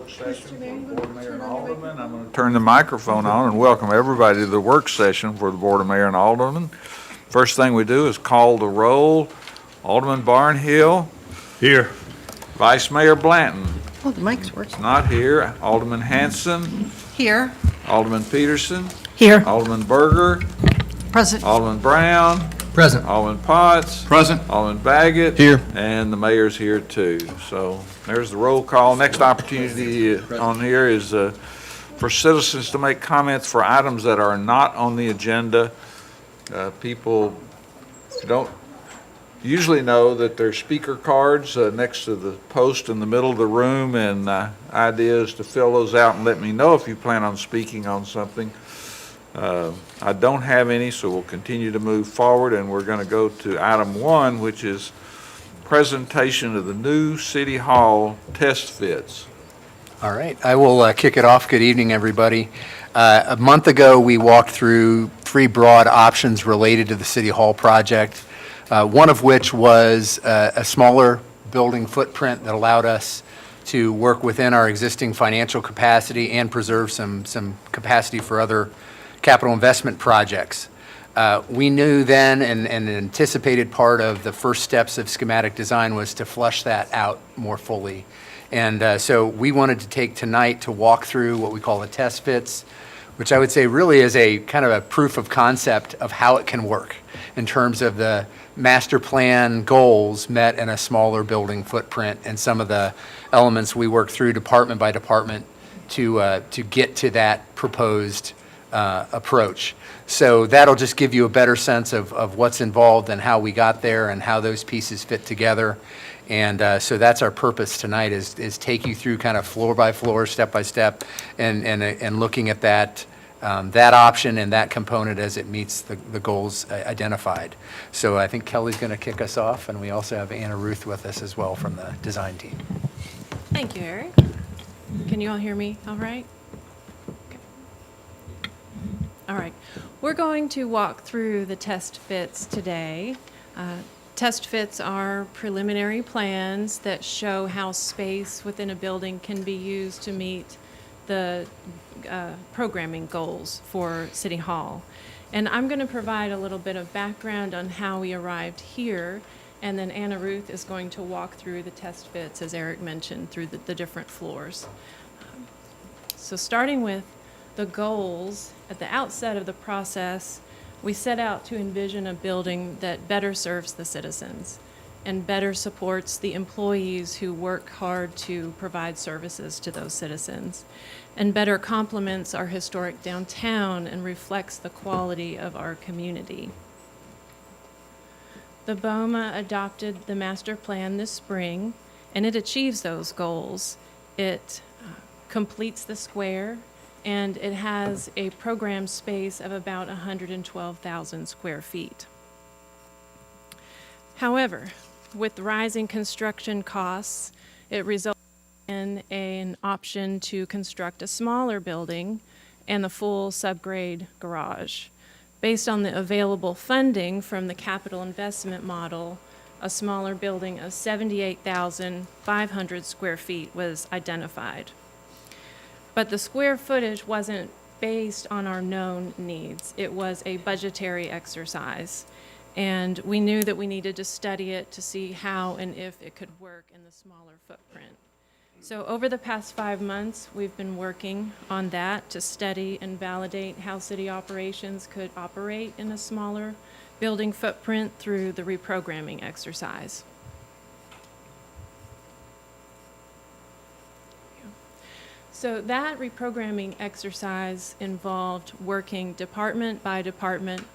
work session for the Board of Mayor and Aldermen. I'm going to turn the microphone on and welcome everybody to the work session for the Board of Mayor and Aldermen. First thing we do is call the roll. Alderman Barnhill. Here. Vice Mayor Blanton. Oh, the mic's working. Not here. Alderman Hanson. Here. Alderman Peterson. Here. Alderman Berger. Present. Alderman Brown. Present. Alderman Potts. Present. Alderman Baggett. Here. And the mayor's here too. So there's the roll call. Next opportunity on here is for citizens to make comments for items that are not on the agenda. People don't usually know that there's speaker cards next to the post in the middle of the room, and idea is to fill those out and let me know if you plan on speaking on something. I don't have any, so we'll continue to move forward, and we're going to go to item 1, which is presentation of the new City Hall test fits. All right, I will kick it off. Good evening, everybody. A month ago, we walked through 3 broad options related to the City Hall project, one of which was a smaller building footprint that allowed us to work within our existing financial capacity and preserve some capacity for other capital investment projects. We knew then, and an anticipated part of the first steps of schematic design was to flush that out more fully. And so we wanted to take tonight to walk through what we call the test fits, which I would say really is a kind of a proof of concept of how it can work in terms of the master plan goals met in a smaller building footprint and some of the elements we worked through department by department to get to that proposed approach. So that'll just give you a better sense of what's involved and how we got there and how those pieces fit together. And so that's our purpose tonight is take you through kind of floor by floor, step by step, and looking at that option and that component as it meets the goals identified. So I think Kelly's going to kick us off, and we also have Anna Ruth with us as well from the design team. Thank you, Eric. Can you all hear me all right? Okay. All right. We're going to walk through the test fits today. Test fits are preliminary plans that show how space within a building can be used to meet the programming goals for City Hall. And I'm going to provide a little bit of background on how we arrived here, and then Anna Ruth is going to walk through the test fits, as Eric mentioned, through the different floors. So starting with the goals, at the outset of the process, we set out to envision a building that better serves the citizens and better supports the employees who work hard to provide services to those citizens, and better complements our historic downtown and reflects the quality of our community. The BOMA adopted the master plan this spring, and it achieves those goals. It completes the square, and it has a program space of about 112,000 square feet. However, with rising construction costs, it resulted in an option to construct a smaller building and the full subgrade garage. Based on the available funding from the capital investment model, a smaller building of 78,500 square feet was identified. But the square footage wasn't based on our known needs. It was a budgetary exercise. And we knew that we needed to study it to see how and if it could work in the smaller footprint. So over the past 5 months, we've been working on that to study and validate how city operations could operate in a smaller building footprint through the reprogramming exercise. So that reprogramming exercise involved working department by department,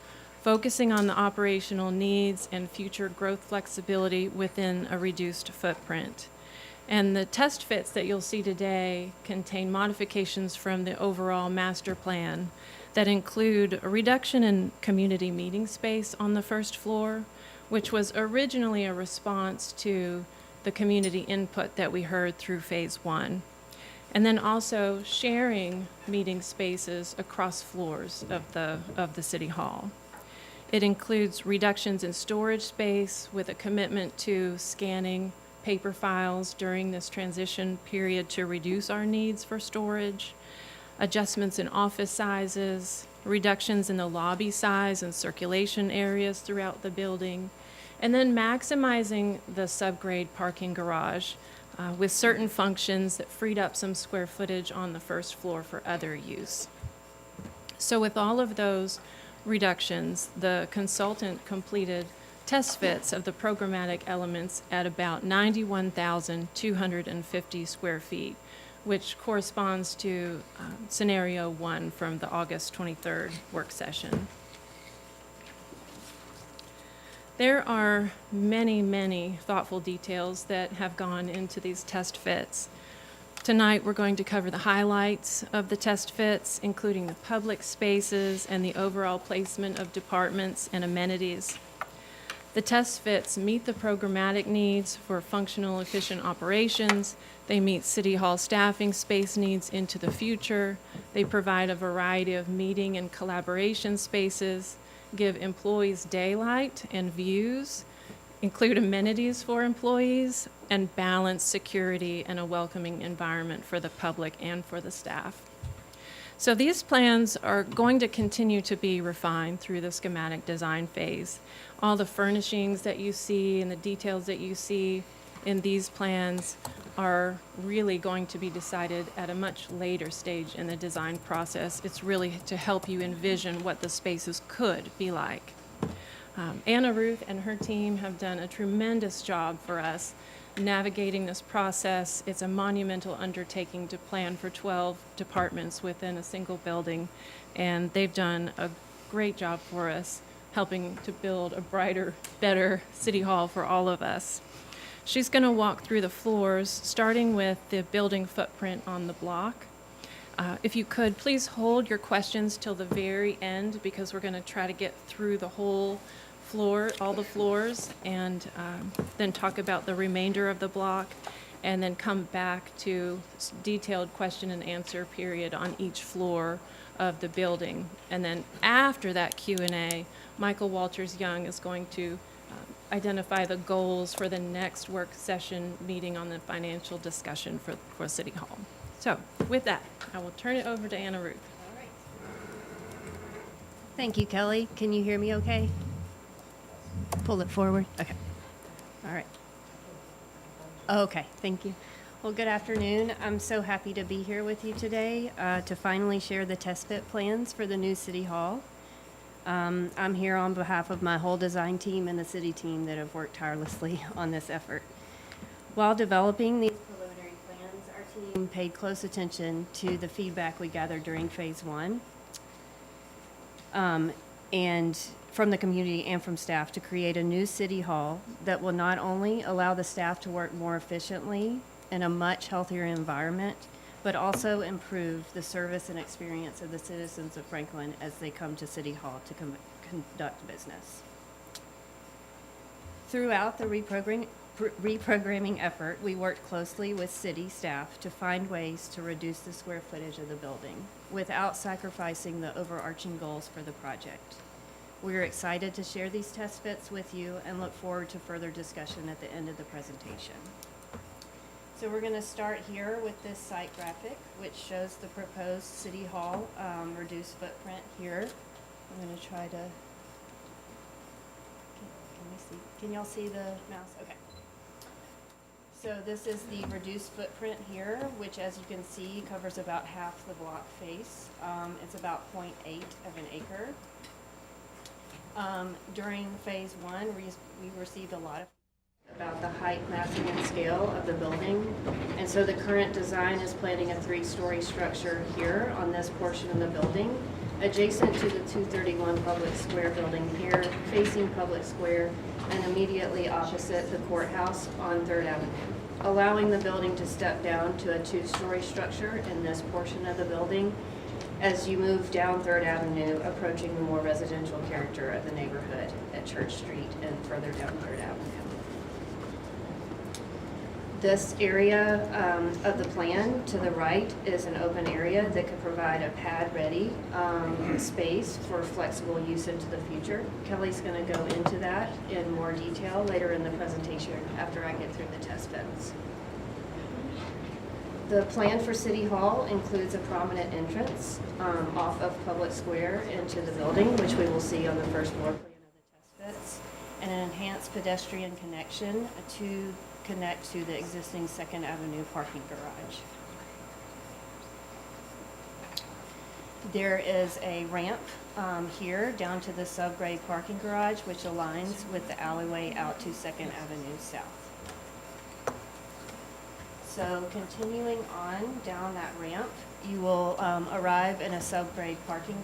focusing on the operational needs and future growth flexibility within a reduced footprint. And the test fits that you'll see today contain modifications from the overall master plan that include a reduction in community meeting space on the first floor, which was originally a response to the community input that we heard through phase 1. And then also sharing meeting spaces across floors of the City Hall. It includes reductions in storage space with a commitment to scanning paper files during this transition period to reduce our needs for storage, adjustments in office sizes, reductions in the lobby size and circulation areas throughout the building, and then maximizing the subgrade parking garage with certain functions that freed up some square footage on the first floor for other use. So with all of those reductions, the consultant completed test fits of the programmatic elements at about 91,250 square feet, which corresponds to scenario 1 from the August 23rd work session. There are many, many thoughtful details that have gone into these test fits. Tonight, we're going to cover the highlights of the test fits, including the public spaces and the overall placement of departments and amenities. The test fits meet the programmatic needs for functional, efficient operations. They meet City Hall staffing space needs into the future. They provide a variety of meeting and collaboration spaces, give employees daylight and views, include amenities for employees, and balance security and a welcoming environment for the public and for the staff. So these plans are going to continue to be refined through the schematic design phase. All the furnishings that you see and the details that you see in these plans are really going to be decided at a much later stage in the design process. It's really to help you envision what the spaces could be like. Anna Ruth and her team have done a tremendous job for us navigating this process. It's a monumental undertaking to plan for 12 departments within a single building, and they've done a great job for us helping to build a brighter, better City Hall for all of us. She's going to walk through the floors, starting with the building footprint on the block. If you could, please hold your questions till the very end, because we're going to try to get through the whole floor, all the floors, and then talk about the remainder of the block, and then come back to detailed question and answer period on each floor of the building. And then after that Q&A, Michael Walters Young is going to identify the goals for the next work session meeting on the financial discussion for City Hall. So with that, I will turn it over to Anna Ruth. All right. Thank you, Kelly. Can you hear me okay? Pull it forward. Okay. All right. Okay, thank you. Well, good afternoon. I'm so happy to be here with you today to finally share the test fit plans for the new City Hall. I'm here on behalf of my whole design team and the city team that have worked tirelessly on this effort. While developing these preliminary plans, our team paid close attention to the feedback we gathered during phase 1. And from the community and from staff to create a new City Hall that will not only allow the staff to work more efficiently in a much healthier environment, but also improve the service and experience of the citizens of Franklin as they come to City Hall to conduct business. Throughout the reprogramming effort, we worked closely with city staff to find ways to reduce the square footage of the building without sacrificing the overarching goals for the project. We're excited to share these test fits with you and look forward to further discussion at the end of the presentation. So we're going to start here with this site graphic, which shows the proposed City Hall reduced footprint here. I'm going to try to, can we see, can y'all see the mouse? Okay. So this is the reduced footprint here, which as you can see covers about half the block face. It's about 0.8 of an acre. During phase 1, we received a lot of about the height, massing, and scale of the building. And so the current design is planning a 3-story structure here on this portion of the building, adjacent to the 231 Public Square building here, facing Public Square, and immediately opposite the courthouse on 3rd Avenue, allowing the building to step down to a 2-story structure in this portion of the building as you move down 3rd Avenue, approaching the more residential character of the neighborhood at Church Street and further down 3rd Avenue. This area of the plan to the right is an open area that could provide a pad-ready space for flexible use into the future. Kelly's going to go into that in more detail later in the presentation after I get through the test beds. The plan for City Hall includes a prominent entrance off of Public Square into the building, which we will see on the first floor plan of the test beds, and an enhanced pedestrian connection to connect to the existing Second Avenue parking garage. There is a ramp here down to the subgrade parking garage, which aligns with the alleyway out to Second Avenue South. So continuing on down that ramp, you will arrive in a subgrade parking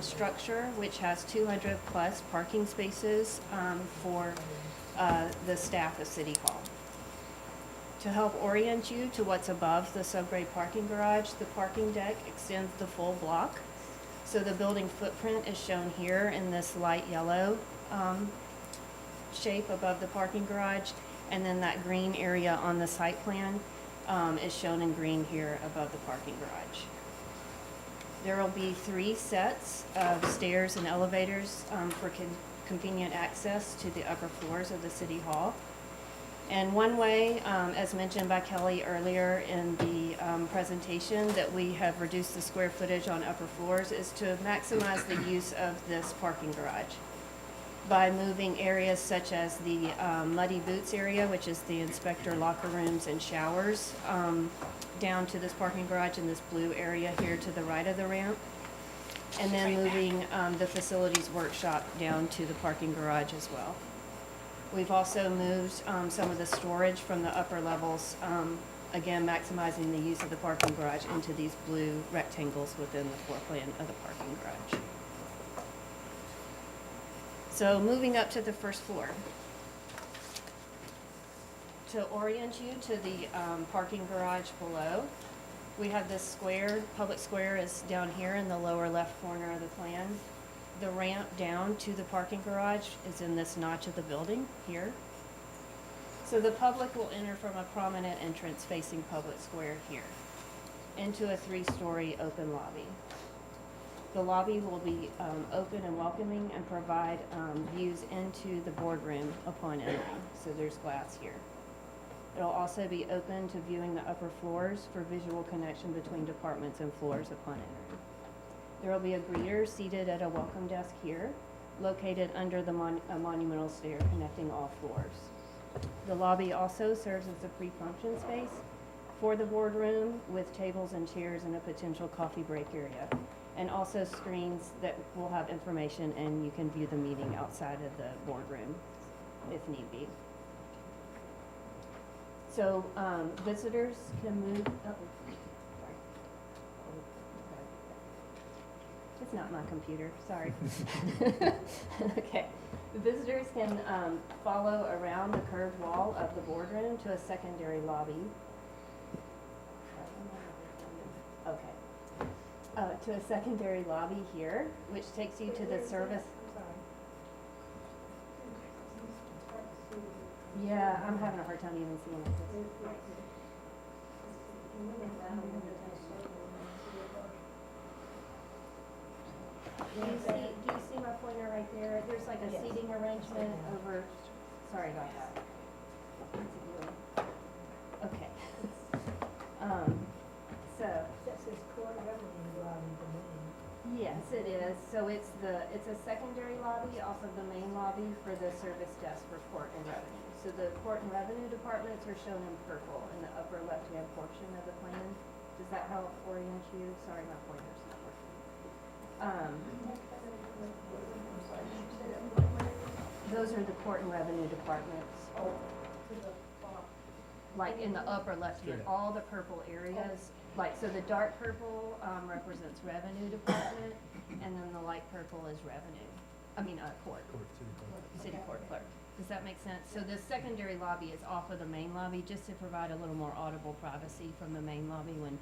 structure, which has 200 plus parking spaces for the staff of City Hall. To help orient you to what's above the subgrade parking garage, the parking deck extends the full block. So the building footprint is shown here in this light yellow shape above the parking garage, and then that green area on the site plan is shown in green here above the parking garage. There will be 3 sets of stairs and elevators for convenient access to the upper floors of the City Hall. And one way, as mentioned by Kelly earlier in the presentation, that we have reduced the square footage on upper floors is to maximize the use of this parking garage by moving areas such as the muddy boots area, which is the inspector locker rooms and showers, down to this parking garage in this blue area here to the right of the ramp. And then moving the facilities workshop down to the parking garage as well. We've also moved some of the storage from the upper levels, again maximizing the use of the parking garage into these blue rectangles within the floor plan of the parking garage. So moving up to the first floor. To orient you to the parking garage below, we have this square, public square is down here in the lower left corner of the plan. The ramp down to the parking garage is in this notch of the building here. So the public will enter from a prominent entrance facing Public Square here into a 3-story open lobby. The lobby will be open and welcoming and provide views into the boardroom upon entering. So there's glass here. It'll also be open to viewing the upper floors for visual connection between departments and floors upon entering. There will be a greeter seated at a welcome desk here, located under the monumental stair connecting all floors. The lobby also serves as a pre-function space for the boardroom with tables and chairs and a potential coffee break area, and also screens that will have information and you can view the meeting outside of the boardroom if need be. So visitors can move, it's not my computer, sorry. Okay. The visitors can follow around the curved wall of the boardroom to a secondary lobby. Okay. To a secondary lobby here, which takes you to the service. Yeah, I'm having a hard time even seeing it. Do you see my pointer right there? There's like a seating arrangement over, sorry about that. What's it doing? Okay. So. That says court revenue lobby to me. Yes, it is. So it's a secondary lobby, also the main lobby for the service desk for court and revenue. So the court and revenue departments are shown in purple in the upper left-hand portion of the plan. Does that help orient you? Sorry, my pointer's not working. Those are the court and revenue departments. Like in the upper left hand, all the purple areas, like, so the dark purple represents revenue department, and then the light purple is revenue, court. City court clerk. Does that make sense? So the secondary lobby is off of the main lobby, just to provide a little more audible privacy from the main lobby when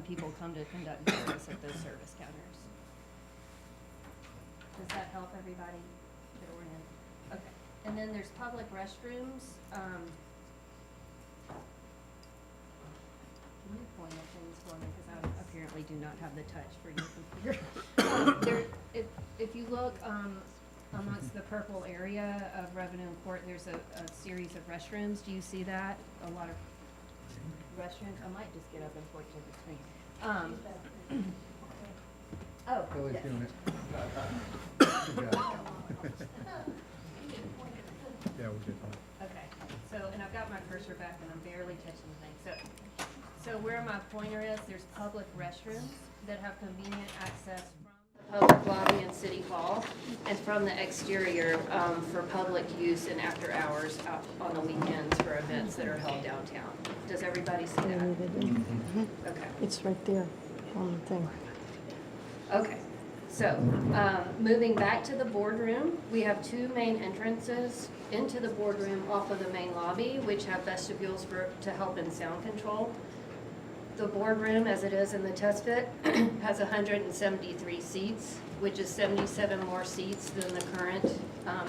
people come to conduct business at those service counters. Does that help everybody get oriented? Okay. And then there's public restrooms point at things for me because I apparently do not have the touch for your computer. If you look amongst the purple area of Revenue and Court, there's a series of restrooms. Do you see that? A lot of restrooms. I might just get up and point to the screen. Oh, yes. Yeah, we're good. Okay, so, and I've got my cursor back and I'm barely touching the thing. So where my pointer is, there's public restrooms that have convenient access from the public lobby in City Hall and from the exterior for public use and after hours out on the weekends for events that are held downtown. Does everybody see that? Okay. It's right there on the thing. Okay, so, moving back to the boardroom, we have two main entrances into the boardroom off of the main lobby, which have vestibules to help in sound control. The boardroom, as it is in the test fit, has 173 seats, which is 77 more seats than the current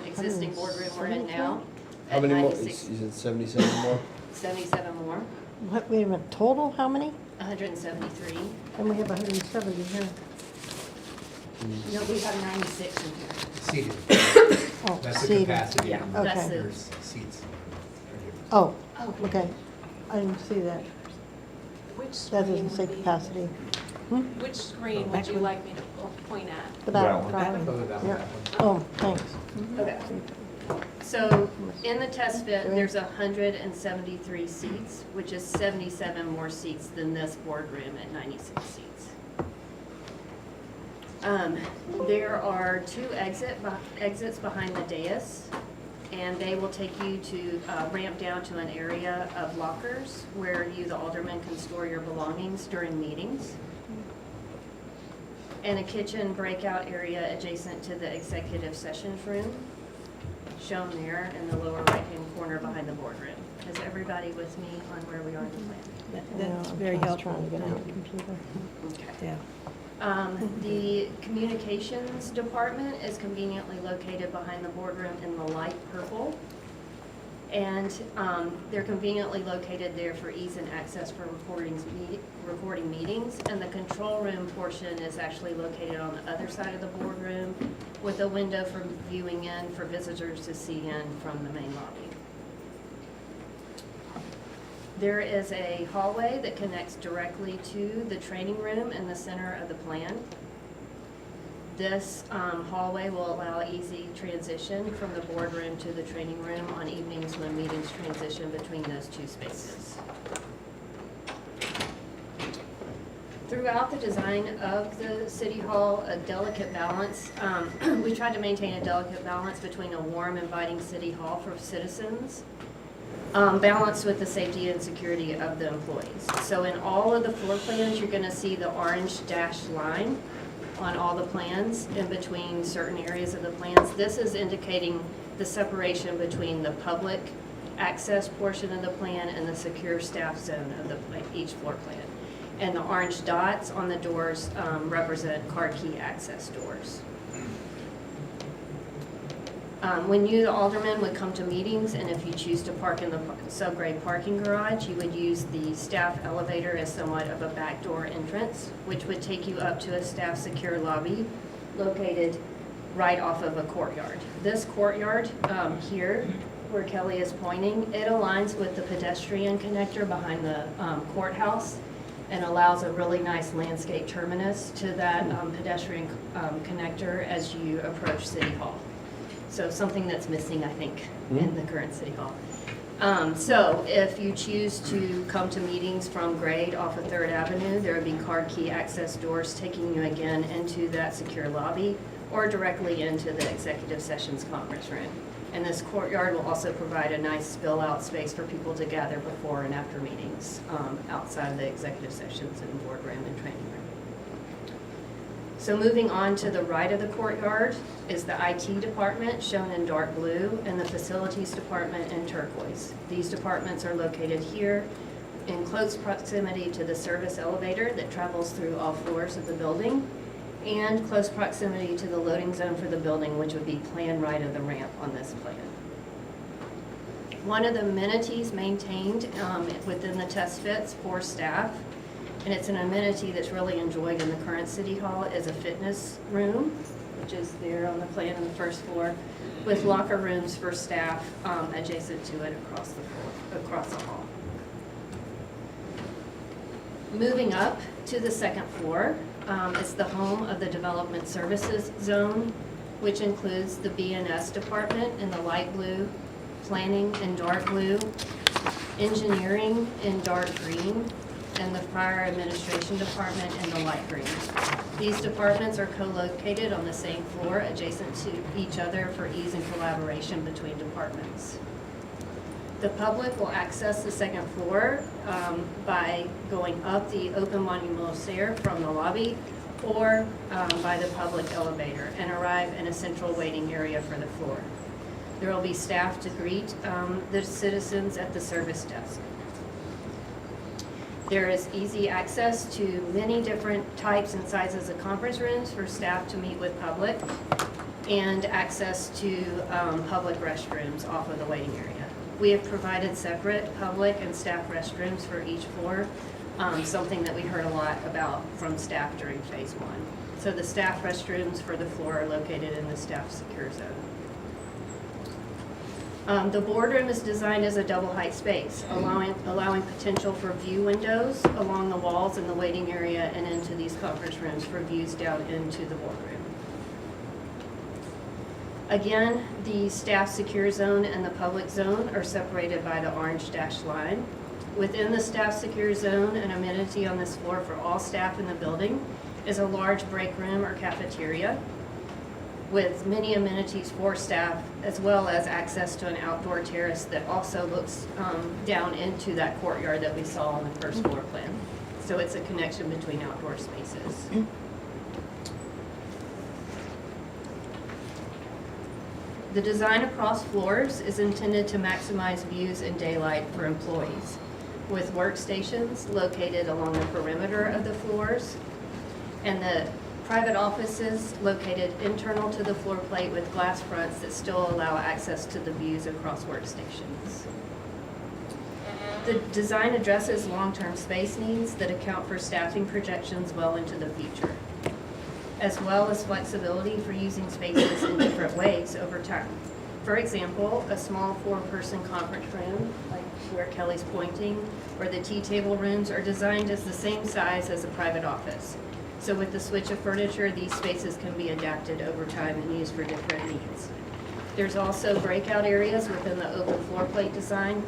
existing boardroom we're in now. How at many more? 96 Is it 77 more? 77 more, What, wait a minute, total, how many? 173. And we have 170 here. No, we have 96 in here. Seated. Oh, That's the seated. capacity. Yeah, on that's Okay. the, There's seats. Oh, oh, okay. I didn't see that. Which That screen doesn't say would be- capacity. Which screen would you like me to point at? The That back, one. probably. That Yeah. Oh, thanks. okay. So in the test fit, there's 173 seats, which is 77 more seats than this boardroom at 96 seats. There are two exits behind the dais, and they will take you to ramp down to an area of lockers where you, the alderman, can store your belongings during meetings. And a kitchen breakout area adjacent to the executive sessions room, shown there in the lower right-hand corner behind the boardroom. Is everybody with me on where we are in the plan? That's very helpful. Trying to get out the computer. Okay. Yeah. The communications department is conveniently located behind the boardroom in the light purple. And they're conveniently located there for ease and access for recording meetings. And the control room portion is actually located on the other side of the boardroom with a window for viewing in for visitors to see in from the main lobby. There is a hallway that connects directly to the training room in the center of the plan. This hallway will allow easy transition from the boardroom to the training room on evenings when meetings transition between those two spaces. Throughout the design of the City Hall, a delicate balance, we tried to maintain a delicate balance between a warm, inviting City Hall for citizens, balanced with the safety and security of the employees. So in all of the floor plans, you're gonna see the orange dashed line on all the plans in between certain areas of the plans. This is indicating the separation between the public access portion of the plan and the secure staff zone of the plan, each floor plan. And the orange dots on the doors represent car key access doors. When you, the alderman, would come to meetings, and if you choose to park in the subgrade parking garage, you would use the staff elevator as somewhat of a backdoor entrance, which would take you up to a staff secure lobby located right off of a courtyard. This courtyard here, where Kelly is pointing, it aligns with the pedestrian connector behind the courthouse and allows a really nice landscape terminus to that pedestrian connector as you approach City Hall. So something that's missing, I think, in the current City Hall. So if you choose to come to meetings from grade off of 3rd Avenue, there would be card key access doors taking you again into that secure lobby or directly into the executive sessions conference room. And this courtyard will also provide a nice spill out space for people to gather before and after meetings outside of the executive sessions and boardroom and training room. So moving on to the right of the courtyard is the IT department, shown in dark blue, and the facilities department in turquoise. These departments are located here in close proximity to the service elevator that travels through all floors of the building, and close proximity to the loading zone for the building, which would be planned right of the ramp on this plan. One of the amenities maintained within the test fits for staff, and it's an amenity that's really enjoyed in the current City Hall, is a fitness room, which is there on the plan on the first floor, with locker rooms for staff adjacent to it across the hall. Moving up to the second floor, it's the home of the Development Services Zone, which includes the BNS department in the light blue, planning in dark blue, engineering in dark green, and the fire administration department in the light green. These departments are co-located on the same floor adjacent to each other for ease and collaboration between departments. The public will access the second floor by going up the open monumental stair from the lobby or by the public elevator and arrive in a central waiting area for the floor. There will be staff to greet the citizens at the service desk. There is easy access to many different types and sizes of conference rooms for staff to meet with public, and access to public restrooms off of the waiting area. We have provided separate public and staff restrooms for each floor, something that we heard a lot about from staff during phase one. So the staff restrooms for the floor are located in the staff secure zone. The boardroom is designed as a double height space, allowing potential for view windows along the walls in the waiting area and into these conference rooms for views down into the boardroom. Again, the staff secure zone and the public zone are separated by the orange dashed line. Within the staff secure zone, an amenity on this floor for all staff in the building is a large break room or cafeteria with many amenities for staff, as well as access to an outdoor terrace that also looks down into that courtyard that we saw on the first floor plan. So it's a connection between outdoor spaces. The design across floors is intended to maximize views and daylight for employees, with workstations located along the perimeter of the floors, and the private offices located internal to the floor plate with glass fronts that still allow access to the views across workstations. The design addresses long-term space needs that account for staffing projections well into the future, as well as flexibility for using spaces in different ways over time. For example, a small 4-person conference room, like where Kelly's pointing, or the tea table rooms are designed as the same size as a private office. So with the switch of furniture, these spaces can be adapted over time and used for different needs. There's also breakout areas within the open floor plate design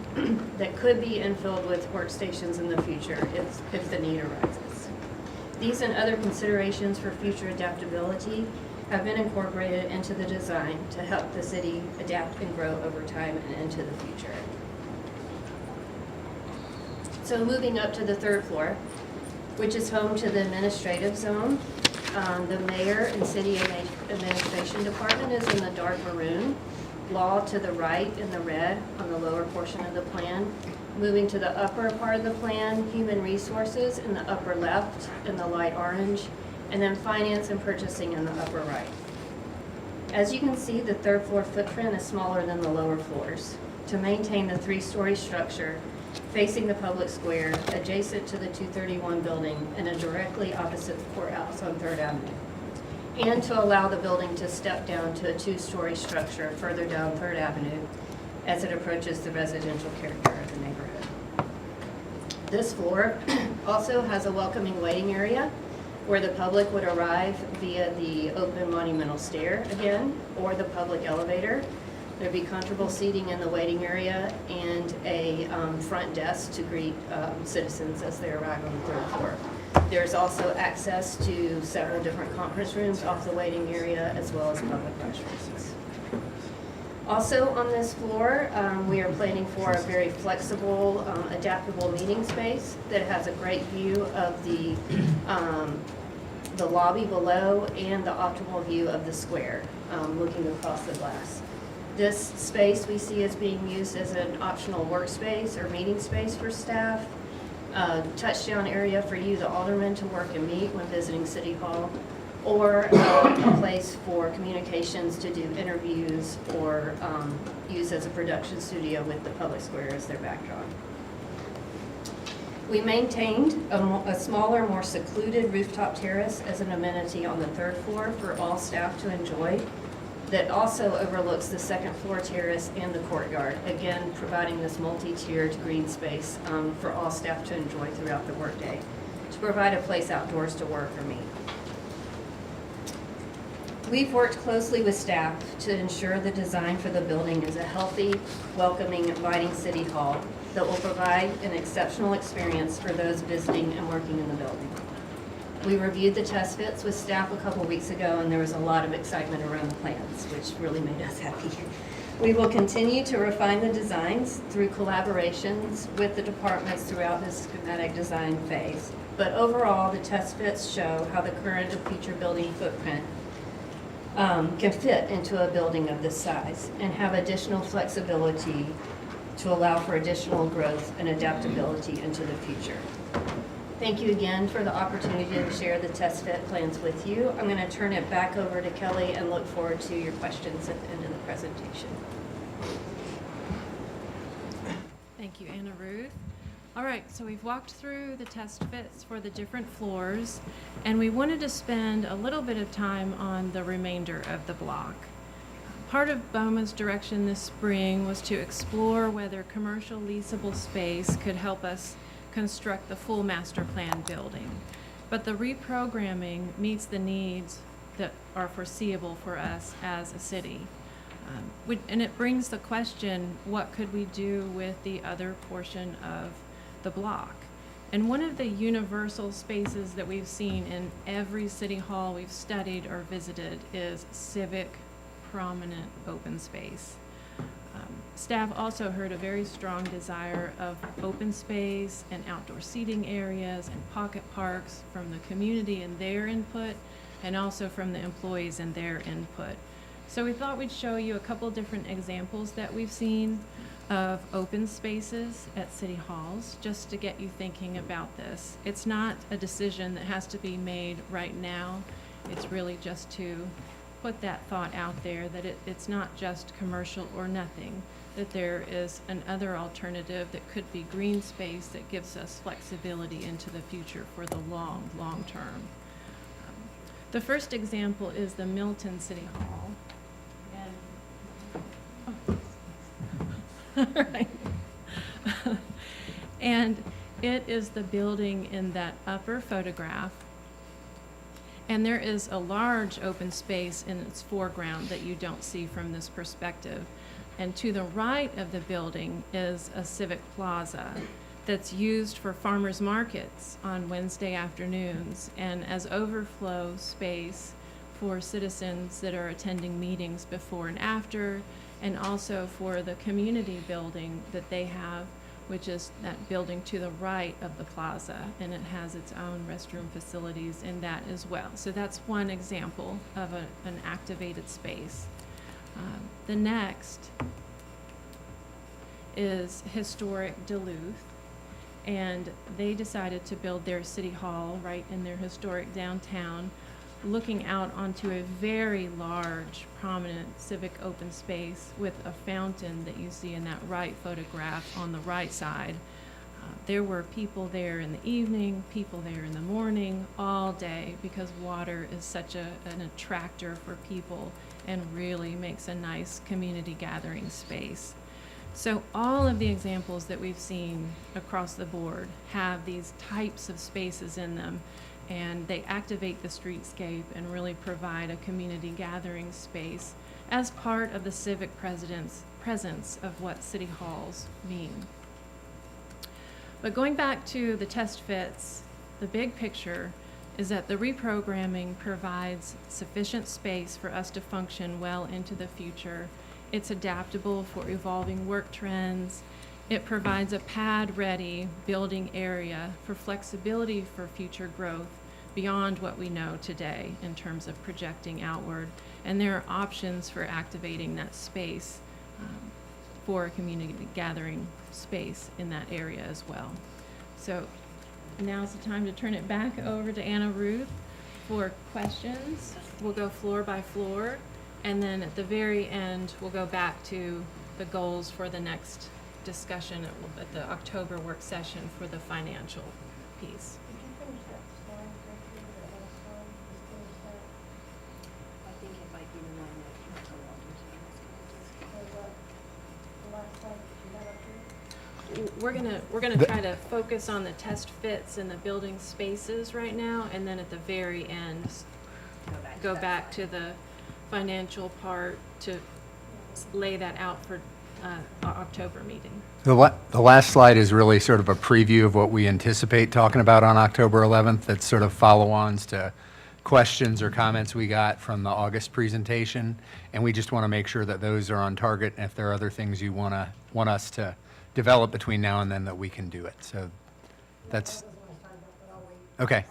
that could be infilled with workstations in the future if the need arises. These and other considerations for future adaptability have been incorporated into the design to help the city adapt and grow over time and into the future. So moving up to the third floor, which is home to the administrative zone. The mayor and city administration department is in the dark maroon. Law to the right in the red on the lower portion of the plan. Moving to the upper part of the plan, human resources in the upper left in the light orange, and then finance and purchasing in the upper right. As you can see, the third floor footprint is smaller than the lower floors. To maintain the 3-story structure, facing the public square, adjacent to the 231 building, and directly opposite the courthouse on 3rd Avenue. And to allow the building to step down to a 2-story structure further down 3rd Avenue as it approaches the residential character of the neighborhood. This floor also has a welcoming waiting area where the public would arrive via the open monumental stair again, or the public elevator. There'd be comfortable seating in the waiting area and a front desk to greet citizens as they arrive on the 3rd floor. There's also access to several different conference rooms off the waiting area, as well as public restrooms. Also on this floor, we are planning for a very flexible, adaptable meeting space that has a great view of the lobby below and the optimal view of the square, looking across the glass. This space we see as being used as an optional workspace or meeting space for staff, touchdown area for you, the aldermen, to work and meet when visiting City Hall, or a place for communications to do interviews or use as a production studio with the public square as their backdrop. We maintained a smaller, more secluded rooftop terrace as an amenity on the third floor for all staff to enjoy that also overlooks the second floor terrace and the courtyard, again, providing this multi-tiered green space for all staff to enjoy throughout the workday, to provide a place outdoors to work or meet. We've worked closely with staff to ensure the design for the building is a healthy, welcoming, inviting city hall that will provide an exceptional experience for those visiting and working in the building. We reviewed the test fits with staff a couple weeks ago, and there was a lot of excitement around the plans, which really made us happy. We will continue to refine the designs through collaborations with the departments throughout this schematic design phase. But overall, the test fits show how the current and future building footprint can fit into a building of this size and have additional flexibility to allow for additional growth and adaptability into the future. Thank you again for the opportunity to share the test fit plans with you. I'm going to turn it back over to Kelly and look forward to your questions at the end of the presentation. Thank you, Anna Ruth. All right, so we've walked through the test fits for the different floors, and we wanted to spend a little bit of time on the remainder of the block. Part of BOMA's direction this spring was to explore whether commercial leasable space could help us construct the full master plan building. But the reprogramming meets the needs that are foreseeable for us as a city. And it brings the question, what could we do with the other portion of the block? And one of the universal spaces that we've seen in every city hall we've studied or visited is civic prominent open space. Staff also heard a very strong desire of open space and outdoor seating areas and pocket parks from the community and their input, and also from the employees and their input. So we thought we'd show you a couple different examples that we've seen of open spaces at city halls, just to get you thinking about this. It's not a decision that has to be made right now. It's really just to put that thought out there that it's not just commercial or nothing, that there is another alternative that could be green space that gives us flexibility into the future for the long term. The first example is the Milton City Hall. And, all right. And it is the building in that upper photograph. And there is a large open space in its foreground that you don't see from this perspective. And to the right of the building is a civic plaza that's used for farmers markets on Wednesday afternoons and as overflow space for citizens that are attending meetings before and after, and also for the community building that they have, which is that building to the right of the plaza, and it has its own restroom facilities in that as well. So that's one example of an activated space. The next is historic Duluth, and they decided to build their city hall right in their historic downtown, looking out onto a very large, prominent civic open space with a fountain that you see in that right photograph on the right side. There were people there in the evening, people there in the morning, all day, because water is such an attractor for people and really makes a nice community gathering space. So all of the examples that we've seen across the board have these types of spaces in them, and they activate the streetscape and really provide a community gathering space as part of the civic presence of what city halls mean. But going back to the test fits, the big picture is that the reprogramming provides sufficient space for us to function well into the future. It's adaptable for evolving work trends. It provides a pad-ready building area for flexibility for future growth beyond what we know today in terms of projecting outward. And there are options for activating that space for a community gathering space in that area as well. So now's the time to turn it back over to Anna Ruth for questions. We'll go floor by floor, and then at the very end, we'll go back to the goals for the next discussion at the October work session for the financial piece. I think it might be the one We're gonna try to focus on the test fits and the building spaces right now, and then at the very end, go back to the financial part to lay that out for our October meeting. The last slide is really sort of a preview of what we anticipate talking about on October 11th. That's sort of follow-ons to questions or comments we got from the August presentation. And we just want to make sure that those are on target. And if there are other things you want us to develop between now and then, that we can do it. So that's, okay.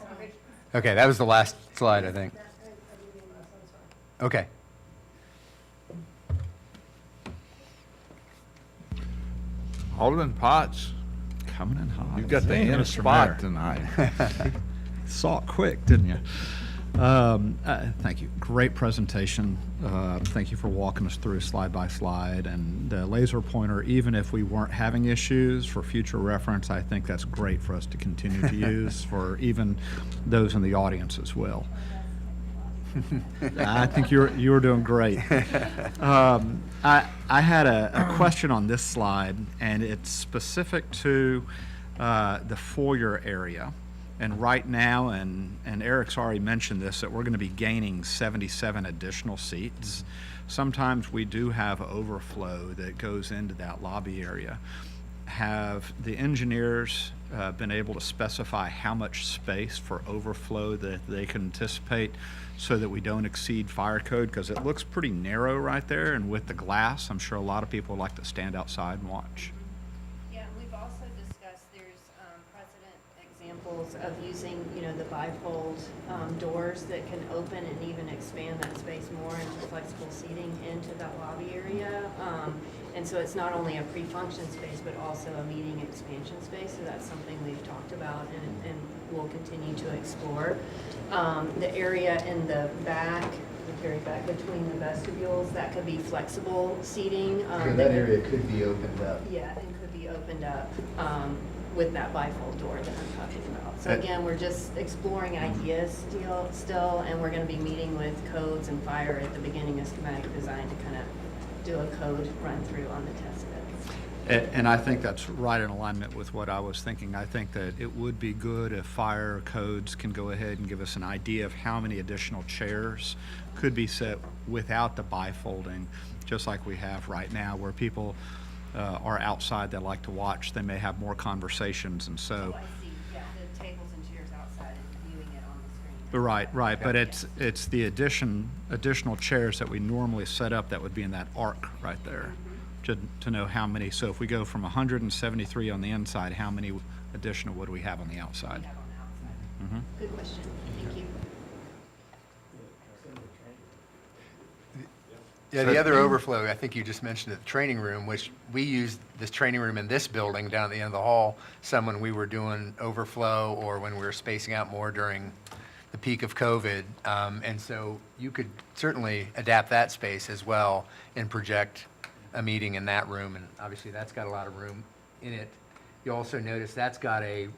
Okay, that was the last slide, I think. Okay. Alderman Potts, Coming in hot. you've got the Thank you, in Mr. spot Mayor. tonight. Saw it quick, didn't you? Thank you. Great presentation. Thank you for walking us through slide by slide. And the laser pointer, even if we weren't having issues, for future reference, I think that's great for us to continue to use for even those in the audience as well. I think you were doing great. I had a question on this slide, and it's specific to the foyer area. And right now, and Eric's already mentioned this, that we're going to be gaining 77 additional seats. Sometimes we do have overflow that goes into that lobby area. Have the engineers been able to specify how much space for overflow that they can anticipate so that we don't exceed fire code? Because it looks pretty narrow right there, and with the glass, I'm sure a lot of people would like to stand outside and watch. Yeah, and we've also discussed, there's precedent examples of using, the bifold doors that can open and even expand that space more into flexible seating into that lobby area. And so it's not only a pre-function space, but also a meeting expansion space. So that's something we've talked about and we'll continue to explore. The area in the back, the very back between the vestibules, that could be flexible seating. That area could be opened up. Yeah, and could be opened up with that bifold door that I'm talking about. So again, we're just exploring ideas still, and we're going to be meeting with codes and fire at the beginning of schematic design to kind of do a code run through on the test bits. And I think that's right in alignment with what I was thinking. I think that it would be good if fire codes can go ahead and give us an idea of how many additional chairs could be set without the bifolding, just like we have right now, where people are outside, they like to watch, they may have more conversations, and so. Oh, I see, yeah, the tables and chairs outside and viewing it on the screen. Right, but it's the additional chairs that we normally set up that would be in that arc right there, to know how many. So if we go from 173 on the inside, how many additional would we have on the outside? Have on the outside. Good question, thank you. Yeah, the other overflow, I think you just mentioned it, the training room, which we used this training room in this building down at the end of the hall, some when we were doing overflow or when we were spacing out more during the peak of COVID. And so you could certainly adapt that space as well and project a meeting in that room. And obviously that's got a lot of room in it. You also notice that's got a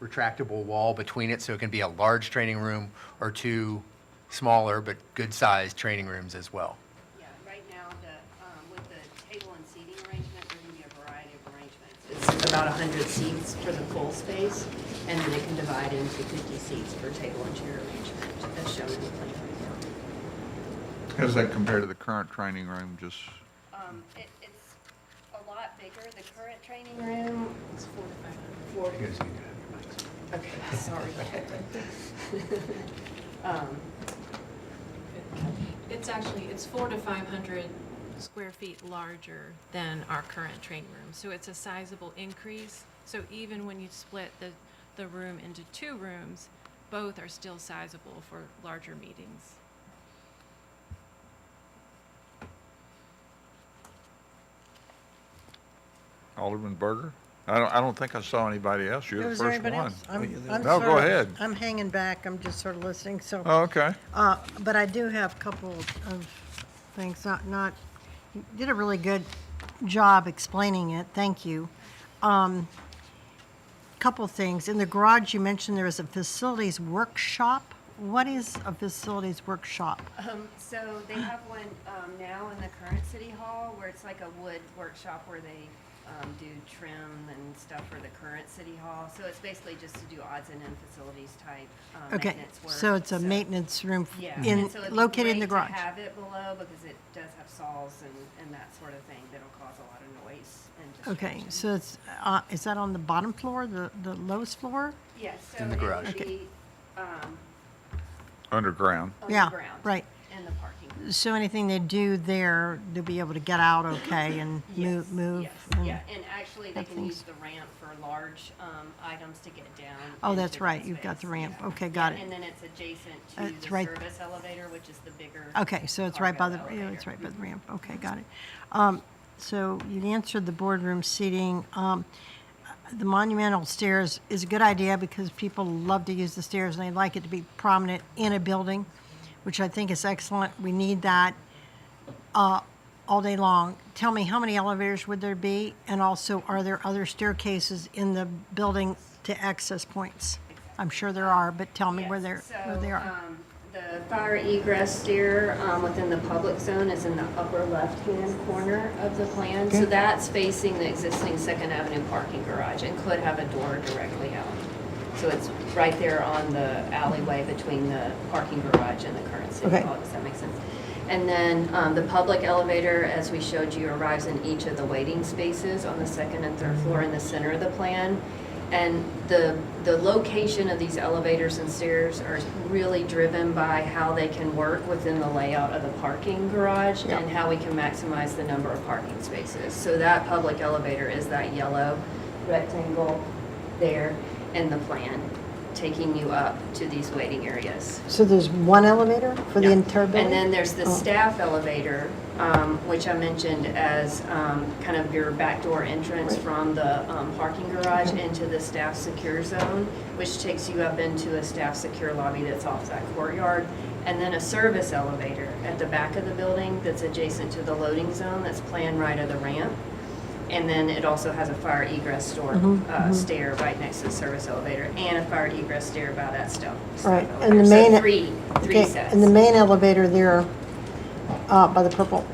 retractable wall between it, so it can be a large training room or two smaller but good-sized training rooms as well. Yeah, right now, with the table and seating arrangement, there can be a variety of arrangements. It's about 100 seats for the full space, and then it can divide into 50 seats per table and chair arrangement, as shown in the plan right How does that compare to the current training room? Just, now. It's a lot bigger. The current training room is 4 to 500. Okay, sorry. It's 400 to 500 square feet larger than our current training room. So it's a sizable increase. So even when you split the room into two rooms, both are still sizable for larger meetings. Alderman Berger? I don't think I saw anybody else. You're the Was first there anybody one. else? I'm No, sort go of- ahead. I'm hanging back, I'm just sort of listening, so. Oh, okay. But I do have a couple of things, you did a really good job explaining it, thank you. Couple things, in the garage, you mentioned there was a facilities workshop. What is a facilities workshop? So they have one now in the current city hall where it's like a wood workshop where they do trim and stuff for the current city hall. So it's basically just to do odds and end facilities type Okay, maintenance work. so it's a maintenance room Yeah, in, and so it'd be located in the great garage? to have it below because it does have saws and that sort of thing that'll cause a lot of noise and Okay, disruption. so it's, is that on the bottom floor, the lowest floor? Yes, so In the it garage. would Okay. be Underground. Yeah, underground. right. In the parking. So anything they do there, they'll be able to get out okay and Yes, move? yes, and- yeah, and actually they have can use things. the ramp for large items to get down. Oh, into that's that right, you've got the space, ramp. yeah. Okay, got Yeah, it. And then it's adjacent to It's the right- service elevator, which is the bigger. Okay, so it's right by the, cargo yeah, elevator. it's right by the ramp. Okay, got it. So you answered the boardroom seating. The monumental stairs is a good idea because people love to use the stairs and they like it to be prominent in a building, which I think is excellent. We need that all day long. Tell me, how many elevators would there be? And also, are there other staircases in the building to access points? I'm sure there are, but tell me where Yes, where they so, are. The fire egress stair within the public zone is in the upper left-hand corner of the plan. So that's facing the existing Second Avenue parking garage and could have a door directly out. So it's right there on the alleyway between the parking garage and the current city Okay. hall. Does that make sense? And then the public elevator, as we showed you, arrives in each of the waiting spaces on the second and third floor in the center of the plan. And the location of these elevators and stairs are really driven by how they can work within the layout of the parking garage Yeah. and how we can maximize the number of parking spaces. So that public elevator is that yellow rectangle there in the plan, taking you up to these waiting areas. So there's one elevator for the Yeah. entire building? And then there's the Oh. staff elevator, which I mentioned as kind of your backdoor entrance from the parking garage into the staff secure zone, which takes you up into a staff secure lobby that's off that courtyard. And then a service elevator at the back of the building that's adjacent to the loading zone that's planned right of the ramp. And then it also has a fire egress stair right next to the service elevator and a fire egress stair by that staff. Right, staff and the elevator. So main- three Okay, sets. and the main elevator there, by the purple,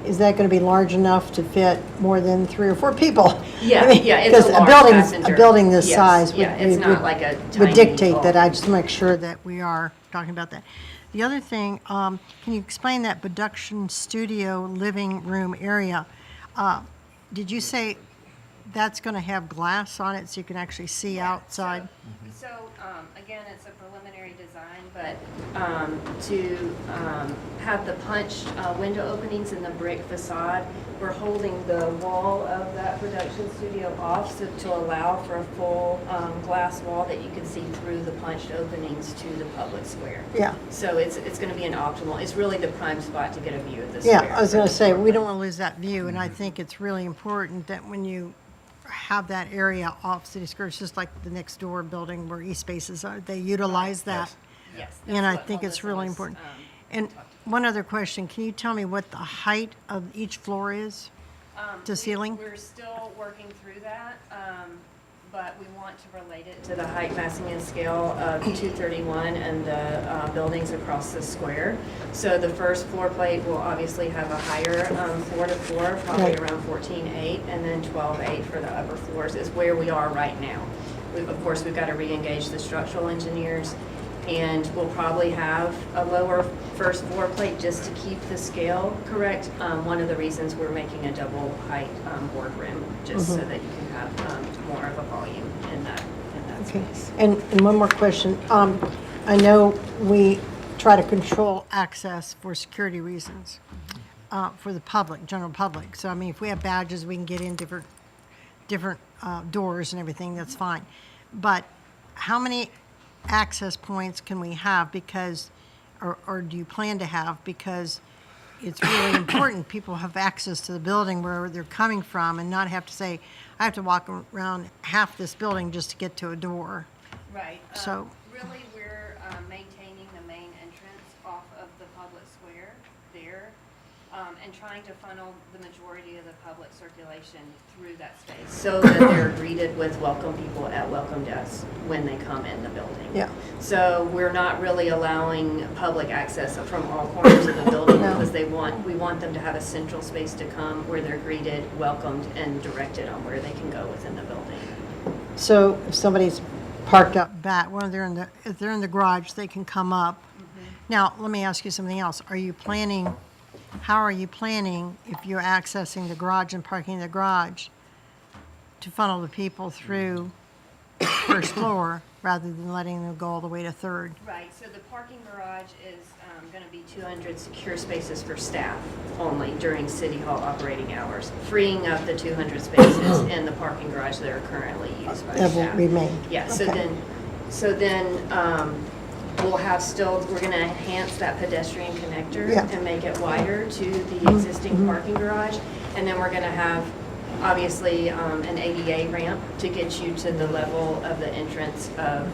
is that gonna be large enough to fit more than 3 or 4 people? Yeah, I mean, yeah, it's a 'cause large A passenger. building this Yes, size yeah, it's would, not like a would tiny dictate that. hall. I just make sure that we are talking about that. The other thing, can you explain that production studio living room area? Did you say that's gonna have glass on it so you can actually see outside? So, again, it's a preliminary design, but to have the punch window openings in the brick facade, we're holding the wall of that production studio off so to allow for a full glass wall that you can see through the punched openings to the public square. Yeah. So it's gonna be an optimal, it's really the prime spot to get a view of the square. Yeah, I was gonna for the say, floor we plan. don't wanna lose that view, and I think it's really important that when you have that area off City Square, it's just like the next door building where E-Spaces are, they utilize that. Yes. And that's I what think it's Melissa really was, important. talked And one other question, can you tell me what the height of each floor is? To ceiling? We're still working through that, but we want to relate it to the height, massing, and scale of 231 and the buildings across the square. So the first floor plate will obviously have a higher floor to floor, probably Right. around 14.8, and then 12.8 for the upper floors is where we are right now. Of course, we've got to re-engage the structural engineers, and we'll probably have a lower first floor plate just to keep the scale correct. One of the reasons we're making a double height boardroom, just so that you can have more of a volume in that Okay, space. and one more question. I know we try to control access for security reasons, for the public, general public. So I mean, if we have badges, we can get in different doors and everything, that's fine. But how many access points can we have because, or do you plan to have? Because it's really important people have access to the building where they're coming from and not have to say, I have to walk around half this building just to get to a door. Right. So- Really, we're maintaining the main entrance off of the public square there, and trying to funnel the majority of the public circulation through that space so that they're greeted with welcome people at welcome desks when they come in the building. Yeah. So we're not really allowing public access from all corners of the building No. because we want them to have a central space to come where they're greeted, welcomed, and directed on where they can go within the building. So if somebody's parked up back, if they're in the garage, they can come up. Now, let me ask you something else. How are you planning, if you're accessing the garage and parking in the garage, to funnel the people through first floor rather than letting them go all the way to third? Right, so the parking garage is going to be 200 secure spaces for staff only during City Hall operating hours, freeing up the 200 spaces in the parking garage that are currently used by That will staff. remain? Yeah, so Okay. then we're going to enhance that pedestrian connector Yeah. and make it wider to the existing parking garage. And then we're going to have, obviously, an ADA ramp to get you to the level of the entrance of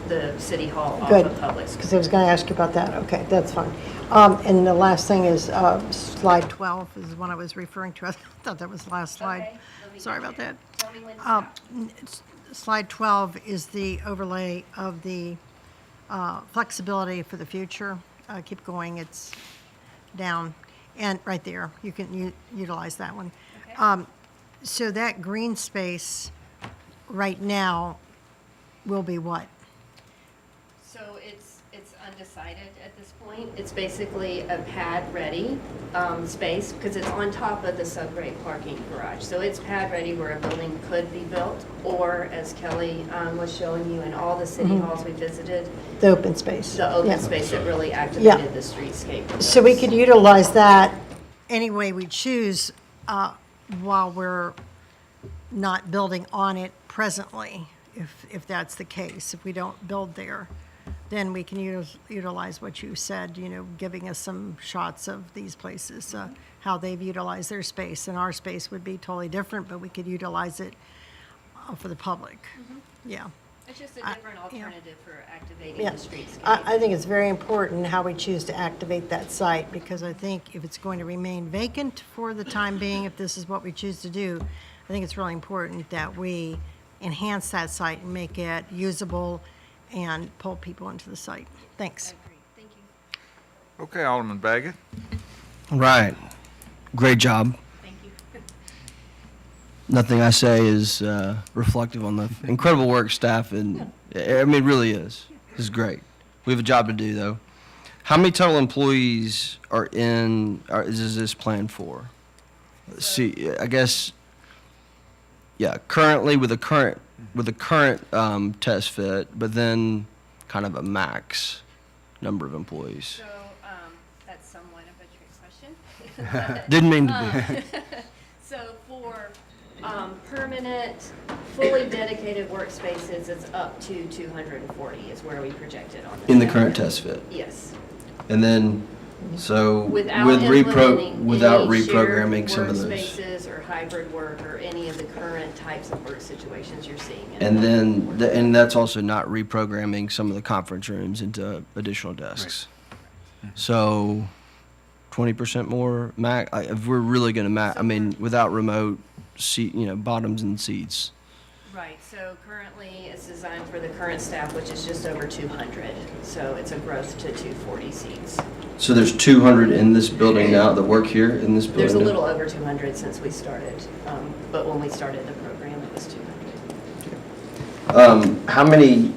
the City Hall off Good, of Public. because I was going to ask you about that. Okay, that's fine. And the last thing is, slide 12 is the one I was referring to. I thought that was the last slide. Okay, let me Sorry get about there. that. Tell me when to stop. Slide 12 is the overlay of the flexibility for the future. Keep going, it's down. And right there, you can utilize that one. Okay. So that green space right now will be what? So it's undecided at this point. It's basically a pad-ready space because it's on top of the subgrade parking garage. So it's pad-ready where a building could be built, or as Kelly was showing you in all the city halls we visited, The open space? the open Yeah. space that really activated the streetscape. of So we those. could utilize that any way we choose while we're not building on it presently, if that's the case. If we don't build there, then we can utilize what you said, giving us some shots of these places, how they've utilized their space. And our space would be totally different, but we could utilize it for the public. Yeah. It's just a different alternative for activating Yeah, the streetscape. I think it's very important how we choose to activate that site, because I think if it's going to remain vacant for the time being, if this is what we choose to do, I think it's really important that we enhance that site and make it usable and pull people into the site. Thanks. I agree. Thank you. Okay, Alderman Baggett. Right. Great job. Thank you. Nothing I say is reflective on the incredible work staff, and I mean, it really is. This is great. We have a job to do, though. How many total employees is this planned for? Let's see, I guess, yeah, currently with the current test fit, but then kind of a max number of employees. So that's somewhat of a trick question. Didn't mean to be. So for permanent, fully dedicated workspaces, it's up to 240 is where we projected on this. In the current test fit. Yes. And then, so Without with implementing without any shared reprogramming some of those. workspaces or hybrid work or any of the current types of work situations you're seeing. in And the then, workforce. and that's also not reprogramming some of the conference rooms into additional desks. So 20% more if we're really gonna I mean, without remote seat, bottoms and seats. Right, so currently it's designed for the current staff, which is just over 200. So it's a growth to 240 seats. So there's 200 in this building now that work here in this building? There's a now? little over 200 since we started, but when we started the program, it was 200. How many,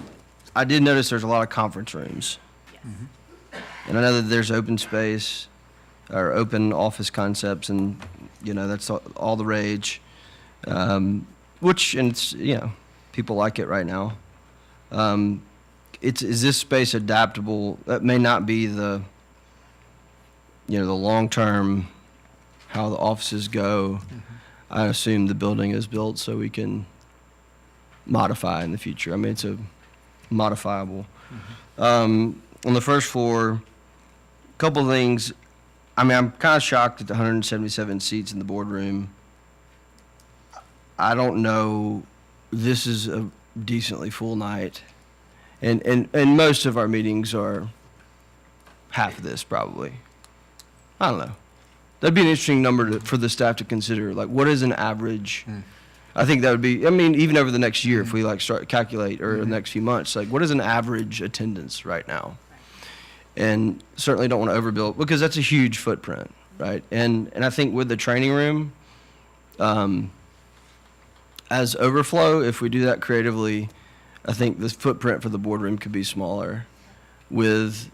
I did notice there's a lot of conference rooms. Yes. And I know that there's open space or open office concepts, and, that's all the rage. Which, and it's, people like it right now. Is this space adaptable? That may not be the long-term, how the offices go. I assume the building is built so we can modify in the future. I mean, it's a modifiable. On the first floor, a couple of things. I mean, I'm kind of shocked at the 177 seats in the boardroom. I don't know, this is a decently full night. And most of our meetings are half of this, probably. I don't know. That'd be an interesting number for the staff to consider. Like, what is an average? I think that would be, I mean, even over the next year, if we like start calculate, or the next few months, like, what is an average attendance right now? And certainly don't want to overbuild, because that's a huge footprint, right? And I think with the training room, as overflow, if we do that creatively, I think the footprint for the boardroom could be smaller with,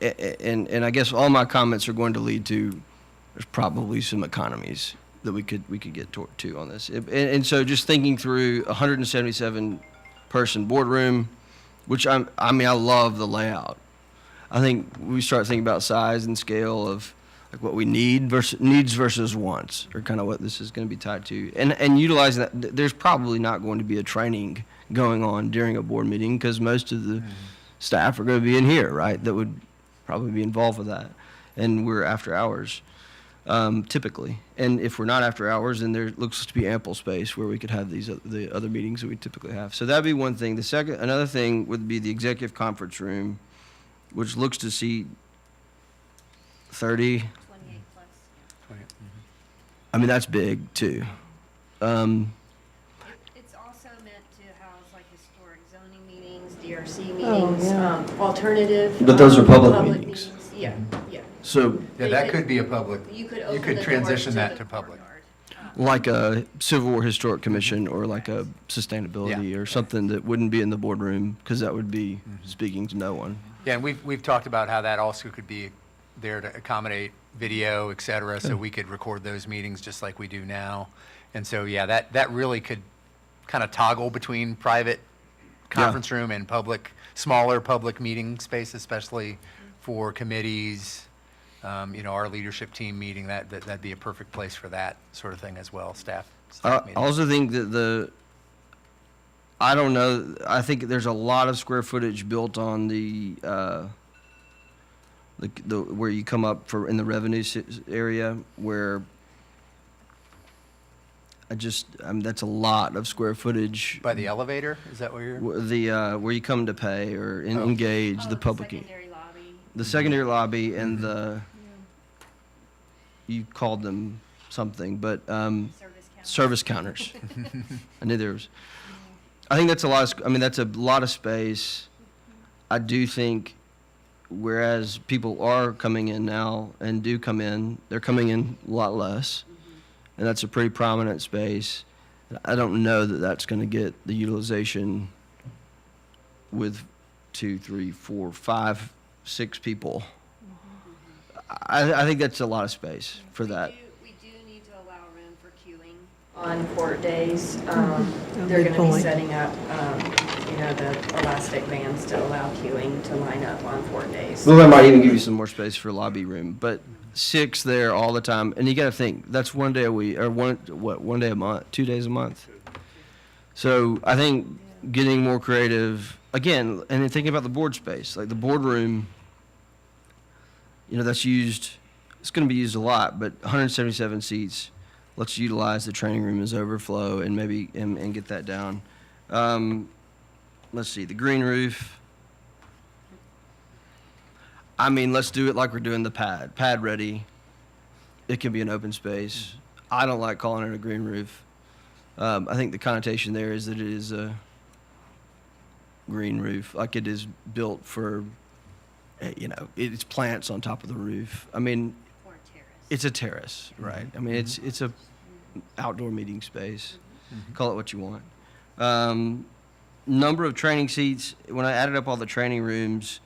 and I guess all my comments are going to lead to, there's probably some economies that we could get to on this. And so just thinking through 177 person boardroom, which I mean, I love the layout. I think we start thinking about size and scale of like what we need versus needs versus wants, or kind of what this is going to be tied to. And utilizing that, there's probably not going to be a training going on during a board meeting, because most of the staff are going to be in here, right? That would probably be involved with that. And we're after hours, typically. And if we're not after hours, then there looks to be ample space where we could have the other meetings that we typically have. So that'd be one thing. Another thing would be the executive conference room, which looks to seat 30. 28 plus. I mean, that's big too. It's also meant to house like historic zoning meetings, DRC meetings, alternative. But those are public meetings. Yeah, yeah. So Yeah, that could be a public, You could you open could the transition door that to the public. courtyard. like a Civil War Historic Commission, or like a sustainability, or something that wouldn't be in the boardroom, because that would be speaking to no one. Yeah, and we've talked about how that also could be there to accommodate video, et cetera, so we could record those meetings just like we do now. And so, yeah, that really could kind of toggle between private conference room and smaller public meeting space, especially for committees, our leadership team meeting, that'd be a perfect place for that sort of thing as well, staff I meetings. also think that I don't know, I think there's a lot of square footage built on the where you come up in the revenue area, where that's a lot of square footage. By the elevator, is that where you're? Where you come to pay or engage the public. Secondary lobby. The secondary lobby and you called them something, but service counters. I knew there was. I think that's a lot of, that's a lot of space. I do think, whereas people are coming in now and do come in, they're coming in a lot less. And that's a pretty prominent space. I don't know that that's going to get the utilization with 2, 3, 4, 5, 6 people. I think that's a lot of space for that. We do need to allow room for queuing on court days. They're good going to be point. setting up, the elastic bands to allow queuing to line up on court days. Well, that might even give you some more space for lobby room, but 6 there all the time, and you got to think that's one day a week, or one day a month, 2 days a month. So I think getting more creative again, and then thinking about the board space, like the boardroom, that's used. It's going to be used a lot, but 177 seats. Let's utilize the training room as overflow and maybe and get that down. Let's see, the green roof. Let's do it like we're doing the pad ready. It can be an open space. I don't like calling it a green roof. I think the connotation there is that it is a green roof, like it is built for, it's plants on top of the roof. Or terrace. It's a terrace, right? It's a outdoor meeting space. Call it what you want. Number of training seats, when I added up all the training rooms,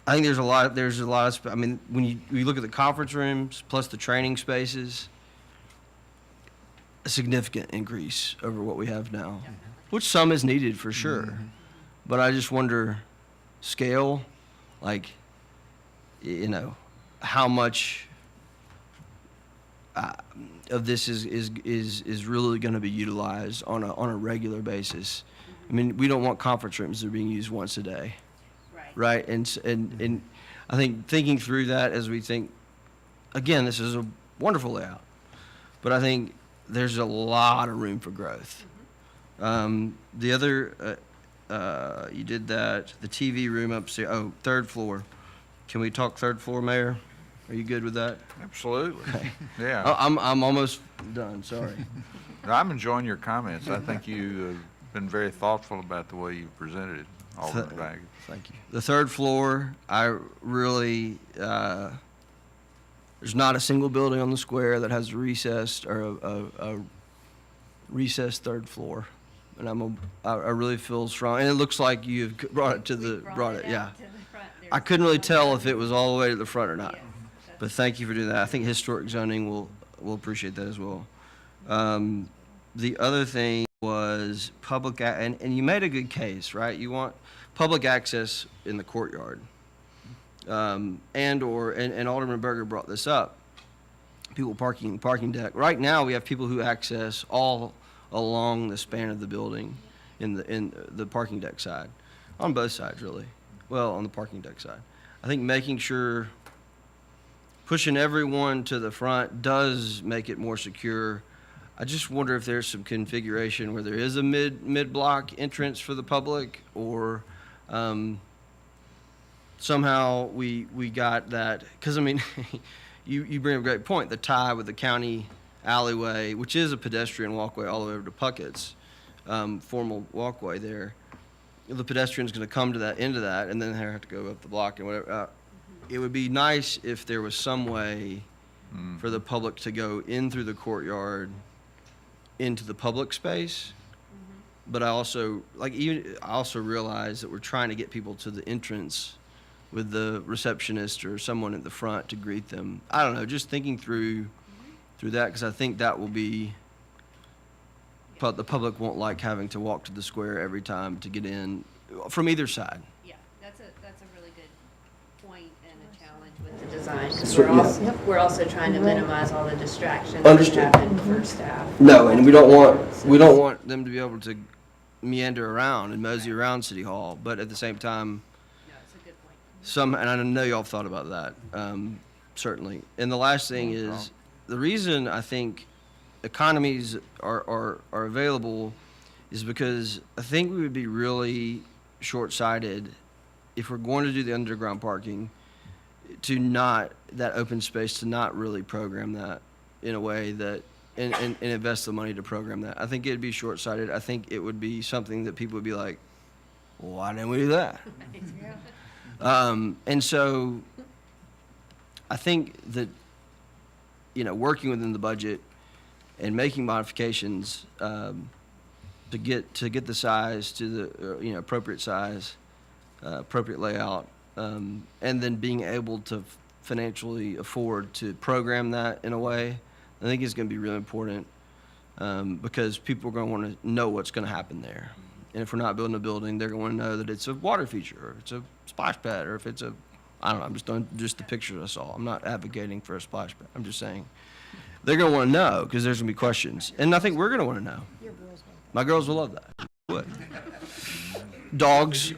I think there's a lot of, when you look at the conference rooms plus the training spaces, a significant increase over what we have now, which some is needed for sure. But I just wonder, scale, like, how much of this is really going to be utilized on a regular basis. We don't want conference rooms that are being used once a day. Right, and I think thinking through that as we think, again, this is a wonderful layout, but I think there's a lot of room for growth. The other, you did that, the TV room upstairs, oh, third floor. Can we talk third floor, Mayor? Are you good with that? Absolutely. Yeah. I'm almost done, sorry. I'm enjoying your comments. I think you've been very thoughtful about the way you presented it, Alderman Baggett. Thank you. The third floor, I really, there's not a single building on the square that has a recessed or a recessed third floor. And I really feel strong, and it looks like you've brought it to the, yeah. I couldn't really tell if it was all the way to the front or not. But thank you for doing that. I think historic zoning will appreciate that as well. The other thing was public, and you made a good case, right? You want public access in the courtyard. And Alderman Berger brought this up. People parking deck. Right now, we have people who access all along the span of the building in the parking deck side, on both sides, really. Well, on the parking deck side. I think making sure pushing everyone to the front does make it more secure. I just wonder if there's some configuration where there is a mid-block entrance for the public, or somehow we got that, because I mean, you bring up a great point, the tie with the county alleyway, which is a pedestrian walkway all the way over to Puckett's, formal walkway there. The pedestrian's going to come to that end of that, and then they have to go up the block and whatever. It would be nice if there was some way for the public to go in through the courtyard into the public space. But I also realize that we're trying to get people to the entrance with the receptionist or someone at the front to greet them. I don't know, just thinking through that, because I think that will be, but the public won't like having to walk to the square every time to get in from either side. Yeah, that's a really good point and a challenge with the design, because we're also trying to minimize all the distractions that Understood. happen for staff. No, and we don't want them to be able to meander around and mosey around City Hall, but at the same time, No, it's a good point. and I know y'all have thought about that, certainly. And the last thing is, the reason I think economies are available is because I think we would be really short-sighted if we're going to do the underground parking to not, that open space, to not really program that in a way that, and invest the money to program that. I think it'd be short-sighted. I think it would be something that people would be like, well, why didn't we do that? And so I think that, working within the budget and making modifications to get the size to the appropriate size, appropriate layout, and then being able to financially afford to program that in a way, I think is going to be really important, because people are going to want to know what's going to happen there. And if we're not building a building, they're going to know that it's a water feature, or it's a splash pad, or if it's I don't know, I'm just doing just the pictures I saw. I'm not advocating for a splash pad. I'm just saying they're going to want to know, because there's going to be questions. And I think we're going to want to know. My girls will love that. What? Dogs.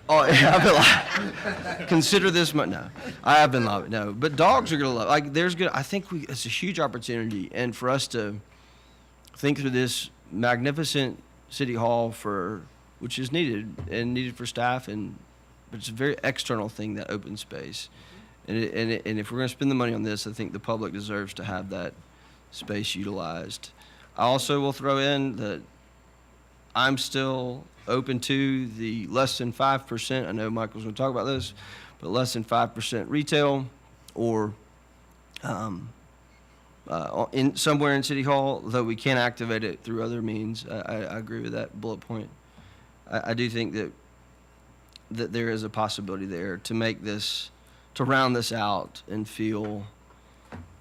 Oh, yeah, I've been lobbied. Consider this no. I have been lobbied. No, but dogs are going to love. I think it's a huge opportunity, and for us to think through this magnificent city hall which is needed for staff, but it's a very external thing, that open space. And if we're going to spend the money on this, I think the public deserves to have that space utilized. I also will throw in that I'm still open to the less than 5%. I know Michael's going to talk about this, but less than 5% retail, or in somewhere in City Hall, though we can activate it through other means. I agree with that bullet point. I do think that there is a possibility there to make this, to round this out and feel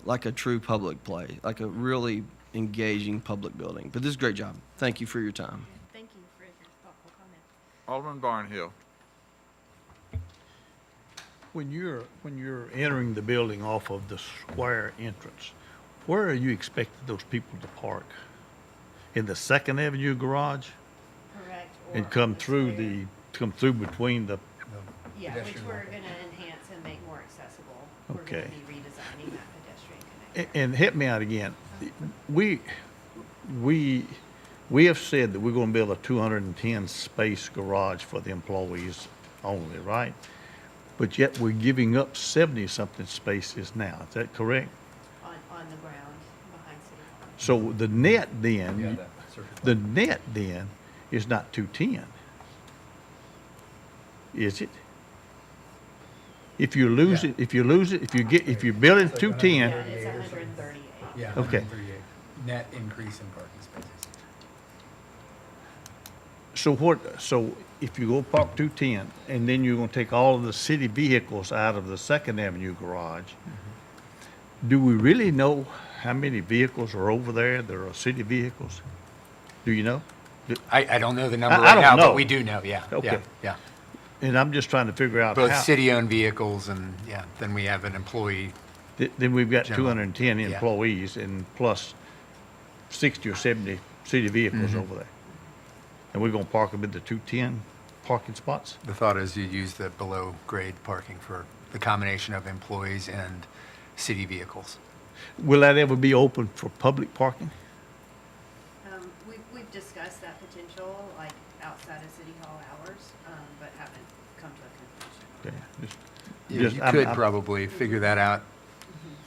like a true public play, like a really engaging public building. But this is a great job. Thank you for your time. Thank you for your thoughtful comment. Alderman Barnhill. When you're entering the building off of the square entrance, where are you expecting those people to park? In the Second Avenue garage? Correct. And or come on through square. come through between the, Yeah, which we're going to enhance and make We're going Okay. to be redesigning that pedestrian connector. And help me out again. We have said that we're gonna build a 210 space garage for the employees only, right? But yet we're giving up 70-something spaces now. Is that correct? On the ground behind City Hall. So the net then is not 210. Is it? If you lose it, if you're building 210, Yeah, it's 138. Yeah. Okay. 138. Net increase in parking spaces. so if you go park 210, and then you're gonna take all of the city vehicles out of the Second Avenue garage, do we really know how many vehicles are over there that are city vehicles? Do you know? I don't know the number I right don't now, know. but we do know, yeah. Okay. Yeah. And I'm just trying to figure out Both how. city-owned vehicles and, yeah, then we have an employee. Then we've got General. 210 Yeah. employees and plus 60 or 70 city vehicles over there. And we're gonna park them in the 210 parking spots? The thought is you use the below-grade parking for the combination of employees and city vehicles. Will that ever be open for public parking? We've discussed that potential, like outside of City Hall hours, but haven't come to a conclusion. Okay, just- Yeah, just- you I'm- could I'm- probably figure that out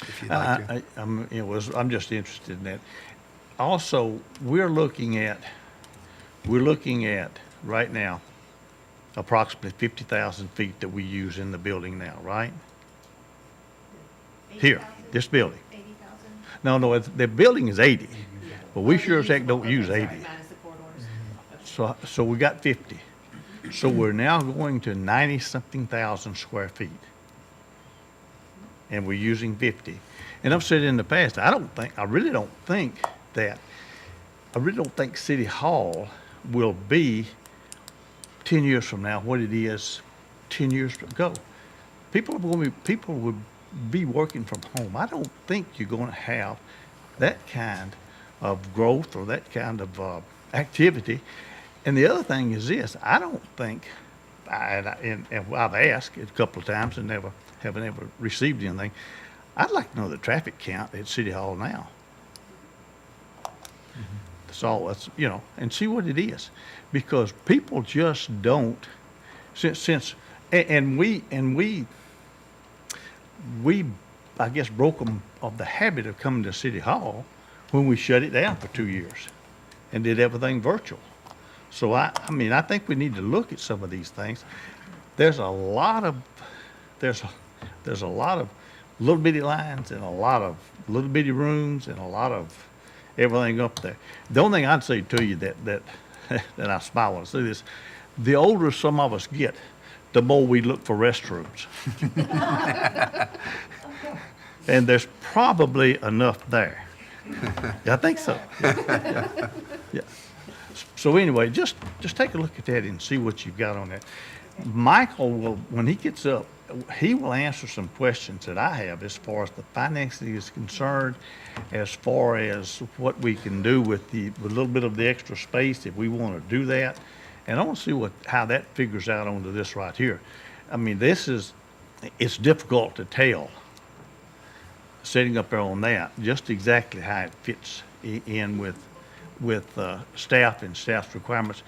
if you'd like to. I'm just interested in that. Also, we're looking at right now approximately 50,000 feet that we use in the building now, right? Here, 80,000? this building. 80,000? No, the building is 80, but we sure as heck don't use 80. Minus the corridors. So we got 50. So we're now going to 90-something thousand square feet. And we're using 50. And I've said in the past, I really don't think City Hall will be 10 years from now what it is 10 years ago. People will be working from home. I don't think you're going to have that kind of growth or that kind of activity. And the other thing is this, I don't think, and I've asked it a couple of times and haven't ever received anything. I'd like to know the traffic count at City Hall now. That's and see what it is. Because people just don't, and we, I guess, broke them of the habit of coming to City Hall when we shut it down for 2 years and did everything virtual. So I think we need to look at some of these things. There's a lot of little bitty lines and a lot of little bitty rooms and a lot of everything up there. The only thing I'd say to you that I smile when I see this, the older some of us get, the more we look for restrooms. And there's probably enough there. Yeah, I think so. Yeah. So anyway, just take a look at that and see what you've got on that. Michael will, when he gets up, he will answer some questions that I have as far as the financing is concerned, as far as what we can do with a little bit of the extra space if we want to do that. And I want to see how that figures out onto this right here. I mean, it's difficult to tell, sitting up there on that, just exactly how it fits in with staff and staff's requirements.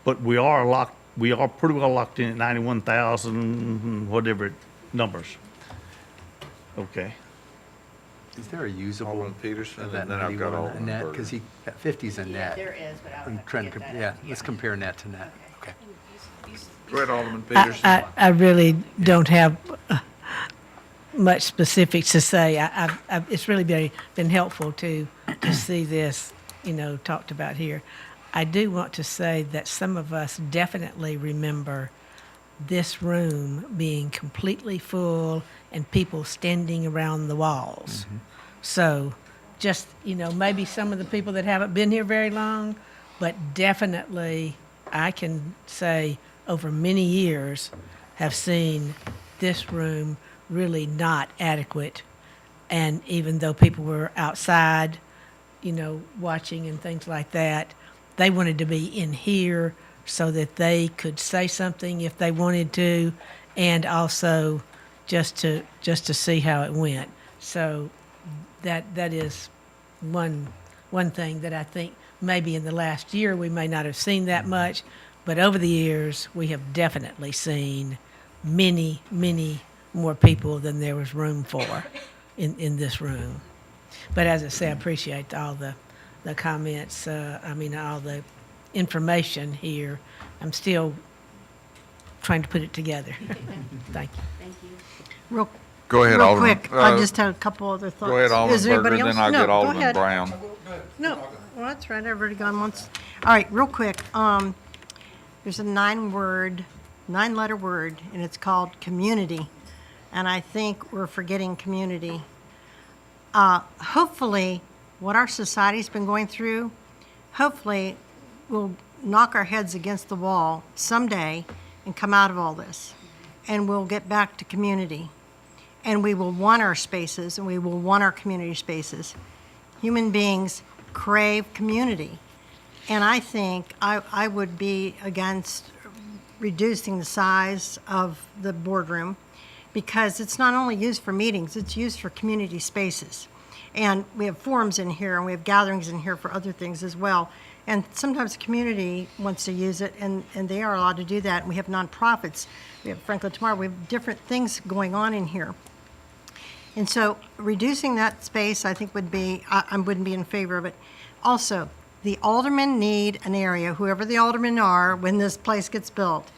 But we are pretty well locked in at 91,000, whatever numbers. Okay. Is there a usable? Alderman Peterson, of that and then I've got 91 Alderman net? Berger. Because 50's a Yeah, net. there is, but I'll I'm have to trying to, get that. yeah, let's compare net to net. Okay. Go ahead, Alderman Peterson. I really don't have much specifics to say. It's really been helpful to see this, talked about here. I do want to say that some of us definitely remember this room being completely full and people standing around the walls. So just, maybe some of the people that haven't been here very long, but definitely I can say over many years have seen this room really not adequate. And even though people were outside, watching and things like that, they wanted to be in here so that they could say something if they wanted to, and also just to see how it went. So that is one thing that I think maybe in the last year we may not have seen that much, but over the years we have definitely seen many more people than there was room for in this room. But as I say, I appreciate all the comments, all the information here. I'm still trying to put it together. Thank you. Thank you. Real Go ahead, real Alderman. quick, I just had a couple other thoughts. Go ahead, Is there Alderman anybody Berger, else? then I'll No, get go Alderman ahead. Brown. No, well, that's right, I've already gone once. All right, real quick, there's a nine-letter word, and it's called community. And I think we're forgetting community. Hopefully, what our society's been going through, hopefully we'll knock our heads against the wall someday and come out of all this. And we'll get back to community. And we will want our spaces, and we will want our community spaces. Human beings crave community. And I think I would be against reducing the size of the boardroom, because it's not only used for meetings, it's used for community spaces. And we have forums in here, and we have gatherings in here for other things as well. And sometimes the community wants to use it, and they are allowed to do that. And we have nonprofits. We have Franklin Tomorrow. We have different things going on in here. And so reducing that space, I think would be, I wouldn't be in favor of it. Also, the aldermen need an area, whoever the aldermen are, when this place gets built.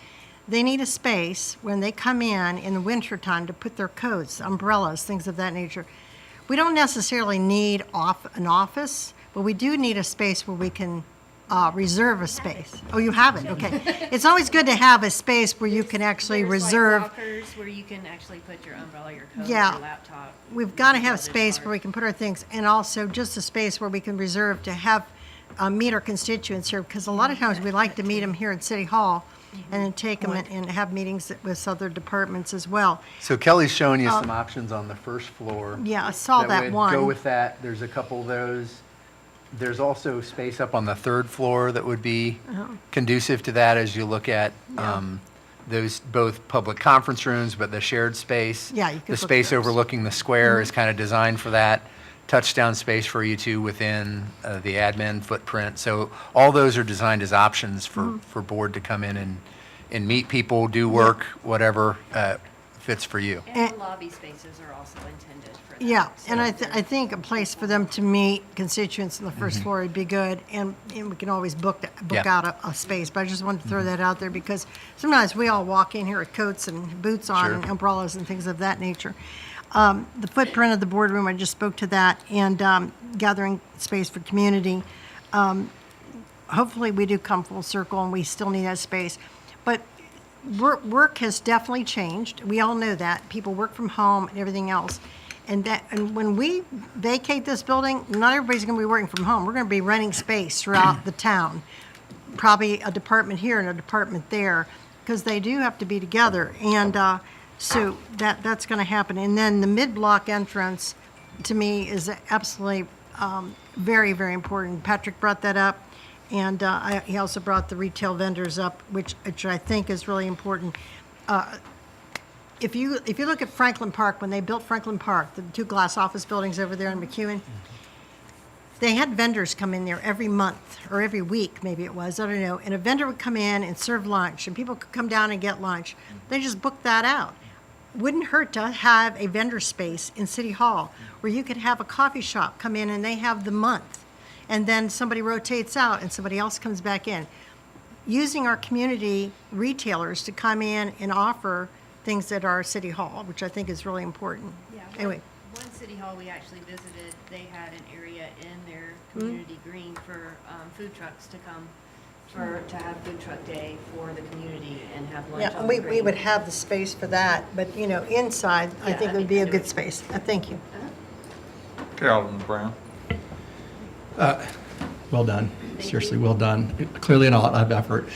They need a space when they come in the wintertime to put their coats, umbrellas, things of that nature. We don't necessarily need an office, but we do need a space where we can reserve a space. Oh, you have it, okay. It's always good to have a space where you can actually There's reserve. like lockers where you can actually put your umbrella, your coat, Yeah. your laptop. We've got to have Other space where part. we can put our things, and also just a space where we can reserve to have, meet our constituents here, because a lot of times we like to meet them here at City Hall, and then take them and have meetings with other departments as well. So Kelly's showing you some options on the first floor. Yeah, I saw that would one. Go with that. There's a couple of those. There's also space up on the third floor that would be conducive to that as you look at those both public conference rooms, but the shared space. Yeah, you could The look space at those. overlooking the square is kind of designed for that. Touchdown space for you two within the admin footprint. So all those are designed as options for board to come in and meet people, do work, whatever fits for you. And the lobby spaces are also intended for that. Yeah, and So I think a place for them to meet constituents on the first floor would be good, and we can always book Yeah. out a space, but I just wanted to throw that out there, because sometimes we all walk in here with coats and boots on, Sure. and umbrellas and things of that nature. The footprint of the boardroom, I just spoke to that, and gathering space for community. Hopefully, we do come full circle, and we still need that space. But work has definitely changed. We all know that. People work from home and everything else. And when we vacate this building, not everybody's going to be working from home. We're going to be renting space throughout the town. Probably a department here and a department there, because they do have to be together. And so that's going to happen. And then the mid-block entrance, to me, is absolutely very, very important. Patrick brought that up. And he also brought the retail vendors up, which I think is really important. If you look at Franklin Park, when they built Franklin Park, the two glass office buildings over there in McEwen, they had vendors come in there every month or every week, maybe it was, I don't know. And a vendor would come in and serve lunch, and people could come down and get lunch. They just booked that out. Wouldn't hurt to have a vendor space in City Hall where you could have a coffee shop come in and they have the month. And then somebody rotates out and somebody else comes back in. Using our community retailers to come in and offer things at our City Hall, which I think is really important. Yeah, Anyway, one city hall we actually visited, they had an area in their community green for food trucks to come to have food truck day for the community and have lunch yeah, on the we green. would have the space for that, but, inside, I Yeah, think I it would think be a that good would- space. Thank you. Okay, Alderman Brown. Well done. Seriously, well done. Clearly, a lot of effort.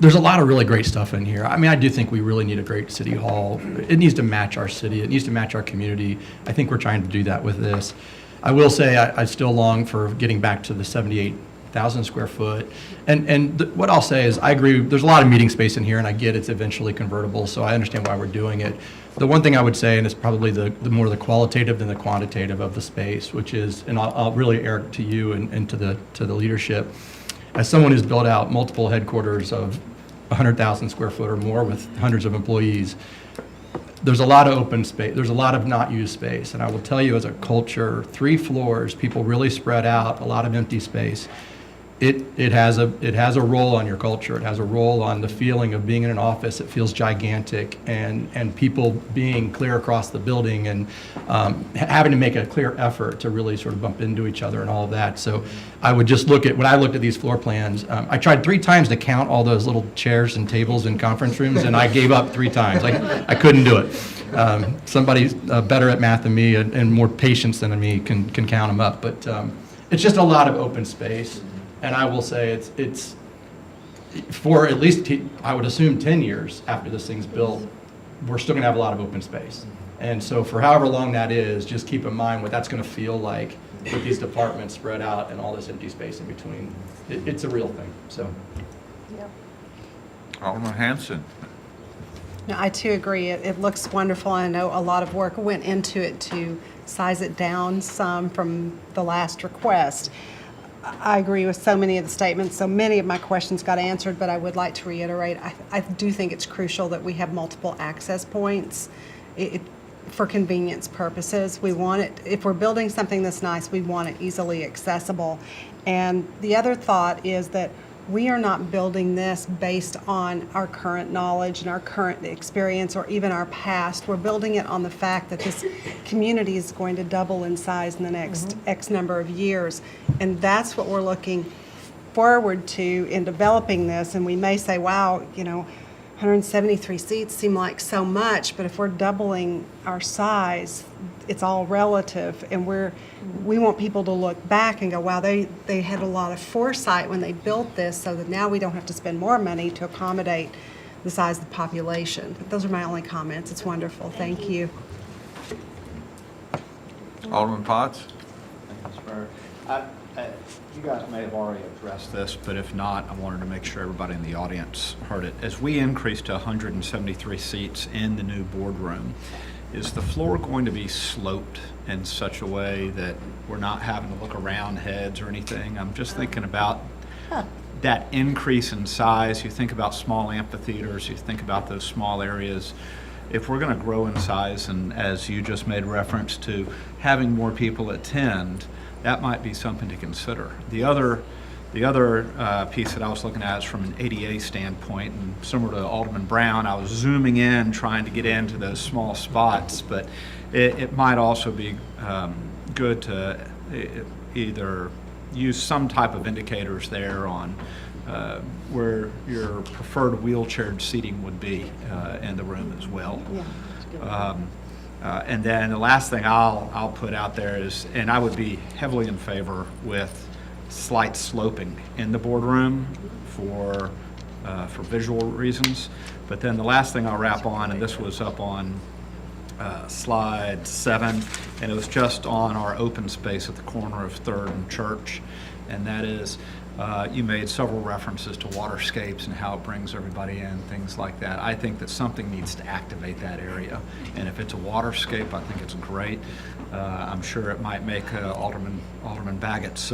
There's a lot of really great stuff in here. I mean, I do think we really need a great city hall. It needs to match our city. It needs to match our community. I think we're trying to do that with this. I will say I still long for getting back to the 78,000 square foot. And what I'll say is I agree, there's a lot of meeting space in here, and I get it's eventually convertible, so I understand why we're doing it. The one thing I would say, and it's probably the more the qualitative than the quantitative of the space, which is, and I'll really, Eric, to you and to the leadership, as someone who's built out multiple headquarters of 100,000 square foot or more with hundreds of employees, there's a lot of open space. There's a lot of not used space. And I will tell you, as a culture, 3 floors, people really spread out, a lot of empty space. It has a role on your culture. It has a role on the feeling of being in an office that feels gigantic, and people being clear across the building, and having to make a clear effort to really sort of bump into each other and all of that. So I would just look at, when I looked at these floor plans, I tried 3 times to count all those little chairs and tables in conference rooms, and I gave up 3 times. I couldn't do it. Somebody better at math than me and more patience than me can count them up. But it's just a lot of open space. And I will say it's for at least, I would assume 10 years after this thing's built, we're still gonna have a lot of open space. And so for however long that is, just keep in mind what that's gonna feel like with these departments spread out and all this empty space in between. It's a real thing, so. Alderman Hanson. No, I too agree. It looks wonderful. I know a lot of work went into it to size it down some from the last request. I agree with so many of the statements. So many of my questions got answered, but I would like to reiterate, I do think it's crucial that we have multiple access points for convenience purposes. We want it, if we're building something that's nice, we want it easily accessible. And the other thought is that we are not building this based on our current knowledge and our current experience or even our past. We're building it on the fact that this community is going to double in size in the next X number of years. And that's what we're looking forward to in developing this. And we may say, wow, 173 seats seem like so much, but if we're doubling our size, it's all relative, and we want people to look back and go, wow, they had a lot of foresight when they built this, so that now we don't have to spend more money to accommodate the size of the population. But those are my only comments. It's wonderful. Thank you. Alderman Potts? You guys may have already addressed this, but if not, I wanted to make sure everybody in the audience heard it. As we increase to 173 seats in the new boardroom, is the floor going to be sloped in such a way that we're not having to look around heads or anything? I'm just thinking about that increase in size. You think about small amphitheaters, you think about those small areas. If we're going to grow in size, and as you just made reference to having more people attend, that might be something to consider. The other piece that I was looking at is from an ADA standpoint, and similar to Alderman Brown, I was zooming in, trying to get into those small spots, but it might also be good to either use some type of indicators there on where your preferred wheelchaired seating would be in the room as well. And then the last thing I'll put out there is, and I would be heavily in favor with slight sloping in the boardroom for visual reasons. But then the last thing I'll wrap on, and this was up on slide 7, and it was just on our open space at the corner of 3rd and Church, and that is, you made several references to waterscapes and how it brings everybody in, things like that. I think that something needs to activate that area, and if it's a waterscape, I think it's great. I'm sure it might make Alderman Baggett's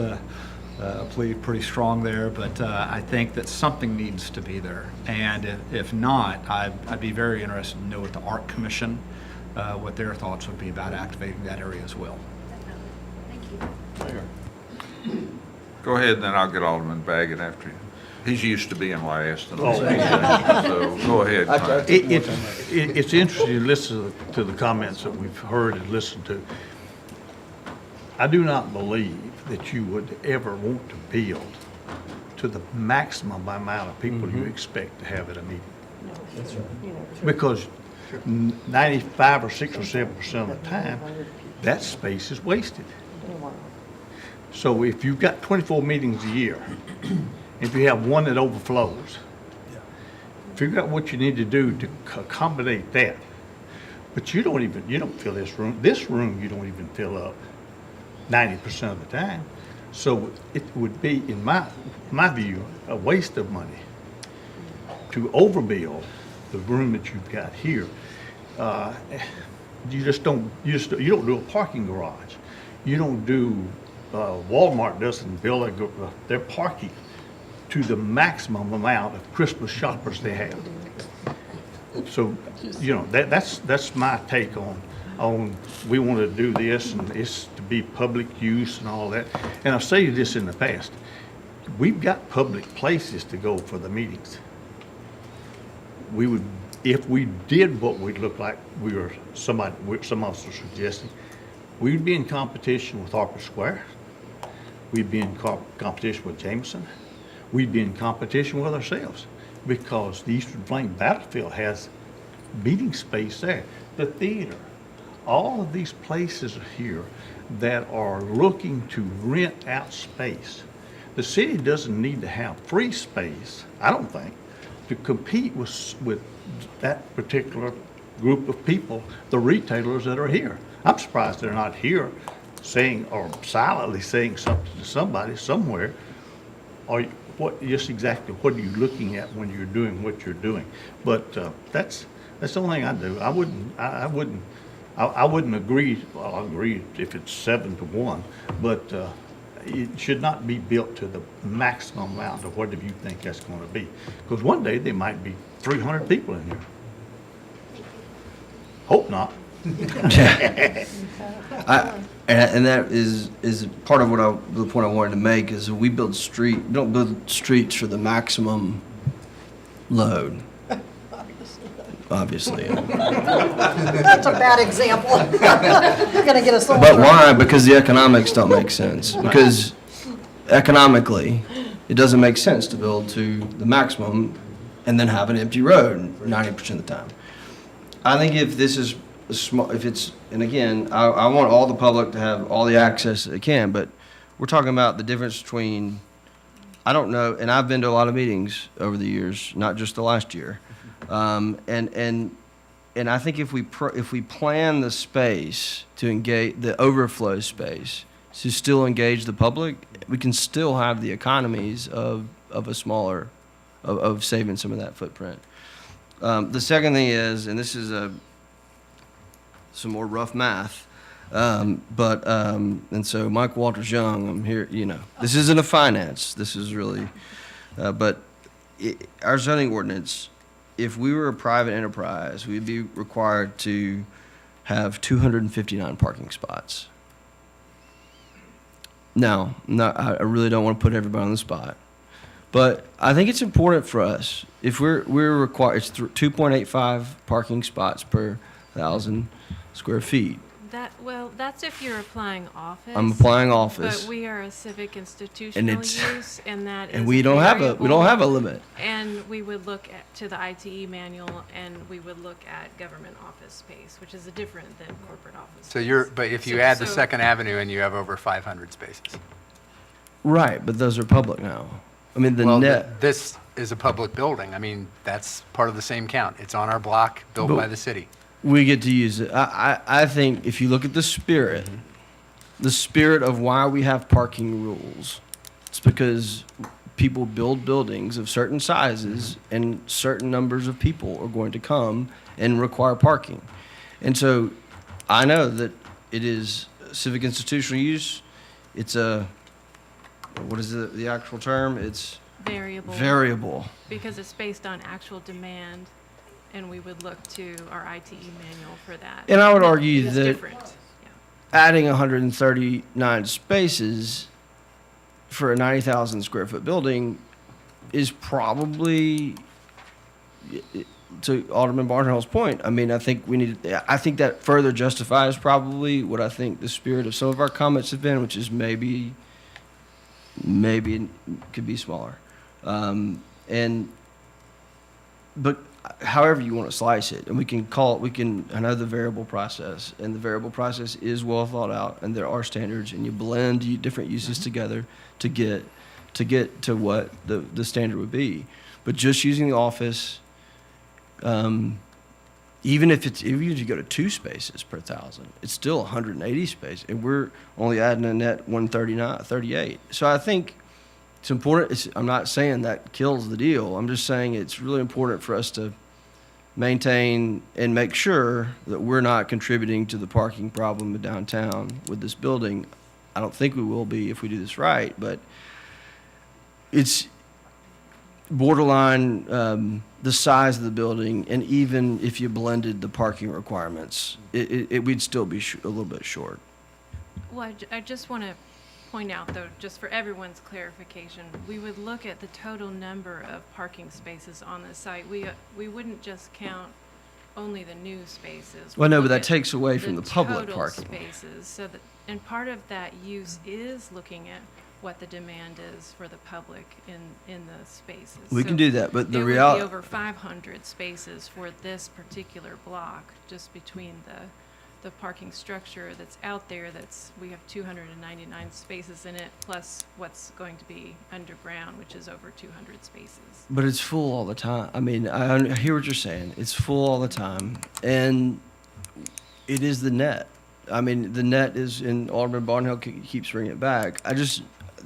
plea pretty strong there, but I think that something needs to be there. And if not, I'd be very interested to know what the Art Commission, what their thoughts would be about activating that area as well. Thank you. Go ahead, and then I'll get Alderman Baggett after you. He's used to being last, and all that, so go ahead. Mike. It's interesting to listen to the comments that we've heard and listened to. I do not believe that you would ever want to build to the maximum amount of people you expect to have at a meeting. Because 95 or 6 or 7% of the time, that space is wasted. So if you've got 24 meetings a year, if you have one that overflows, figure out what you need to do to accommodate that. But you don't fill this room. This room you don't even fill up 90% of the time. So it would be, in my view, a waste of money to overbuild the room that you've got here. you don't do a parking garage. You don't do, Walmart doesn't build their parking to the maximum amount of Christmas shoppers they have. So, that's my take on we want to do this, and it's to be public use and all that. And I've said this in the past, we've got public places to go for the meetings. We would, if we did what we look like some of us are suggesting, we'd be in competition with Harper Square. We'd be in competition with Jameson. We'd be in competition with ourselves, because the Eastern Flame Battlefield has meeting space there. The theater, all of these places here that are looking to rent out space. The city doesn't need to have free space, I don't think, to compete with that particular group of people, the retailers that are here. I'm surprised they're not here saying, or silently saying something to somebody somewhere, or just exactly what are you looking at when you're doing what you're doing. But that's the only thing I do. I wouldn't agree. Well, I agree if it's 7-1, but it should not be built to the maximum amount of whatever you think that's going to be. Because one day there might be 300 people in here. Hope not. And that is part of the point I wanted to make is we don't build streets for the maximum load. Obviously. That's a bad example. You're going to get us all. But why? Because the economics don't make sense. Because economically, it doesn't make sense to build to the maximum and then have an empty road 90% of the time. I think if this is and again, I want all the public to have all the access they can, but we're talking about the difference between, I don't know, and I've been to a lot of meetings over the years, not just the last year. And I think if we plan the space to engage the overflow space to still engage the public, we can still have the economies of a smaller, of saving some of that footprint. The second thing is, and this is some more rough math, and so Mike Walters Young, I'm here, this isn't a finance, this is really, but our zoning ordinance, if we were a private enterprise, we'd be required to have 259 parking spots. Now, I really don't want to put everybody on the spot, but I think it's important for us, if we're required, it's 2.85 parking spots per 1,000 square feet. That's if you're applying office. I'm applying office. But we are a civic institutional use, and that is and we don't have a limit. And we would look to the ITE manual, and we would look at government office space, which is different than corporate office. But if you add the Second Avenue and you have over 500 spaces. Right, but those are public now. I mean, net. This is a public building. I mean, that's part of the same count. It's on our block, built by the city. We get to use it. I think if you look at the spirit of why we have parking rules, it's because people build buildings of certain sizes and certain numbers of people are going to come and require parking. And so I know that it is civic institutional use. It's what is the actual term? It's variable. Because it's based on actual demand. And we would look to our ITE manual for that. And I would argue that different. Adding 139 spaces for a 90,000 square foot building is probably, to Alderman Barnhill's point, I mean, I think that further justifies probably what I think the spirit of some of our comments have been, which is maybe it could be smaller. But however you want to slice it, and I know the variable process, and the variable process is well thought out, and there are standards, and you blend different uses together to get to what the standard would be. But just using the office, even if you go to 2 spaces per 1,000, it's still 180 spaces, and we're only adding a net 138. So I think it's important. I'm not saying that kills the deal. I'm just saying it's really important for us to maintain, and make sure that we're not contributing to the parking problem in downtown with this building. I don't think we will be if we do this right, but it's borderline the size of the building, and even if you blended the parking requirements, we'd still be a little bit short. Well, I just want to point out, though, just for everyone's clarification, we would look at the total number of parking spaces on the site. We wouldn't just count only the new spaces. Well, no, We'd but look that at takes away from the public total parking. spaces, so that, and part of that use is looking at what the demand is for the public in the spaces. We can So do that, but the There would reality. be over 500 spaces for this particular block, just between the parking structure that's out there. We have 299 spaces in it, plus what's going to be underground, which is over 200 spaces. But it's full all the time. I mean, I hear what you're saying. It's full all the time, and it is the net. I mean, the net is, and Alderman Barnhill keeps bringing it back.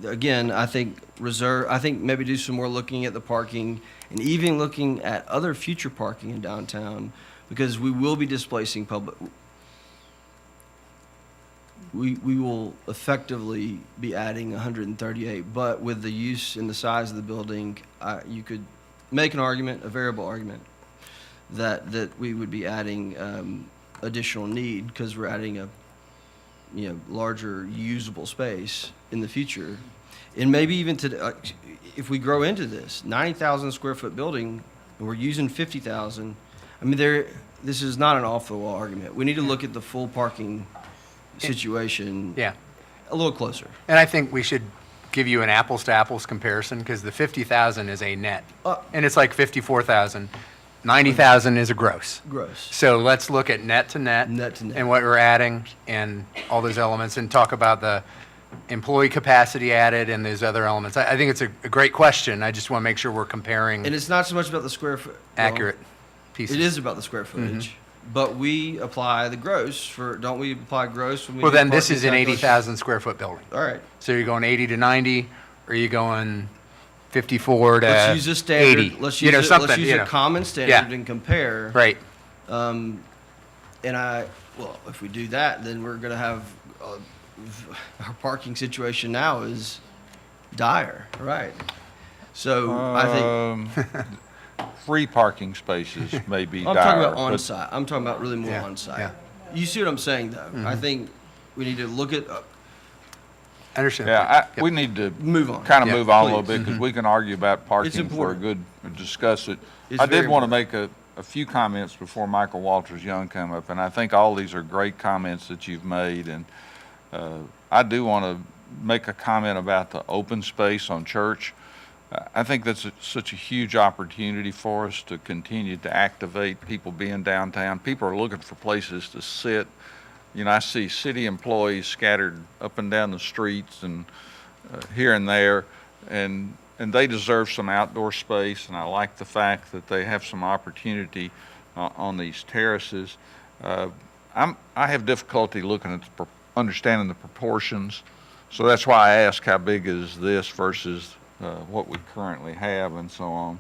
Again, I think maybe do some more looking at the parking, and even looking at other future parking in downtown, because we will be displacing public. We will effectively be adding 138, but with the use and the size of the building, you could make an argument, a variable argument, that we would be adding additional need because we're adding a larger usable space in the future. And maybe even if we grow into this 90,000 square foot building and we're using 50,000, I mean, this is not an off the wall argument. We need to look at the full parking situation Yeah. a little closer. And I think we should give you an apples to apples comparison, because the 50,000 is a net. And it's like 54,000. 90,000 is a gross. Gross. So let's look at net to net. Net to net. And what we're adding and all those elements, and talk about the employee capacity added and those other elements. I think it's a great question. I just want to make sure we're comparing And it's not so much about the square foot. accurate pieces. It is about the square footage. But we apply the gross don't we apply gross when we Well, do then this parking is an calculations? 80,000 square foot building. All right. So you're going 80 to 90, or you're going 54 to 80? Let's use a standard. Let's use, something, let's use a common standard Yeah. and compare. Right. And if we do that, then we're going to have our parking situation now is dire, right? So I think Free parking spaces may be I'm dire. talking about but- on-site. I'm talking about really more Yeah, on-site. yeah. You see what I'm saying, though? I think we need to look at I understand. Yeah, Yep. we need to Move on. kind of Yeah, move on a little please. bit, because we can argue about parking for a important. good, discuss it. It's I did very want to make a few comments before Michael Walters Young come up, and I think all these are great comments that you've made, and I do want to make a comment about the open space on Church. I think that's such a huge opportunity for us to continue to activate people being downtown. People are looking for places to sit. You know, I see city employees scattered up and down the streets and here and there, and they deserve some outdoor space, and I like the fact that they have some opportunity on these terraces. I have difficulty looking at understanding the proportions, so that's why I ask how big is this versus what we currently have and so on.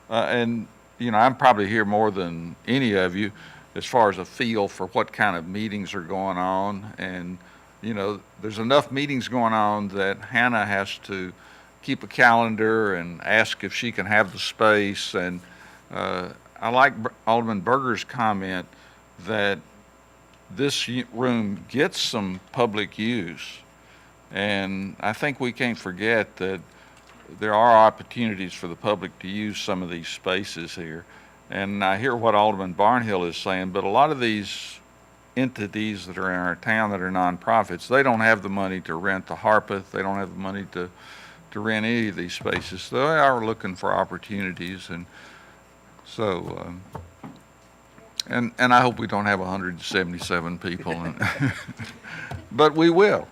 And, I'm probably here more than any of you as far as a feel for what kind of meetings are going on. And, there's enough meetings going on that Hannah has to keep a calendar and ask if she can have the space. And I like Alderman Berger's comment that this room gets some public use. And I think we can't forget that there are opportunities for the public to use some of these spaces here. And I hear what Alderman Barnhill is saying, but a lot of these entities that are in our town that are nonprofits, they don't have the money to rent the Harpeth. They don't have the money to rent any of these spaces. So they are looking for opportunities. And so, and I hope we don't have 177 people, but we will.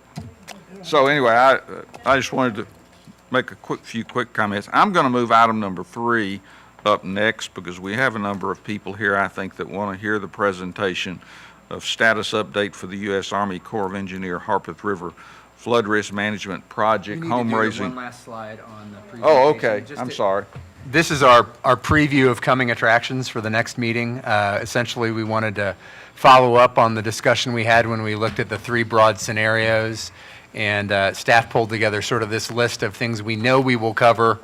So anyway, I just wanted to make a few quick comments. I'm going to move item number 3 up next, because we have a number of people here, I think, that want to hear the presentation of status update for the U.S. Army Corps of Engineer Harpeth River Flood Risk Management Project, home raising. One last slide on the presentation. Oh, okay, just I'm to- sorry. This is our preview of coming attractions for the next meeting. Essentially, we wanted to follow up on the discussion we had when we looked at the 3 broad scenarios, and staff pulled together sort of this list of things we know we will cover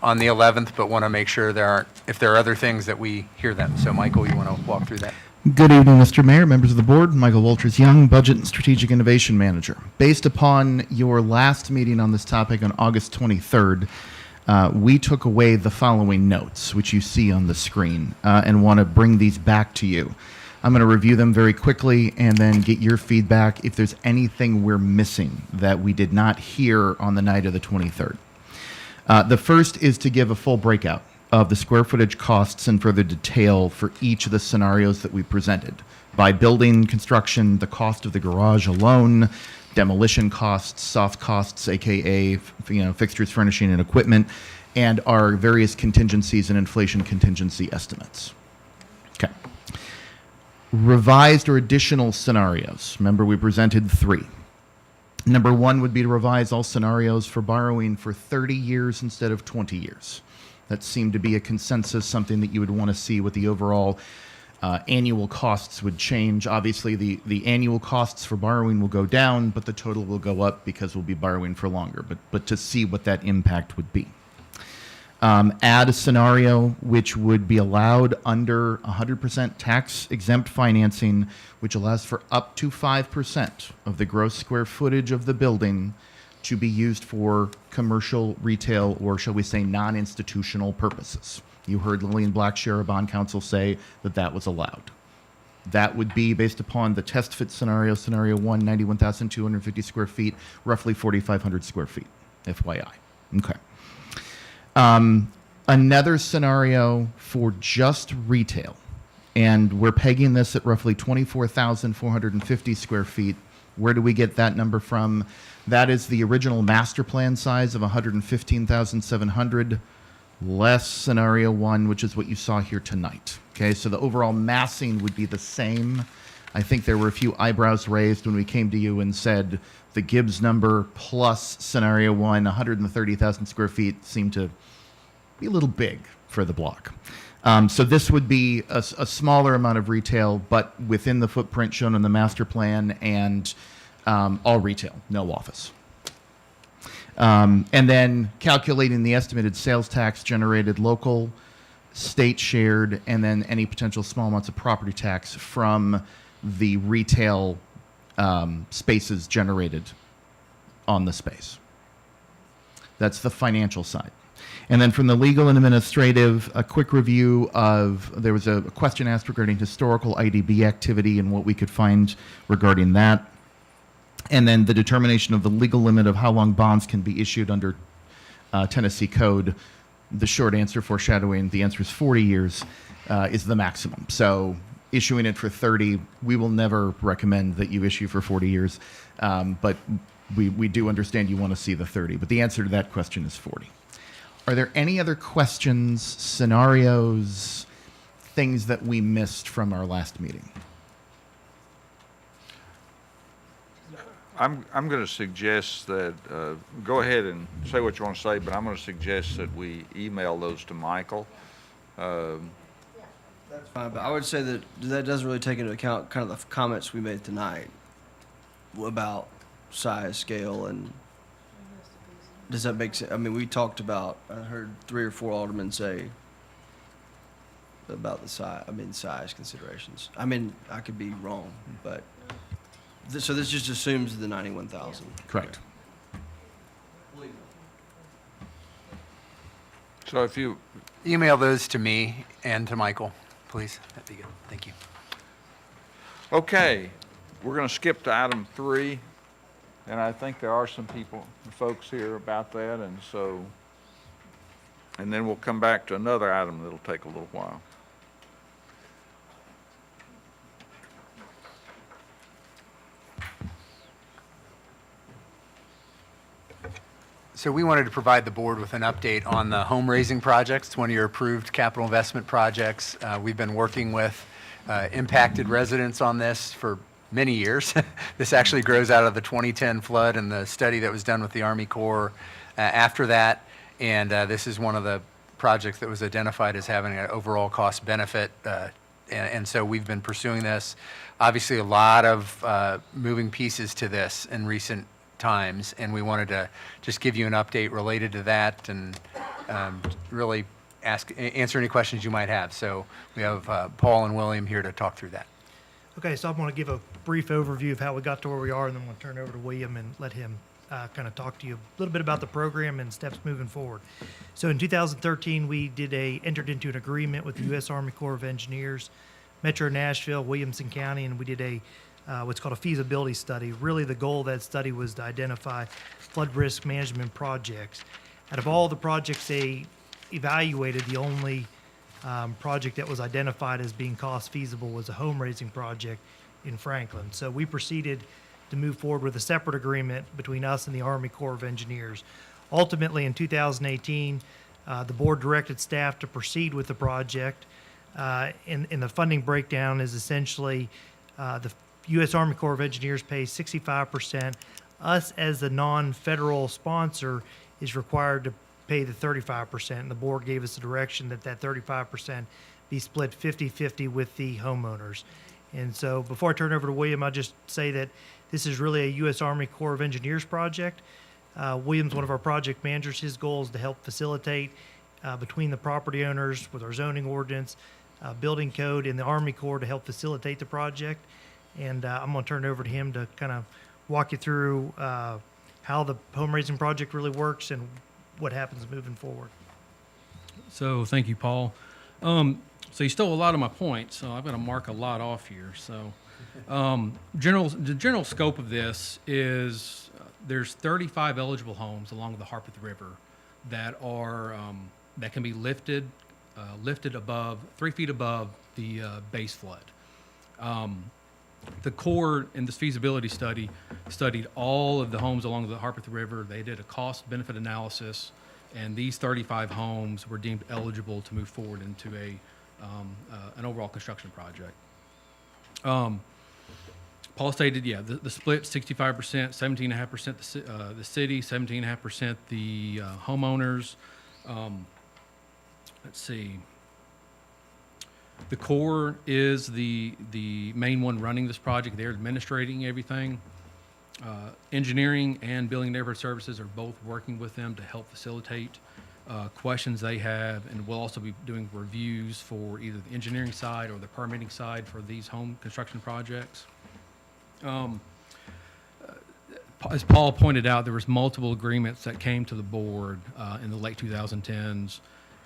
on the 11th, but want to make sure if there are other things that we hear them. So Michael, you want to walk through that? Good evening, Mr. Mayor, members of the board. Michael Walters-Young, Budget and Strategic Innovation Manager. Based upon your last meeting on this topic on August 23rd, we took away the following notes, which you see on the screen, and want to bring these back to you. I'm going to review them very quickly and then get your feedback if there's anything we're missing that we did not hear on the night of the 23rd. The first is to give a full breakout of the square footage costs in further detail for each of the scenarios that we presented. By building construction, the cost of the garage alone, demolition costs, soft costs, aka fixtures, furnishing, and equipment, and our various contingencies and inflation contingency estimates. Okay. Revised or additional scenarios. Remember, we presented 3. Number 1 would be to revise all scenarios for borrowing for 30 years instead of 20 years. That seemed to be a consensus, something that you would want to see what the overall annual costs would change. Obviously, the annual costs for borrowing will go down, but the total will go up because we'll be borrowing for longer. But to see what that impact would be. Add a scenario which would be allowed under 100% tax-exempt financing, which allows for up to 5% of the gross square footage of the building to be used for commercial, retail, or shall we say non-institutional purposes. You heard Lillian Blackshear, our bond counsel, say that that was allowed. That would be based upon the test fit scenario, scenario 1, 91,250 square feet, roughly 4,500 square feet, FYI. Okay. Another scenario for just retail, and we're pegging this at roughly 24,450 square feet. Where do we get that number from? That is the original master plan size of 115,700 less scenario 1, which is what you saw here tonight. Okay, so the overall massing would be the same. I think there were a few eyebrows raised when we came to you and said the Gibbs number plus scenario 1, 130,000 square feet, seemed to be a little big for the block. So this would be a smaller amount of retail, but within the footprint shown in the master plan, and all retail, no office. And then calculating the estimated sales tax generated local, state shared, and then any potential small amounts of property tax from the retail spaces generated on the space. That's the financial side. And then from the legal and administrative, a quick review of, there was a question asked regarding historical IDB activity and what we could find regarding that. And then the determination of the legal limit of how long bonds can be issued under Tennessee Code. The short answer, foreshadowing, the answer is 40 years is the maximum. So issuing it for 30, we will never recommend that you issue for 40 years, but we do understand you want to see the 30. But the answer to that question is 40. Are there any other questions, scenarios, things that we missed from our last meeting? I'm going to suggest that, go ahead and say what you want to say, but I'm going to suggest that we email those to Michael. That's fine, but I would say that doesn't really take into account kind of the comments we made tonight about size, scale, and does that make sense? I mean, we talked about, I heard 3 or 4 aldermen say about the size considerations. I mean, I could be wrong, but, so this just assumes the 91,000. Correct. So if you Email those to me and to Michael, please. That'd be good. Thank you. Okay, we're going to skip to item 3, and I think there are some folks here about that, and then we'll come back to another item that'll take a little while. So we wanted to provide the board with an update on the home raising projects. It's one of your approved capital investment projects. We've been working with impacted residents on this for many years. This actually grows out of the 2010 flood and the study that was done with the Army Corps after that. And this is one of the project that was identified as having an overall cost benefit. And so we've been pursuing this. Obviously, a lot of moving pieces to this in recent times, and we wanted to just give you an update related to that and really answer any questions you might have. So we have Paul and William here to talk through that. Okay, so I'm going to give a brief overview of how we got to where we are, and then I'm going to turn it over to William and let him kind of talk to you a little bit about the program and steps moving forward. So in 2013, we entered into an agreement with the U.S. Army Corps of Engineers, Metro Nashville, Williamson County, and we did what's called a feasibility study. Really, the goal of that study was to identify flood risk management projects. Out of all the projects they evaluated, the only project that was identified as being cost feasible was a home raising project in Franklin. So we proceeded to move forward with a separate agreement between us and the Army Corps of Engineers. Ultimately, in 2018, the board directed staff to proceed with the project. And the funding breakdown is essentially the U.S. Army Corps of Engineers pays 65%. Us, as the non-federal sponsor, is required to pay the 35%. And the board gave us the direction that 35% be split 50-50 with the homeowners. And so before I turn it over to William, I'll just say that this is really a U.S. Army Corps of Engineers project. William's one of our project managers. His goal is to help facilitate between the property owners with our zoning ordinance, building code, and the Army Corps to help facilitate the project. And I'm going to turn it over to him to kind of walk you through how the home raising project really works and what happens moving forward. So thank you, Paul. So you stole a lot of my points, so I'm going to mark a lot off here. So the general scope of this is there's 35 eligible homes along the Harpeth River that are that can be lifted above 3 feet above the base flood. The Corps in this feasibility study studied all of the homes along the Harpeth River. They did a cost-benefit analysis, and these 35 homes were deemed eligible to move forward into an overall construction project. Paul stated, the split 65%, 17.5% the city, 17.5% the homeowners. Let's see. The Corps is the main one running this project. They're administrating everything. Engineering and Building Neighborhood Services are both working with them to help facilitate questions they have, and we'll also be doing reviews for either the engineering side or the permitting side for these home construction projects. As Paul pointed out, there was multiple agreements that came to the board in the late 2010s,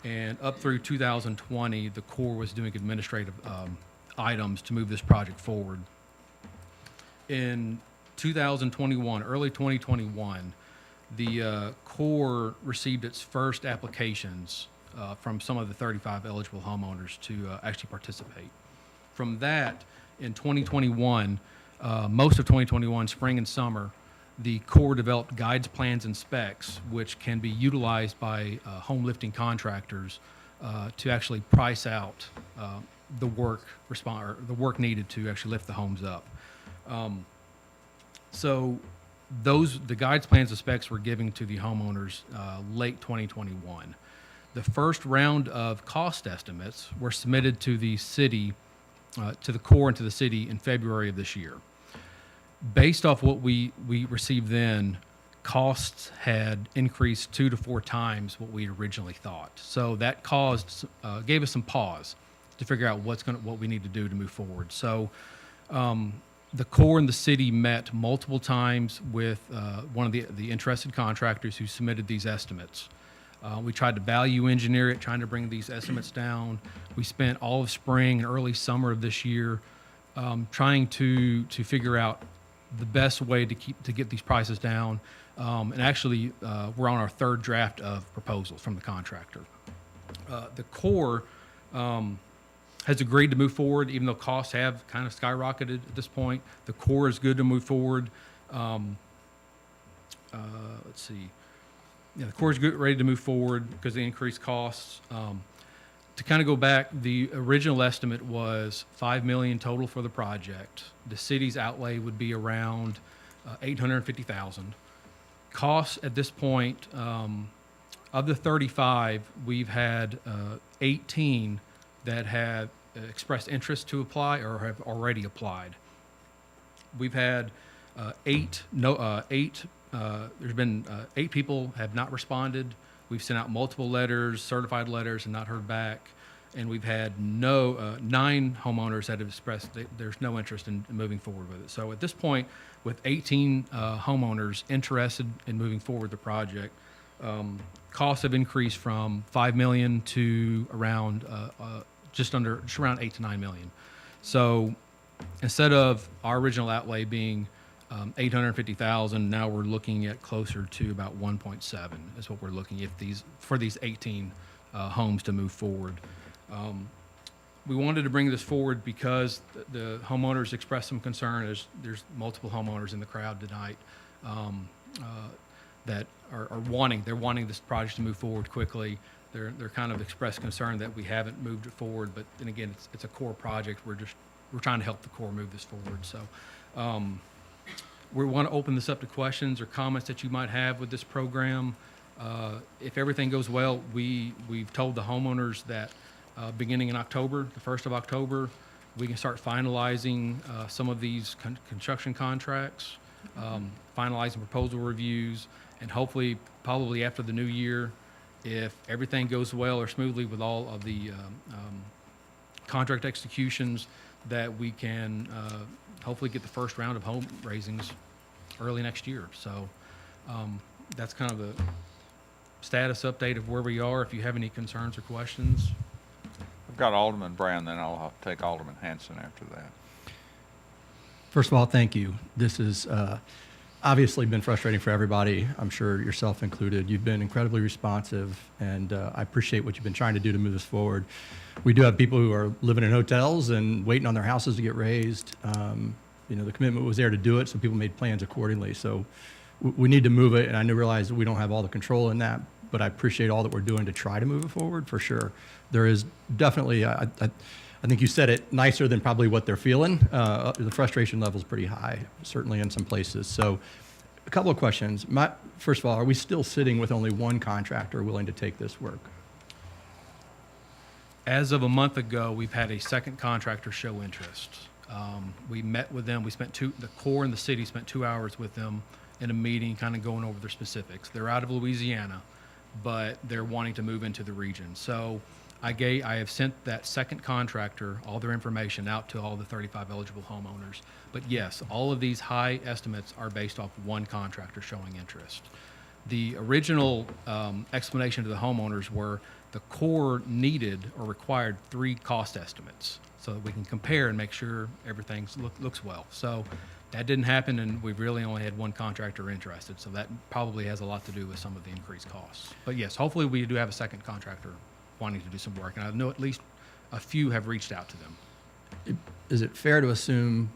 and up through 2020, the Corps was doing administrative items to move this project forward. In 2021, early 2021, the Corps received its first applications from some of the 35 eligible homeowners to actually participate. From that, in 2021, most of 2021, spring and summer, the Corps developed guides, plans, and specs, which can be utilized by home lifting contractors to actually price out the work needed to actually lift the homes up. So the guides, plans, and specs were given to the homeowners late 2021. The first round of cost estimates were submitted to the city, to the Corps and to the city in February of this year. Based off what we received then, costs had increased 2 to 4 times what we originally thought. So that gave us some pause to figure out what we need to do to move forward. So the Corps and the city met multiple times with one of the interested contractors who submitted these estimates. We tried to value engineer it, trying to bring these estimates down. We spent all of spring and early summer of this year trying to figure out the best way to get these prices down. And actually, we're on our third draft of proposals from the contractor. The Corps has agreed to move forward, even though costs have kind of skyrocketed at this point. The Corps is good to move forward. Let's see. The Corps is ready to move forward because of the increased costs. To kind of go back, the original estimate was $5 million total for the project. The city's outlay would be around $850,000. Costs at this point Of the 35, we've had 18 that have expressed interest to apply or have already applied. We've had there's been 8 people have not responded. We've sent out multiple letters, certified letters, and not heard back. And we've had 9 homeowners that have expressed there's no interest in moving forward with it. So at this point, with 18 homeowners interested in moving forward with the project, costs have increased from $5 million to around just around 8 to 9 million. So instead of our original outlay being $850,000, now we're looking at closer to about 1.7 is what we're looking for these 18 homes to move forward. We wanted to bring this forward because the homeowners expressed some concern. There's multiple homeowners in the crowd tonight that are wanting this project to move forward quickly. They're kind of expressed concern that we haven't moved it forward, but then again, it's a core project. We're trying to help the Corps move this forward. So we want to open this up to questions or comments that you might have with this program. If everything goes well, we've told the homeowners that beginning in October, the 1st of October, we can start finalizing some of these construction contracts, finalizing proposal reviews, and hopefully, probably after the new year, if everything goes well or smoothly with all of the contract executions, that we can hopefully get the first round of home raisings early next year. So that's kind of the status update of where we are. If you have any concerns or questions. I've got Alderman Brown, then I'll take Alderman Hanson after that. First of all, thank you. This has obviously been frustrating for everybody, I'm sure yourself included. You've been incredibly responsive, and I appreciate what you've been trying to do to move this forward. We do have people who are living in hotels and waiting on their houses to get raised. The commitment was there to do it, so people made plans accordingly. So we need to move it, and I realize that we don't have all the control in that, but I appreciate all that we're doing to try to move it forward, for sure. There is definitely, I think you said it nicer than probably what they're feeling. The frustration level is pretty high, certainly in some places. So a couple of questions. First of all, are we still sitting with only one contractor willing to take this work? As of a month ago, we've had a second contractor show interest. We met with them. The Corps and the city spent 2 hours with them in a meeting, kind of going over their specifics. They're out of Louisiana, but they're wanting to move into the region. So I have sent that second contractor all their information out to all the 35 eligible homeowners. But yes, all of these high estimates are based off one contractor showing interest. The original explanation to the homeowners were the Corps needed or required 3 cost estimates so that we can compare and make sure everything looks well. So that didn't happen, and we've really only had one contractor interested. So that probably has a lot to do with some of the increased costs. But yes, hopefully we do have a second contractor wanting to do some work, and I know at least a few have reached out to them. Is it fair to assume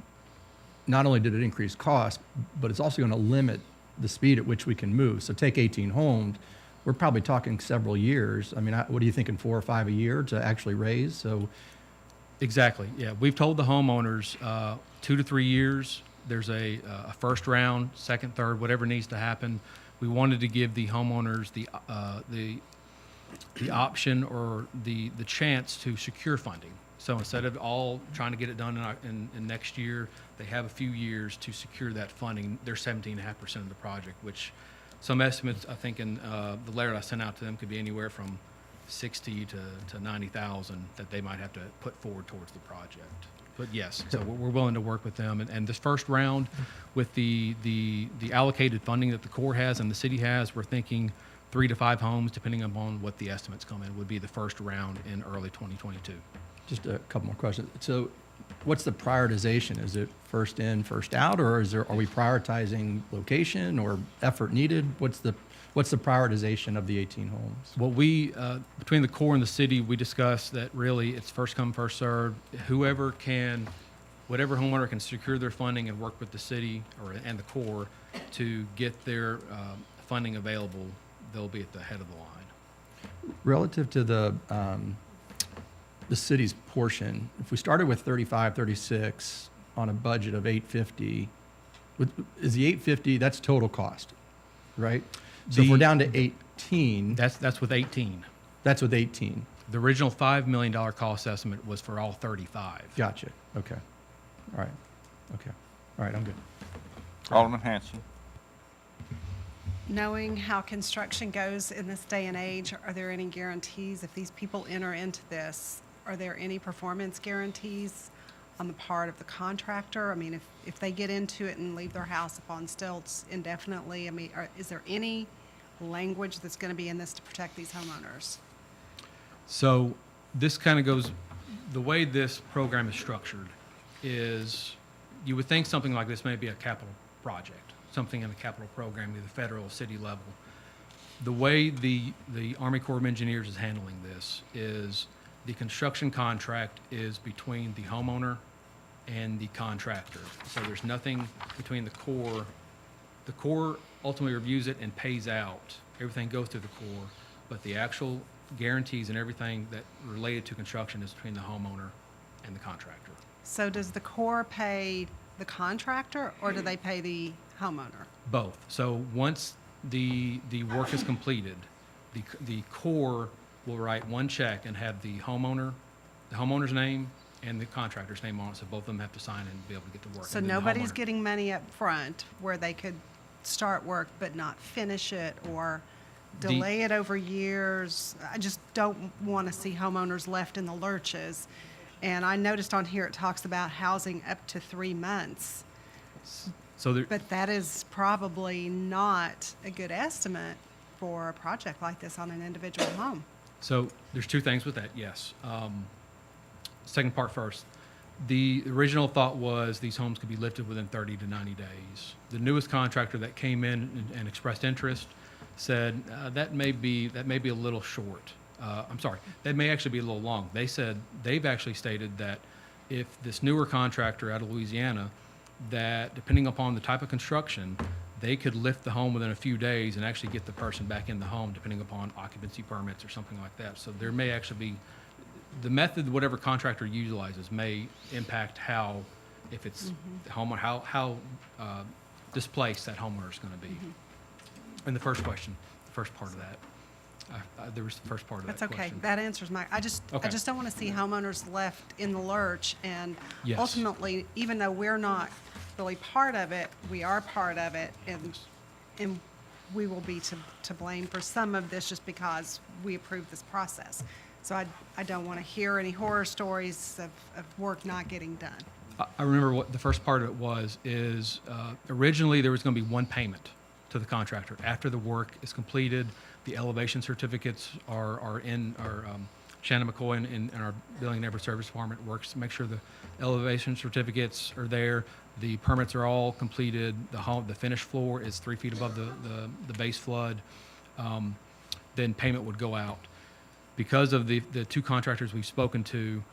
not only did it increase cost, but it's also going to limit the speed at which we can move? So take 18 homes, we're probably talking several years. I mean, what are you thinking, 4 or 5 a year to actually raise? So exactly, yeah. We've told the homeowners 2 to 3 years. There's a first round, second, third, whatever needs to happen. We wanted to give the homeowners the option or the chance to secure funding. So instead of all trying to get it done in next year, they have a few years to secure that funding. They're 17.5% of the project, which some estimates, I think in the letter I sent out to them, could be anywhere from 60 to 90,000 that they might have to put forward towards the project. But yes, so we're willing to work with them. And this first round with the allocated funding that the Corps has and the city has, we're thinking 3 to 5 homes, depending upon what the estimates come in, would be the first round in early 2022. just a couple more questions. So what's the prioritization? Is it first in, first out, or are we prioritizing location or effort needed? What's the prioritization of the 18 homes? Well, we, between the Corps and the city, we discussed that really it's first come, first served. Whatever homeowner can secure their funding and work with the city and the Corps to get their funding available, they'll be at the head of the line. Relative to the city's portion, if we started with 35, 36 on a budget of 850, is the 850, that's total cost, right? So if we're down to 18. That's with 18. That's with 18. The original $5 million cost estimate was for all 35. Gotcha. Okay. All right. Okay. All right, I'm good. Alderman Hanson. Knowing how construction goes in this day and age, are there any guarantees if these people enter into this? Are there any performance guarantees on the part of the contractor? I mean, if they get into it and leave their house upon stilts indefinitely, I mean, is there any language that's going to be in this to protect these homeowners? So this kind of goes, the way this program is structured is you would think something like this may be a capital project, something in a capital program, either federal or city level. The way the Army Corps of Engineers is handling this is the construction contract is between the homeowner and the contractor. So there's nothing between the Corps. The Corps ultimately reviews it and pays out. Everything goes through the Corps, but the actual guarantees and everything that related to construction is between the homeowner and the contractor. So does the Corps pay the contractor or do they pay the homeowner? Both. So once the work is completed, the Corps will write one check and have the homeowner's name and the contractor's name on it, so both of them have to sign and be able to get to work. So And then the nobody's homeowner- getting money up front where they could start work but not finish it or delay it over years. I just don't want to see homeowners left in the lurches. And I noticed on here it talks about housing up to 3 months. So there, But that is probably not a good estimate for a project like this on an individual home. So there's two things with that, yes. Second part first. The original thought was these homes could be lifted within 30 to 90 days. The newest contractor that came in and expressed interest said that may be a little short. I'm sorry, that may actually be a little long. They've actually stated that if this newer contractor out of Louisiana, that depending upon the type of construction, they could lift the home within a few days and actually get the person back in the home depending upon occupancy permits or something like that. So there may actually be, the method whatever contractor utilizes may impact how, if it's the homeowner, how displaced that homeowner is going to be. And the first question, the first part of that, there was the first part of That's that okay. question. That answers I just don't want to see homeowners left in the lurch. And Yes. ultimately, even though we're not really part of it, we are part of it. And we will be to blame for some of this just because we approved this process. So I don't want to hear any horror stories of work not getting done. I remember what the first part of it is originally there was going to be one payment to the contractor. After the work is completed, the elevation certificates are Shannon McCoy in our Building and Neighborhood Service Department works to make sure the elevation certificates are there. The permits are all completed. The finished floor is 3 feet above the base flood. Then payment would go out. Because of the two contractors we've spoken to,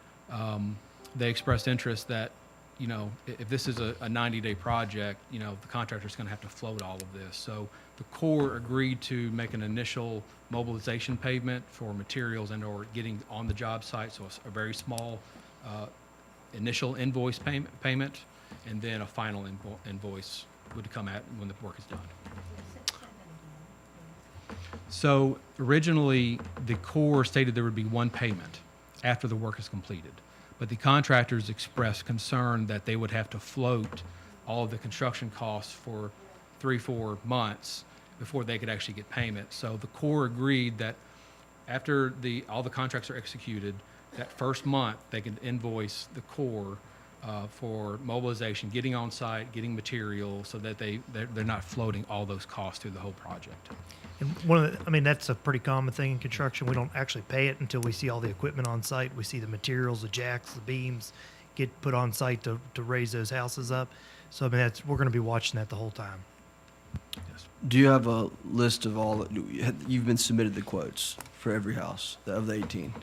they expressed interest that, you know, if this is a 90-day project, you know, the contractor's going to have to float all of this. So the Corps agreed to make an initial mobilization payment for materials and or getting on the job site. So it's a very small initial invoice payment, and then a final invoice would come out when the work is done. So originally, the Corps stated there would be one payment after the work is completed. But the contractors expressed concern that they would have to float all of the construction costs for 3-4 months before they could actually get payment. So the Corps agreed that after all the contracts are executed, that first month they could invoice the Corps for mobilization, getting on site, getting material, so that they're not floating all those costs through the whole project. And that's a pretty common thing in construction. We don't actually pay it until we see all the equipment on site. We see the materials, the jacks, the beams get put on site to raise those houses up. So, we're going to be watching that the whole time. Do you have a list of all, you've been submitted the quotes for every house of the 18?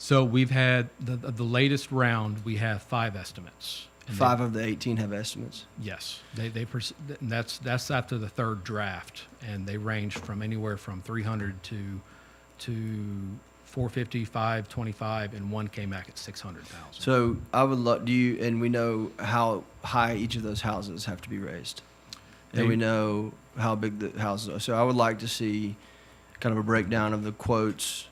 So we've had, the latest round, we have 5 estimates. And 5 of the 18 have estimates? Yes. That's after the third draft, and they range from anywhere from 300 to 450, 525, and one came back at 600,000. So I would love, and we know how high each of those houses have to be raised. And we know how big the houses are. So I would like to see kind of a breakdown of the quotes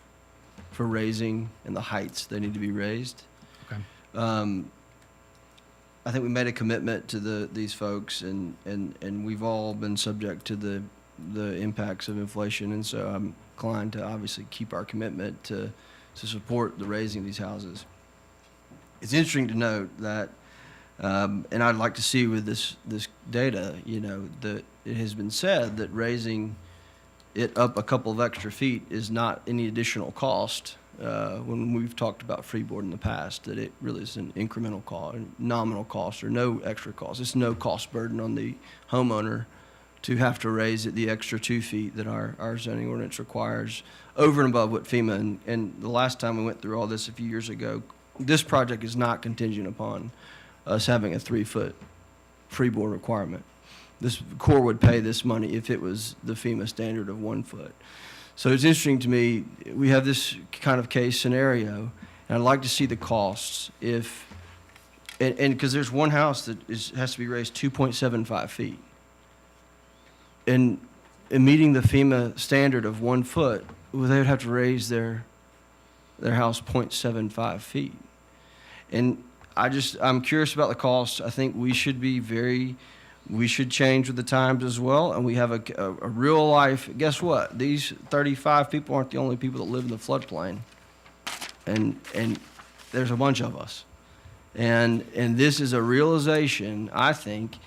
for raising and the heights that need to be raised. Okay. I think we made a commitment to these folks, and we've all been subject to the impacts of inflation, and so I'm inclined to obviously keep our commitment to support the raising of these houses. It's interesting to note that, and I'd like to see with this data, that it has been said that raising it up a couple of extra feet is not any additional cost. When we've talked about freeboard in the past, that it really is an incremental cost, nominal cost, or no extra cost. It's no cost burden on the homeowner to have to raise it the extra 2 feet that our zoning ordinance requires over and above what FEMA, and the last time we went through all this a few years ago, this project is not contingent upon us having a 3-foot freeboard requirement. This Corps would pay this money if it was the FEMA standard of 1 foot. So it's interesting to me, we have this kind of case scenario, and I'd like to see the costs if, and because there's one house that has to be raised 2.75 feet. And meeting the FEMA standard of 1 foot, well, they would have to raise their house 0.75 feet. And I'm curious about the costs. I think we should change with the times as well, and we have a real life. Guess what? These 35 people aren't the only people that live in the floodplain, and there's a bunch of us, and this is a realization. I think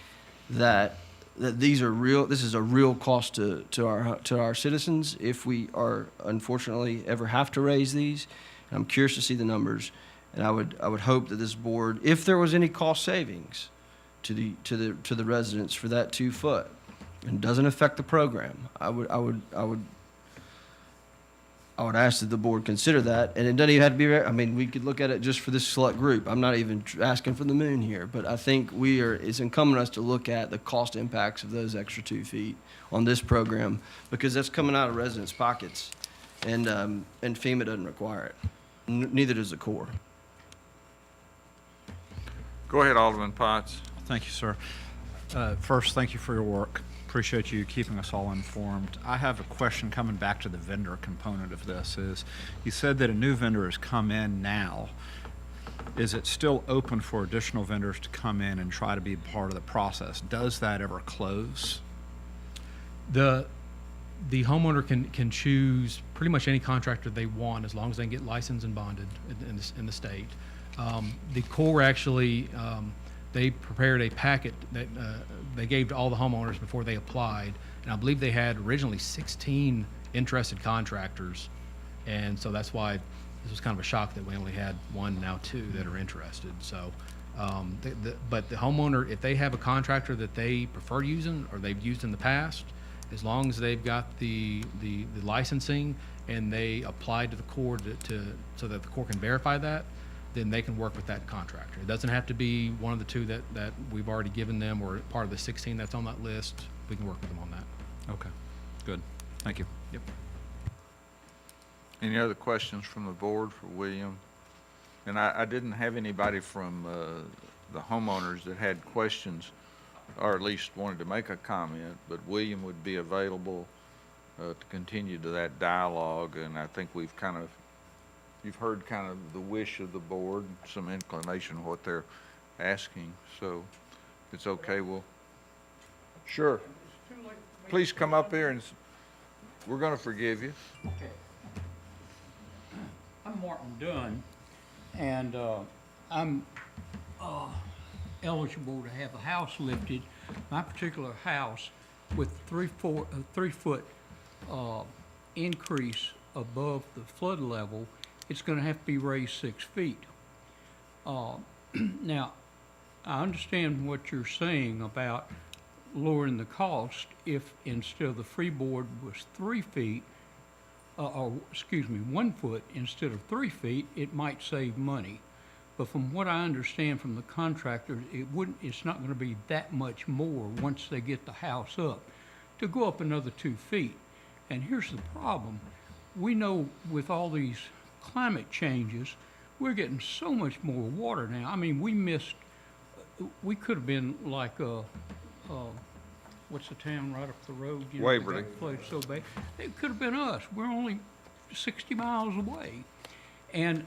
that these are real. This is a real cost to our citizens if we are unfortunately ever have to raise these. And I'm curious to see the numbers, and I would hope that this board, if there was any cost savings to the residents for that 2 foot, and doesn't affect the program, I would ask that the board consider that. And it doesn't even have to be, I mean, we could look at it just for this select group. I'm not even asking for the moon here, but I think it's incumbent on us to look at the cost impacts of those extra 2 feet on this program, because that's coming out of residents' pockets, and FEMA doesn't require it. Neither does the Corps. Go ahead, Alderman Potts. Thank you, sir. First, thank you for your work. Appreciate you keeping us all informed. I have a question coming back to the vendor component of this. You said that a new vendor has come in now. Is it still open for additional vendors to come in and try to be part of the process? Does that ever close? The homeowner can choose pretty much any contractor they want as long as they can get licensed and bonded in the state. The Corps actually, they prepared a packet that they gave to all the homeowners before they applied, and I believe they had originally 16 interested contractors, and so that's why this was kind of a shock that we only had 1, now 2 that are interested. So, but the homeowner, if they have a contractor that they prefer using or they've used in the past, as long as they've got the licensing and they applied to the Corps so that the Corps can verify that, then they can work with that contractor. It doesn't have to be one of the 2 that we've already given them or part of the 16 that's on that list. We can work with them on that. Okay, good. Thank you. Yep. Any other questions from the board for William? And I didn't have anybody from the homeowners that had questions, or at least wanted to make a comment, but William would be available to continue to that dialogue, and I think you've heard kind of the wish of the board, some inclination of what they're asking, so it's okay. Sure. Please come up here and we're going to forgive you. Okay. I'm Martin Dunn, and I'm eligible to have a house lifted. My particular house with 3 foot increase above the flood level, it's going to have to be raised 6 feet. Now, I understand what you're saying about lowering the cost if instead of the freeboard was 3 feet, 1 foot instead of 3 feet, it might save money. But from what I understand from the contractors, it's not going to be that much more once they get the house up to go up another 2 feet. And here's the problem. We know with all these climate changes, we're getting so much more water now. I mean, we could have been like what's the town right up the road? You know, Waverly. that flooded so bad. It could have been us. We're only 60 miles away. And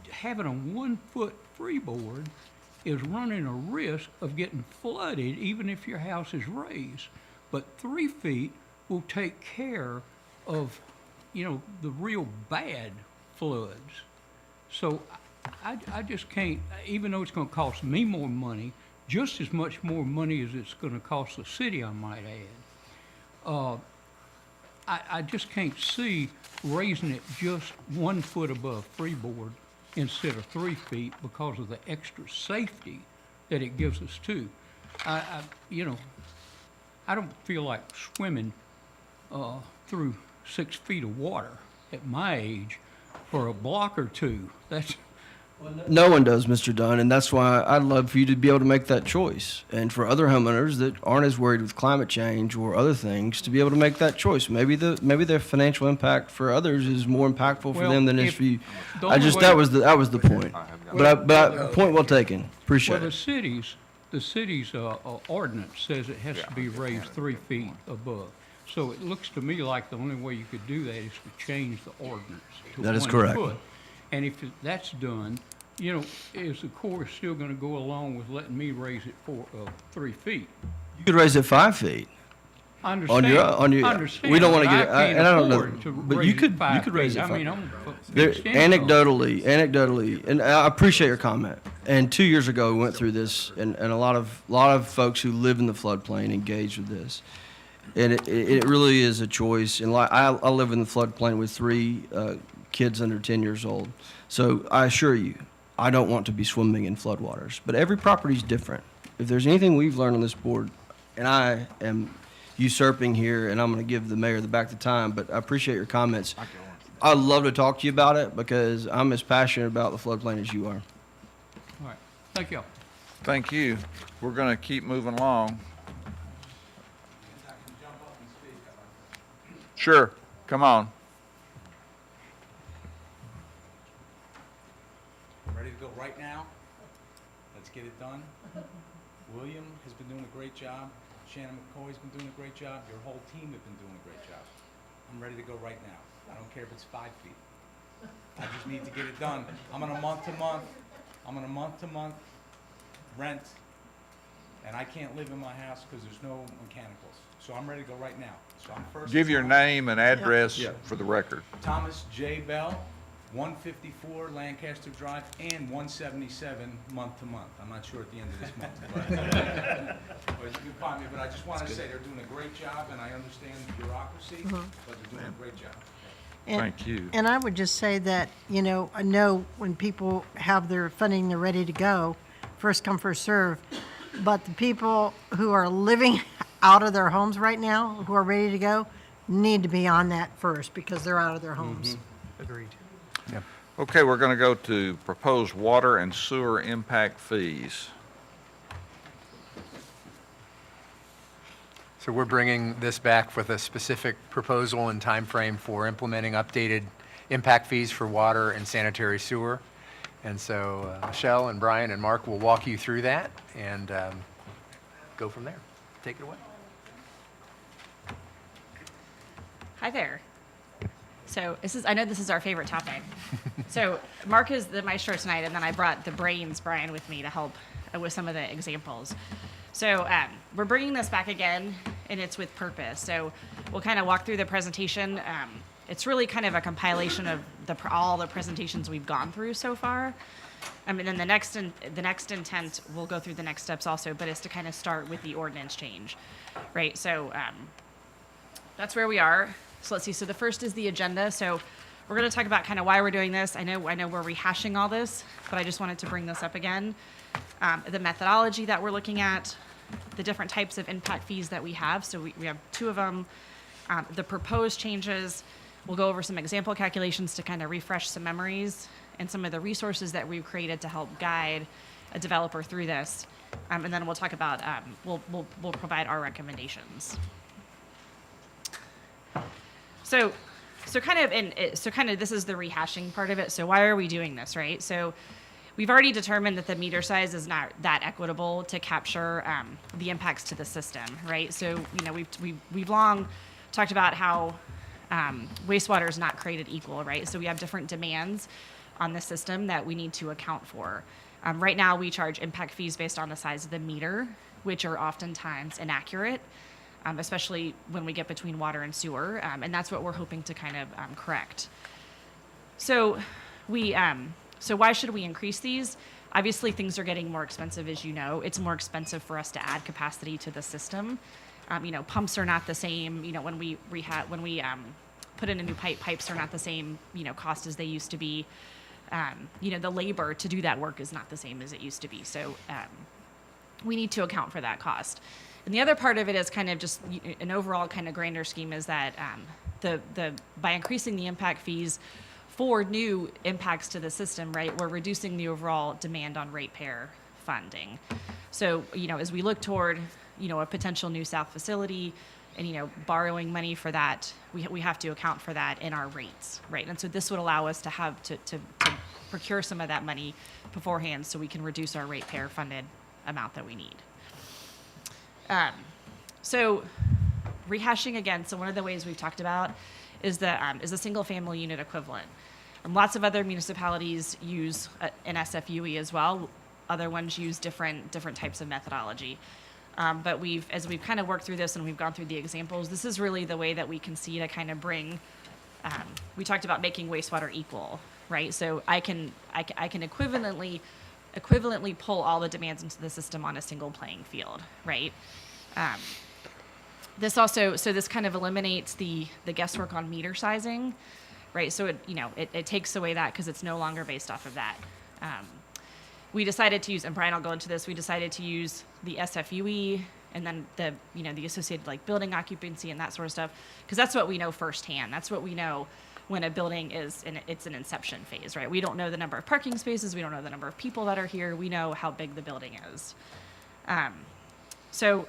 having a 1-foot freeboard is running a risk of getting flooded even if your house is raised. But 3 feet will take care of, you know, the real bad floods. So I just can't, even though it's going to cost me more money, just as much more money as it's going to cost the city, I might add. I just can't see raising it just 1 foot above freeboard instead of 3 feet because of the extra safety that it gives us too. You know, I don't feel like swimming through 6 feet of water at my age for a block or two. That's No one does, Mr. Dunn, and that's why I'd love for you to be able to make that choice. And for other homeowners that aren't as worried with climate change or other things, to be able to make that choice. Maybe their financial impact for others is more impactful for Well, them than it is if for you. the I only just way- that was the point. Point well taken. Appreciate well, it. the city's ordinance says it has to be raised 3 feet above. So it looks to me like the only way you could do that is to change the ordinance to That is 1 correct. foot. And if that's done, you know, is the Corps still going to go along with letting me raise it 3 feet? You could raise it 5 feet. I understand. I understand, we don't want to but get, I can't and I don't know, afford to but raise you it could 5 raise it feet. I 5. mean, I'm There, extensive. anecdotally, and I appreciate your comment. And 2 years ago, we went through this, and a lot of folks who live in the floodplain engaged with this. And it really is a choice. And like I live in the floodplain with 3 kids under 10 years old. So I assure you, I don't want to be swimming in floodwaters. But every property is different. If there's anything we've learned on this board, and I am usurping here, and I'm going to give the mayor the back the time, but I appreciate your comments. I'd love to talk to you about it because I'm as passionate about the floodplain as you are. All right, thank you. Thank you. We're going to keep moving along. Sure, come on. Ready to go right now? Let's get it done. William has been doing a great job. Shannon McCoy's been doing a great job. Your whole team have been doing a great job. I'm ready to go right now. I don't care if it's 5 feet. I just need to get it done. I'm on a month-to-month rent, and I can't live in my house because there's no mechanicals. So I'm ready to go right now. So I'm first. Give your name and address for the record. Thomas J. Bell, 154 Lancaster Drive, and 177 month-to-month. I'm not sure at the end of this month, but you can find me. But I just want to say they're doing a great job, and I understand the bureaucracy, but they're doing a great job. Thank you. And I would just say that, you know, I know when people have their funding, they're ready to go, first come, first serve. But the people who are living out of their homes right now, who are ready to go, need to be on that first because they're out of their homes. Agreed. Okay, we're going to go to proposed water and sewer impact fees. So we're bringing this back with a specific proposal and timeframe for implementing updated impact fees for water and sanitary sewer. And so Michelle and Brian and Mark will walk you through that and go from there. Take it away. Hi there. So I know this is our favorite topic. So Mark is the maestro tonight, and then I brought the brains, Brian, with me to help with some of the examples. So we're bringing this back again, and it's with purpose. So we'll kind of walk through the presentation. It's really kind of a compilation of all the presentations we've gone through so far. And then the next intent, we'll go through the next steps also, but it's to kind of start with the ordinance change, right? So that's where we are. So let's see. So the first is the agenda. So we're going to talk about kind of why we're doing this. I know we're rehashing all this, but I just wanted to bring this up again. The methodology that we're looking at, the different types of impact fees that we have. So we have 2 of them. The proposed changes. We'll go over some example calculations to kind of refresh some memories and some of the resources that we've created to help guide a developer through this. And then we'll talk about, we'll provide our recommendations. So kind of this is the rehashing part of it. So why are we doing this, right? So we've already determined that the meter size is not that equitable to capture the impacts to the system, right? So, you know, we've long talked about how wastewater is not created equal, right? So we have different demands on the system that we need to account for. Right now, we charge impact fees based on the size of the meter, which are oftentimes inaccurate, especially when we get between water and sewer, and that's what we're hoping to kind of correct. So so why should we increase these? Obviously, things are getting more expensive, as you know. It's more expensive for us to add capacity to the system. You know, pumps are not the same. You know, when we put in a new pipes are not the same, you know, cost as they used to be. You know, the labor to do that work is not the same as it used to be. So we need to account for that cost. And the other part of it is kind of just an overall kind of grander scheme is that by increasing the impact fees for new impacts to the system, right, we're reducing the overall demand on ratepayer funding. So, you know, as we look toward, you know, a potential new south facility and, you know, borrowing money for that, we have to account for that in our rates, right? And so this would allow us to have to procure some of that money beforehand so we can reduce our ratepayer funded amount that we need. So rehashing again, so one of the ways we've talked about is a single family unit equivalent. Lots of other municipalities use an SFUE as well. Other ones use different types of methodology. But as we've kind of worked through this and we've gone through the examples, this is really the way that we can see to kind of bring, we talked about making wastewater equal, right? So I can equivalently pull all the demands into the system on a single playing field, right? This kind of eliminates the guesswork on meter sizing, right? So it takes away that because it's no longer based off of that. We decided to use, and Brian, I'll go into this, we decided to use the SFUE and then the associated like building occupancy and that sort of stuff, because that's what we know firsthand. That's what we know when a building it's an inception phase, right? We don't know the number of parking spaces, we don't know the number of people that are here, we know how big the building is. So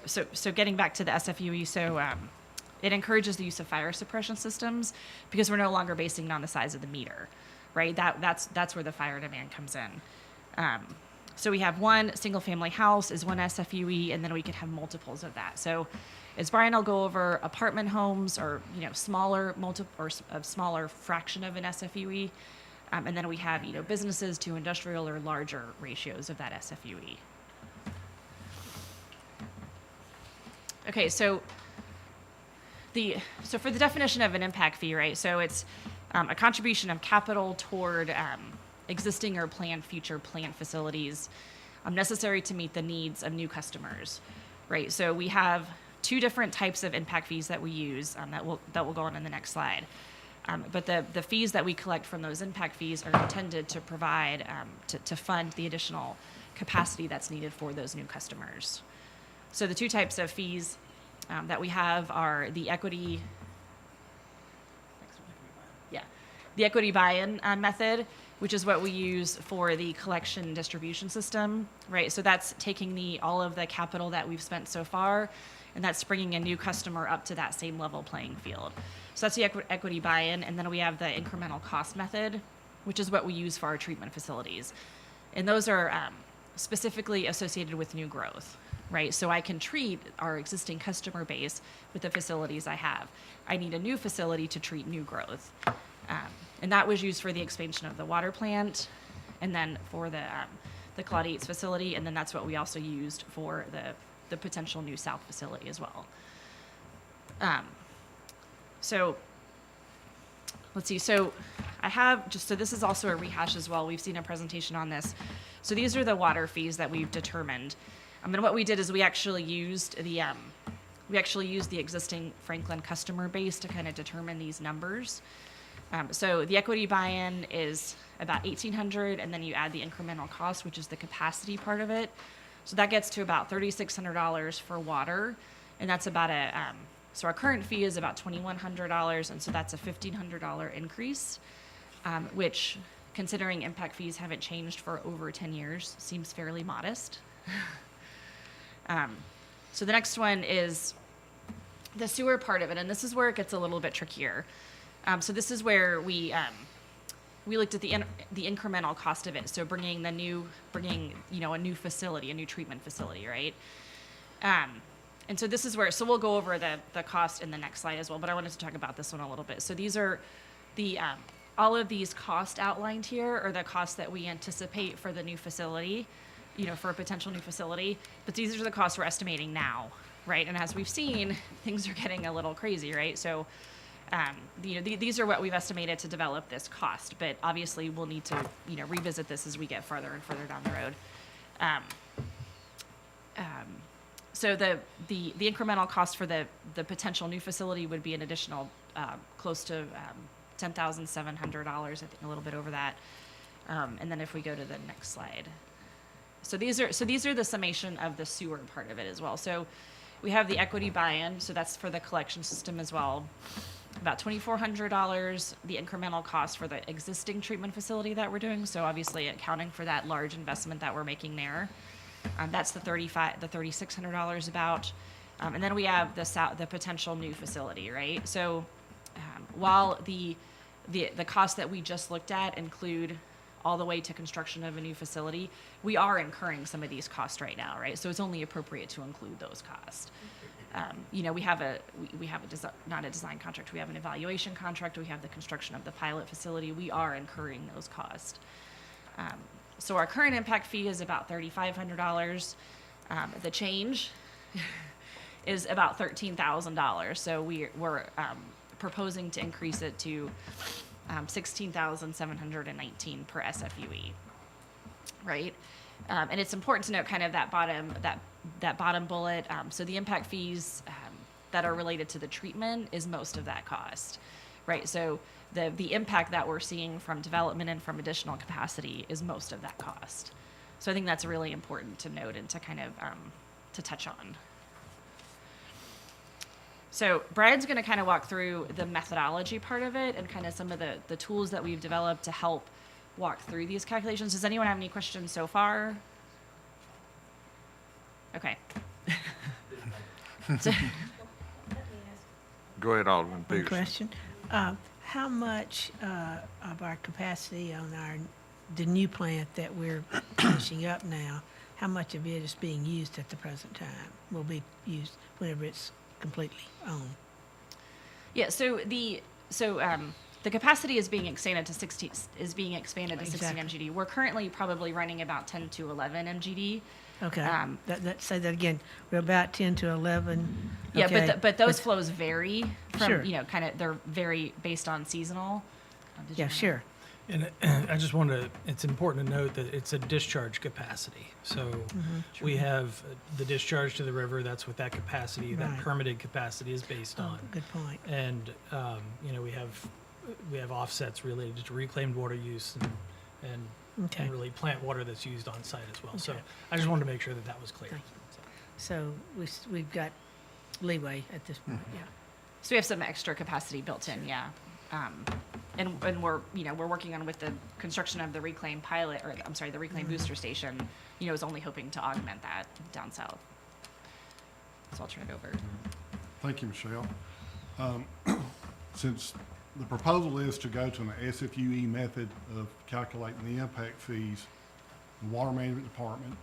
getting back to the SFUE, it encourages the use of fire suppression systems because we're no longer basing it on the size of the meter, right? That's where the fire demand comes in. So we have one single family house is one SFUE, and then we could have multiples of that. So as Brian will go over, apartment homes or smaller a smaller fraction of an SFUE, and then we have businesses to industrial or larger ratios of that SFUE. Okay, so for the definition of an impact fee, right? So it's a contribution of capital toward existing or future plant facilities necessary to meet the needs of new customers, right? So we have two different types of impact fees that we use that will go on in the next slide. But the fees that we collect from those impact fees are intended to provide to fund the additional capacity that's needed for those new customers. So the two types of fees that we have are the equity buy-in method, which is what we use for the collection distribution system, right? So that's taking all of the capital that we've spent so far, and that's bringing a new customer up to that same level playing field. So that's the equity buy-in, and then we have the incremental cost method, which is what we use for our treatment facilities. And those are specifically associated with new growth, right? So I can treat our existing customer base with the facilities I have. I need a new facility to treat new growth. And that was used for the expansion of the water plant, and then for the Claude Yates facility, and then that's what we also used for the potential new south facility as well. So let's see. So I have so this is also a rehash as well. We've seen a presentation on this. So these are the water fees that we've determined. And what we did is we actually used the existing Franklin customer base to kind of determine these numbers. So the equity buy-in is about $1,800, and then you add the incremental cost, which is the capacity part of it. So that gets to about $3,600 for water, and that's about so our current fee is about $2,100, and so that's a $1,500 increase, which, considering impact fees haven't changed for over 10 years, seems fairly modest. So the next one is the sewer part of it, and this is where it gets a little bit trickier. So this is where we we looked at the incremental cost of it. So bringing a new facility, a new treatment facility, right? And so this is where, so we'll go over the cost in the next slide as well, but I wanted to talk about this one a little bit. So these are all of these costs outlined here are the costs that we anticipate for the new facility, for a potential new facility. But these are the costs we're estimating now, right? And as we've seen, things are getting a little crazy, right? So, these are what we've estimated to develop this cost. But obviously, we'll need to, revisit this as we get further and further down the road. So the incremental cost for the potential new facility would be an additional close to $10,700, I think a little bit over that. And then if we go to the next slide. So these are the summation of the sewer part of it as well. So we have the equity buy-in, so that's for the collection system as well. About $2,400, the incremental cost for the existing treatment facility that we're doing. So obviously accounting for that large investment that we're making there. That's the $3,600 about. And then we have the potential new facility, right? So while the costs that we just looked at include all the way to construction of a new facility, we are incurring some of these costs right now, right? So it's only appropriate to include those costs. We have not a design contract, we have an evaluation contract, we have the construction of the pilot facility, we are incurring those costs. So our current impact fee is about $3,500. The change is about $13,000. So we're proposing to increase it to $16,719 per SFUE, right? And it's important to note kind of that bottom bullet. So the impact fees that are related to the treatment is most of that cost, right? So the impact that we're seeing from development and from additional capacity is most of that cost. So I think that's really important to note and to kind of to touch on. So Brian's going to kind of walk through the methodology part of it and kind of some of the tools that we've developed to help walk through these calculations. Does anyone have any questions so far? Okay. Go ahead, Alderman One Peterson. question. How much of our capacity on the new plant that we're finishing up now, how much of it is being used at the present time, will be used whenever it's completely owned? Yeah, so the capacity is being expanded to 16 MGD. We're currently probably running about 10 to 11 MGD. Okay. Say that again. We're about 10 to 11. Yeah, Okay. but those flows vary from, Sure. they're very based on seasonal. Yeah, sure. And I just wanted to, it's important to note that it's a discharge capacity. So we have the discharge to the river, that's what that capacity, that Right. permitted capacity is based on. Good point. And, we have offsets related to reclaimed water use and Okay. really plant water that's used on site as well. So Okay. I just wanted to make sure that that was clear. So we've got leeway at this point, yeah. So we have some extra capacity built in, yeah. And we're working on with the construction of the reclaim pilot, or I'm sorry, the reclaim booster station, is only hoping to augment that down south. So I'll turn it over. Thank you, Michelle. Since the proposal is to go to an SFUE method of calculating the impact fees, the Water Management Department,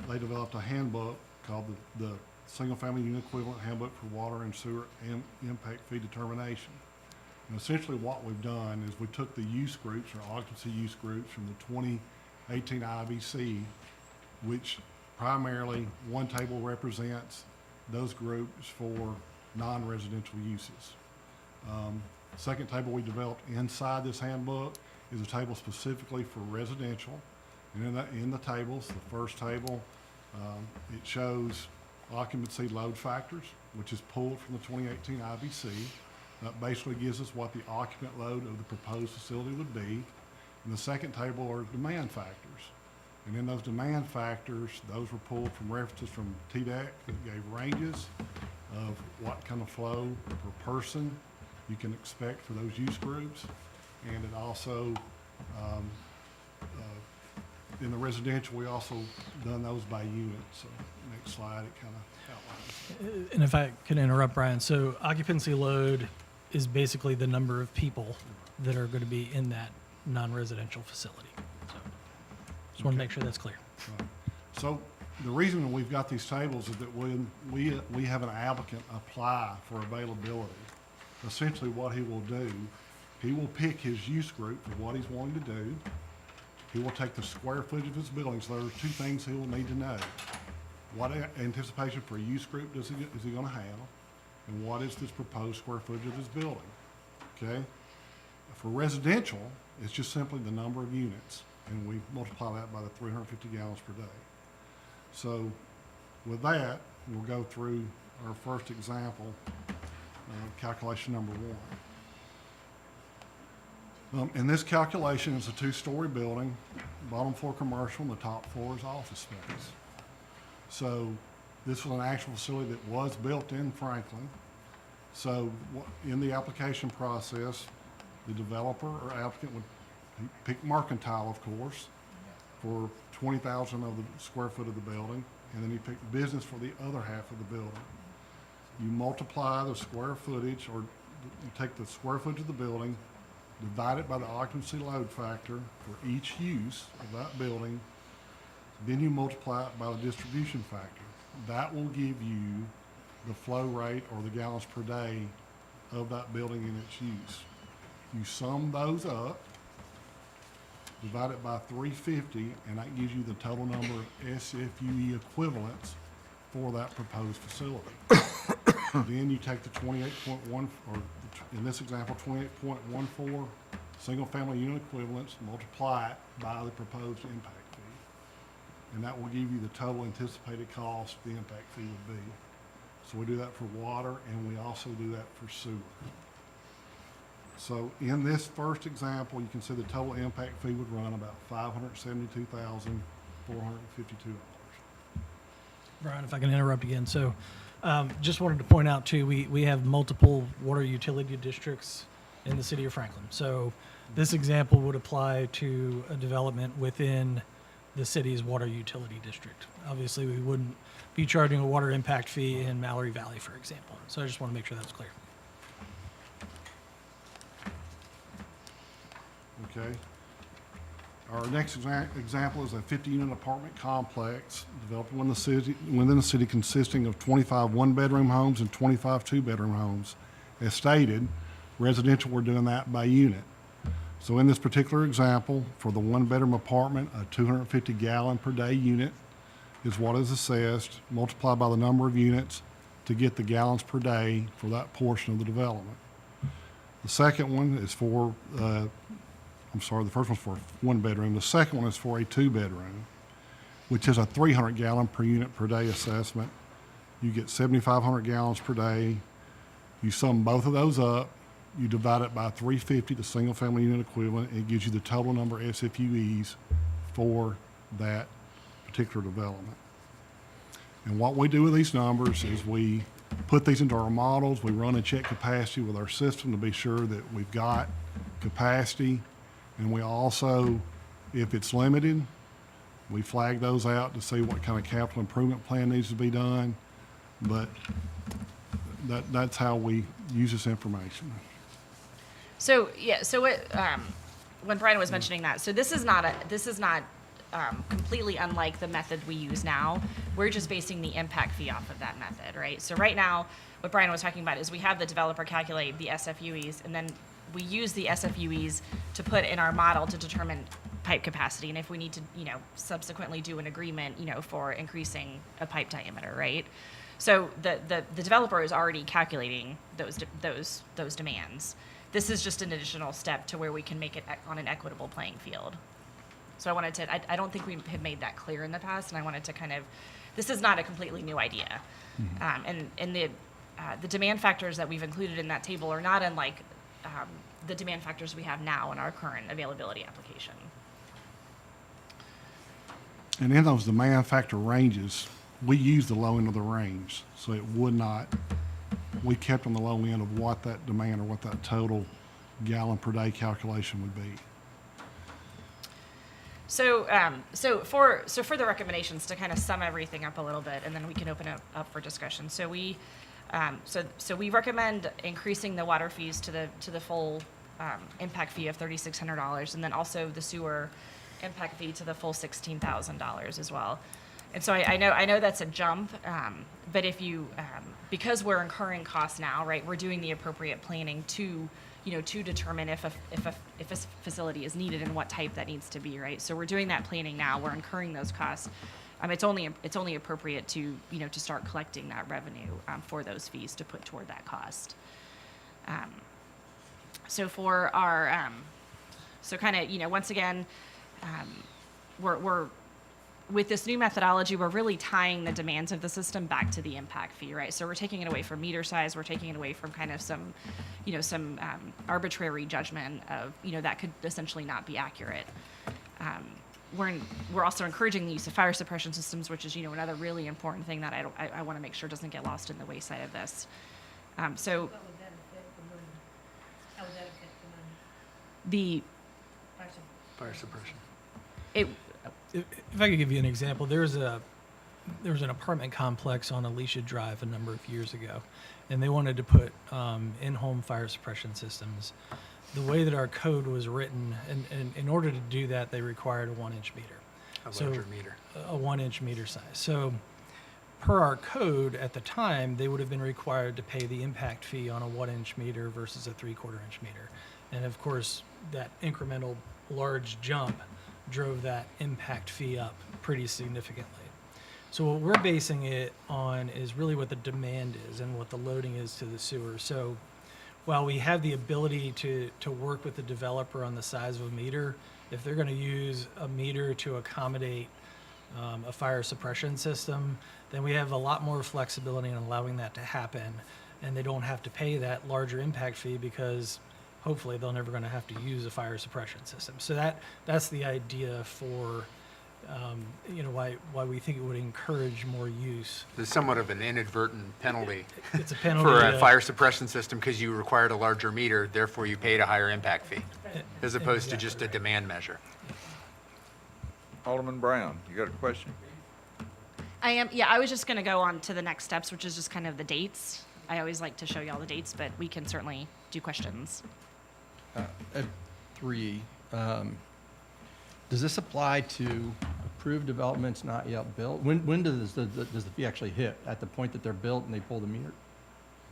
they developed a handbook called the Single Family Unit Equivalent Handbook for Water and Sewer and Impact Fee Determination. And essentially what we've done is we took the use groups or occupancy use groups from the 2018 IBC, which primarily one table represents those groups for non-residential uses. Second table we developed inside this handbook is a table specifically for residential. And in the tables, the first table, it shows occupancy load factors, which is pulled from the 2018 IBC. That basically gives us what the occupant load of the proposed facility would be. And the second table are demand factors. And in those demand factors, those were pulled from references from TDEC that gave ranges of what kind of flow per person you can expect for those use groups. And it also, in the residential, we also done those by unit. So next slide, it kind of outlines. And if I could interrupt, Brian, so occupancy load is basically the number of people that are going to be in that non-residential facility. So just want to make sure that's clear. So the reason we've got these tables is that when we have an applicant apply for availability, essentially what he will do, he will pick his use group for what he's wanting to do. He will take the square footage of his building. So there are two things he will need to know. What anticipation for a use group is he going to have? And what is this proposed square footage of his building? Okay? For residential, it's just simply the number of units, and we multiply that by the 350 gallons per day. So with that, we'll go through our first example, calculation number 1. In this calculation, it's a 2-story building, bottom floor commercial, and the top floor is office space. So this was an actual facility that was built in Franklin. So in the application process, the developer or applicant would pick Mercantile, of course, for 20,000 of the square foot of the building, and then you pick business for the other half of the building. You multiply the square footage, or you take the square footage of the building, divide it by the occupancy load factor for each use of that building, then you multiply it by the distribution factor. That will give you the flow rate or the gallons per day of that building in its use. You sum those up, divide it by 350, and that gives you the total number of SFUE equivalents for that proposed facility. Then you take the 28.1, or in this example, 28.14 single-family unit equivalents, multiply it by the proposed impact fee. And that will give you the total anticipated cost the impact fee would be. So we do that for water, and we also do that for sewer. So in this first example, you can see the total impact fee would run about $572,452. Brian, if I can interrupt again. So just wanted to point out too, we have multiple water utility districts in the city of Franklin. So this example would apply to a development within the city's water utility district. Obviously, we wouldn't be charging a water impact fee in Mallory Valley, for example. So I just want to make sure that's clear. Okay. Our next example is a 50-unit apartment complex developed within the city consisting of 25 one-bedroom homes and 25 two-bedroom homes. As stated, residential, we're doing that by unit. So in this particular example, for the one-bedroom apartment, a 250-gallon per day unit is what is assessed, multiplied by the number of units to get the gallons per day for that portion of the development. The second one is for the first one's for one bedroom. The second one is for a 2-bedroom, which is a 300-gallon per unit per day assessment. You get 7,500 gallons per day. You sum both of those up. You divide it by 350, the single-family unit equivalent. It gives you the total number of SFUEs for that particular development. And what we do with these numbers is we put these into our models. We run and check capacity with our system to be sure that we've got capacity. And we also, if it's limited, we flag those out to see what kind of capital improvement plan needs to be done. But that's how we use this information. So yeah, so what when Brian was mentioning that, so this is not completely unlike the method we use now. We're just basing the impact fee off of that method, right? So right now, what Brian was talking about is we have the developer calculate the SFUEs, and then we use the SFUEs to put in our model to determine pipe capacity, and if we need to, subsequently do an agreement, for increasing a pipe diameter, right? So the developer is already calculating those demands. This is just an additional step to where we can make it on an equitable playing field. So I wanted to, I don't think we had made that clear in the past, and I wanted to this is not a completely new idea. Mm-hmm. And the demand factors that we've included in that table are not unlike the demand factors we have now in our current availability application. And in those demand factor ranges, we use the low end of the range. So it would not, we kept on the low end of what that demand or what that total gallon per day calculation would be. So for the recommendations, to kind of sum everything up a little bit, and then we can open it up for discussion. So we recommend increasing the water fees to the full impact fee of $3,600, and then also the sewer impact fee to the full $16,000 as well. And so I know that's a jump, but if you, because we're incurring costs now, right, we're doing the appropriate planning to, to determine if a facility is needed and what type that needs to be, right? So we're doing that planning now, we're incurring those costs. It's only appropriate to, to start collecting that revenue for those fees to put toward that cost. So for our, so kind of, once again, we're with this new methodology, we're really tying the demands of the system back to the impact fee, right? So we're taking it away from meter size, we're taking it away from kind of some, arbitrary judgment of, that could essentially not be accurate. We're also encouraging the use of fire suppression systems, which is, another really important thing that I want to make sure doesn't get lost in the wayside of this. So the Fire suppression. If I could give you an example, there was an apartment complex on Alicia Drive a number of years ago, and they wanted to put in-home fire suppression systems. The way that our code was written, and in order to do that, they required a 1-inch meter. A larger meter. A 1-inch meter size. So per our code at the time, they would have been required to pay the impact fee on a 1-inch meter versus a 3/4-inch meter. And of course, that incremental large jump drove that impact fee up pretty significantly. So what we're basing it on is really what the demand is and what the loading is to the sewer. So while we have the ability to work with the developer on the size of a meter, if they're going to use a meter to accommodate a fire suppression system, then we have a lot more flexibility in allowing that to happen, and they don't have to pay that larger impact fee because hopefully they're never going to have to use a fire suppression system. So that's the idea for why we think it would encourage more use. There's somewhat of an inadvertent penalty. It's a penalty for a fire suppression system because you required a larger meter, therefore you paid a higher impact fee, as opposed to just a demand measure. Alderman Brown, you got a question? I was just going to go on to the next steps, which is just kind of the dates. I always like to show you all the dates, but we can certainly do questions. At 3, does this apply to approved developments not yet built? When does the fee actually hit? At the point that they're built and they pull the meter?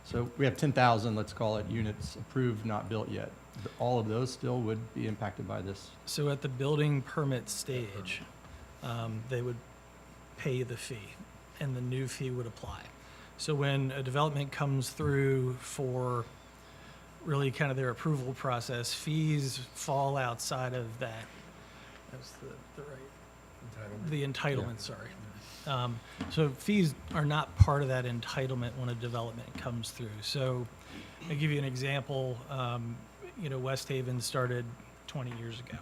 So we have 10,000, let's call it, units approved, not built yet. All of those still would be impacted by this? So at the building permit stage, they would pay the fee, and the new fee would apply. So when a development comes through for really kind of their approval process, fees fall outside of that. That's the right. The entitlement, sorry. So fees are not part of that entitlement when a development comes through. So I'll give you an example. West Haven started 20 years ago.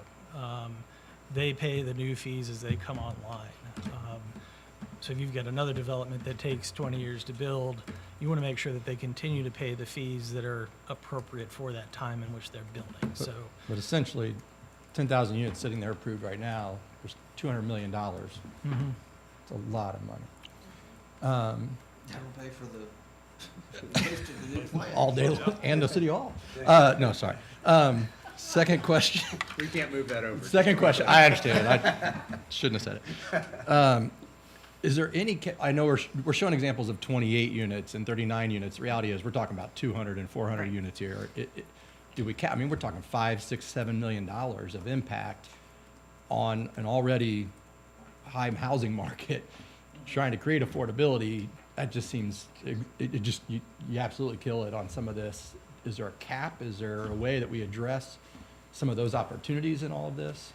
They pay the new fees as they come online. So if you've got another development that takes 20 years to build, you want to make sure that they continue to pay the fees that are appropriate for that time in which they're building. But essentially, 10,000 units sitting there approved right now, there's $200 million. Mm-hmm. It's a lot of money. That'll pay for the all day long, and the city hall. No, sorry. Second question. We can't move that over. Second question. I understand. I shouldn't have said it. Is there any? I know we're showing examples of 28 units and 39 units. The reality is we're talking about 200 and 400 units here. Do we? I mean, we're talking $5, $6, $7 million of impact on an already high housing market. Trying to create affordability, that just seems you absolutely kill it on some of this. Is there a cap? Is there a way that we address some of those opportunities in all of this?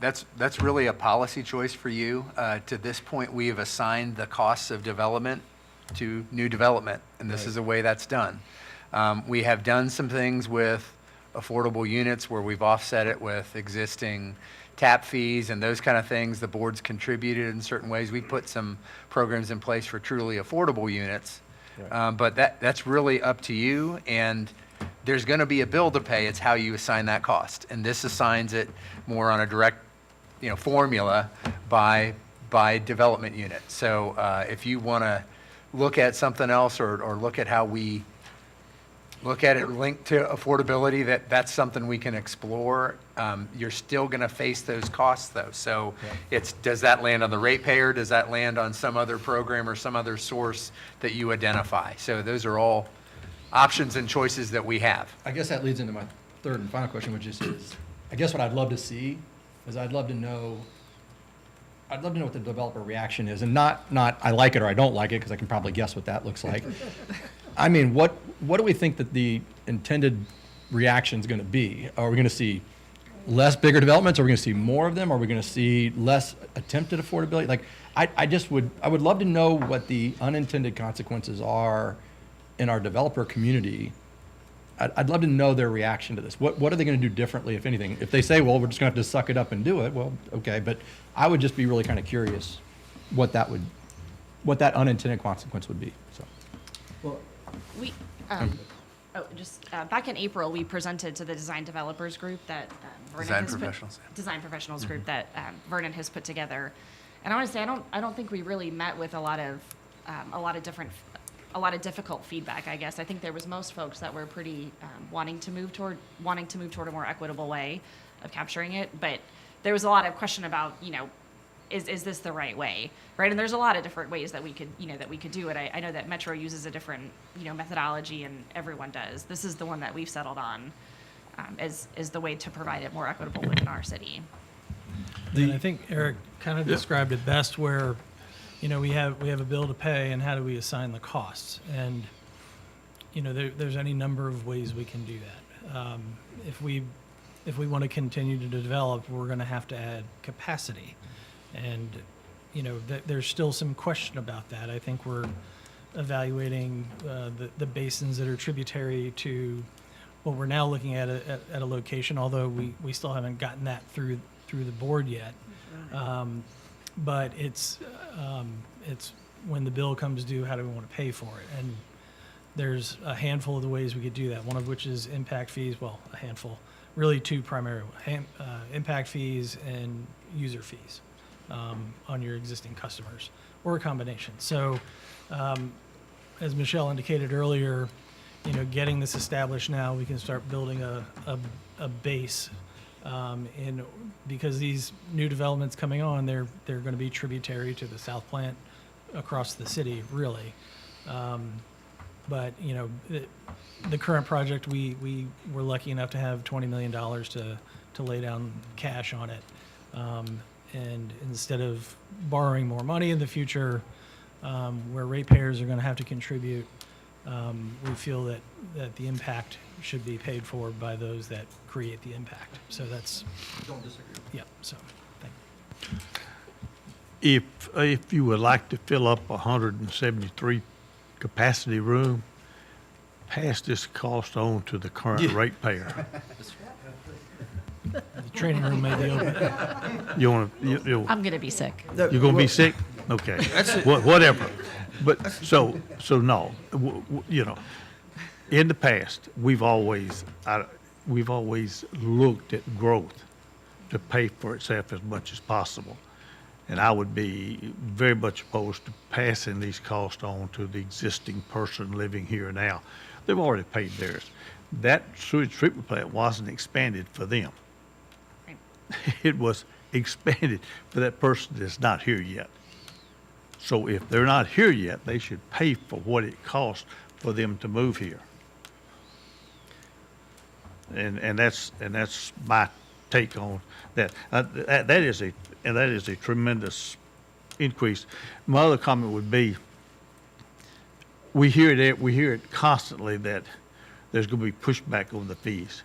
That's really a policy choice for you. To this point, we have assigned the costs of development to new development, and this is the way that's done. We have done some things with affordable units where we've offset it with existing tap fees and those kind of things. The board's contributed in certain ways. We put some programs in place for truly affordable units, but that's really up to you, and there's going to be a bill to pay. It's how you assign that cost, and this assigns it more on a direct, formula by development unit. So if you want to look at something else or look at how we look at it linked to affordability, that's something we can explore. You're still going to face those costs, though. So does that land on the ratepayer? Does that land on some other program or some other source that you identify? So those are all options and choices that we have. I guess that leads into my third and final question, which is I guess what I'd love to see is I'd love to know what the developer reaction is, and not I like it or I don't like it, because I can probably guess what that looks like. I mean, what do we think that the intended reaction is going to be? Are we going to see less bigger developments? Are we going to see more of them? Are we going to see less attempted affordability? Like, I would love to know what the unintended consequences are in our developer community. I'd love to know their reaction to this. What are they going to do differently, if anything? If they say, well, we're just going to have to suck it up and do it, well, okay. But I would just be really kind of curious what that unintended consequence would be. So. We, back in April, we presented to the design developers group that design professionals group that Vernon has put together. And I want to say, I don't think we really met with a lot of difficult feedback, I guess. I think there was most folks that were pretty wanting to move toward a more equitable way of capturing it. But there was a lot of question about, is this the right way, right? And there's a lot of different ways that we could do it. I know that Metro uses a different, methodology, and everyone does. This is the one that we've settled on as the way to provide it more equitable within our city. And I think Eric kind of described it best, where we have a bill to pay, and how do we assign the costs? And there's any number of ways we can do that. If we want to continue to develop, we're going to have to add capacity, and there's still some question about that. I think we're evaluating the basins that are tributary to what we're now looking at a location, although we still haven't gotten that through the board yet. But it's when the bill comes due, how do we want to pay for it? And there's a handful of the ways we could do that, one of which is impact fees. Well, a handful, really two primary, impact fees and user fees on your existing customers, or a combination. So as Michelle indicated earlier, getting this established now, we can start building a base. Because these new developments coming on, they're going to be tributary to the South Plant across the city, really. But the current project, we were lucky enough to have $20 million to lay down cash on it. And instead of borrowing more money in the future, where ratepayers are going to have to contribute, we feel that the impact should be paid for by those that create the impact. So that's. Don't disagree. Yeah. So, thank you. If you would like to fill up 173 capacity room, pass this cost on to the current ratepayer. The training room may be open. I'm going to be sick. You're going to be sick? Okay. Whatever. But so no, in the past, we've always looked at growth to pay for itself as much as possible. And I would be very much opposed to passing these costs on to the existing person living here now. They've already paid theirs. That sewage treatment plant wasn't expanded for them. Right. It was expanded for that person that's not here yet. So if they're not here yet, they should pay for what it costs for them to move here. And that's my take on that. That is a tremendous increase. My other comment would be, we hear it constantly that there's going to be pushback on the fees.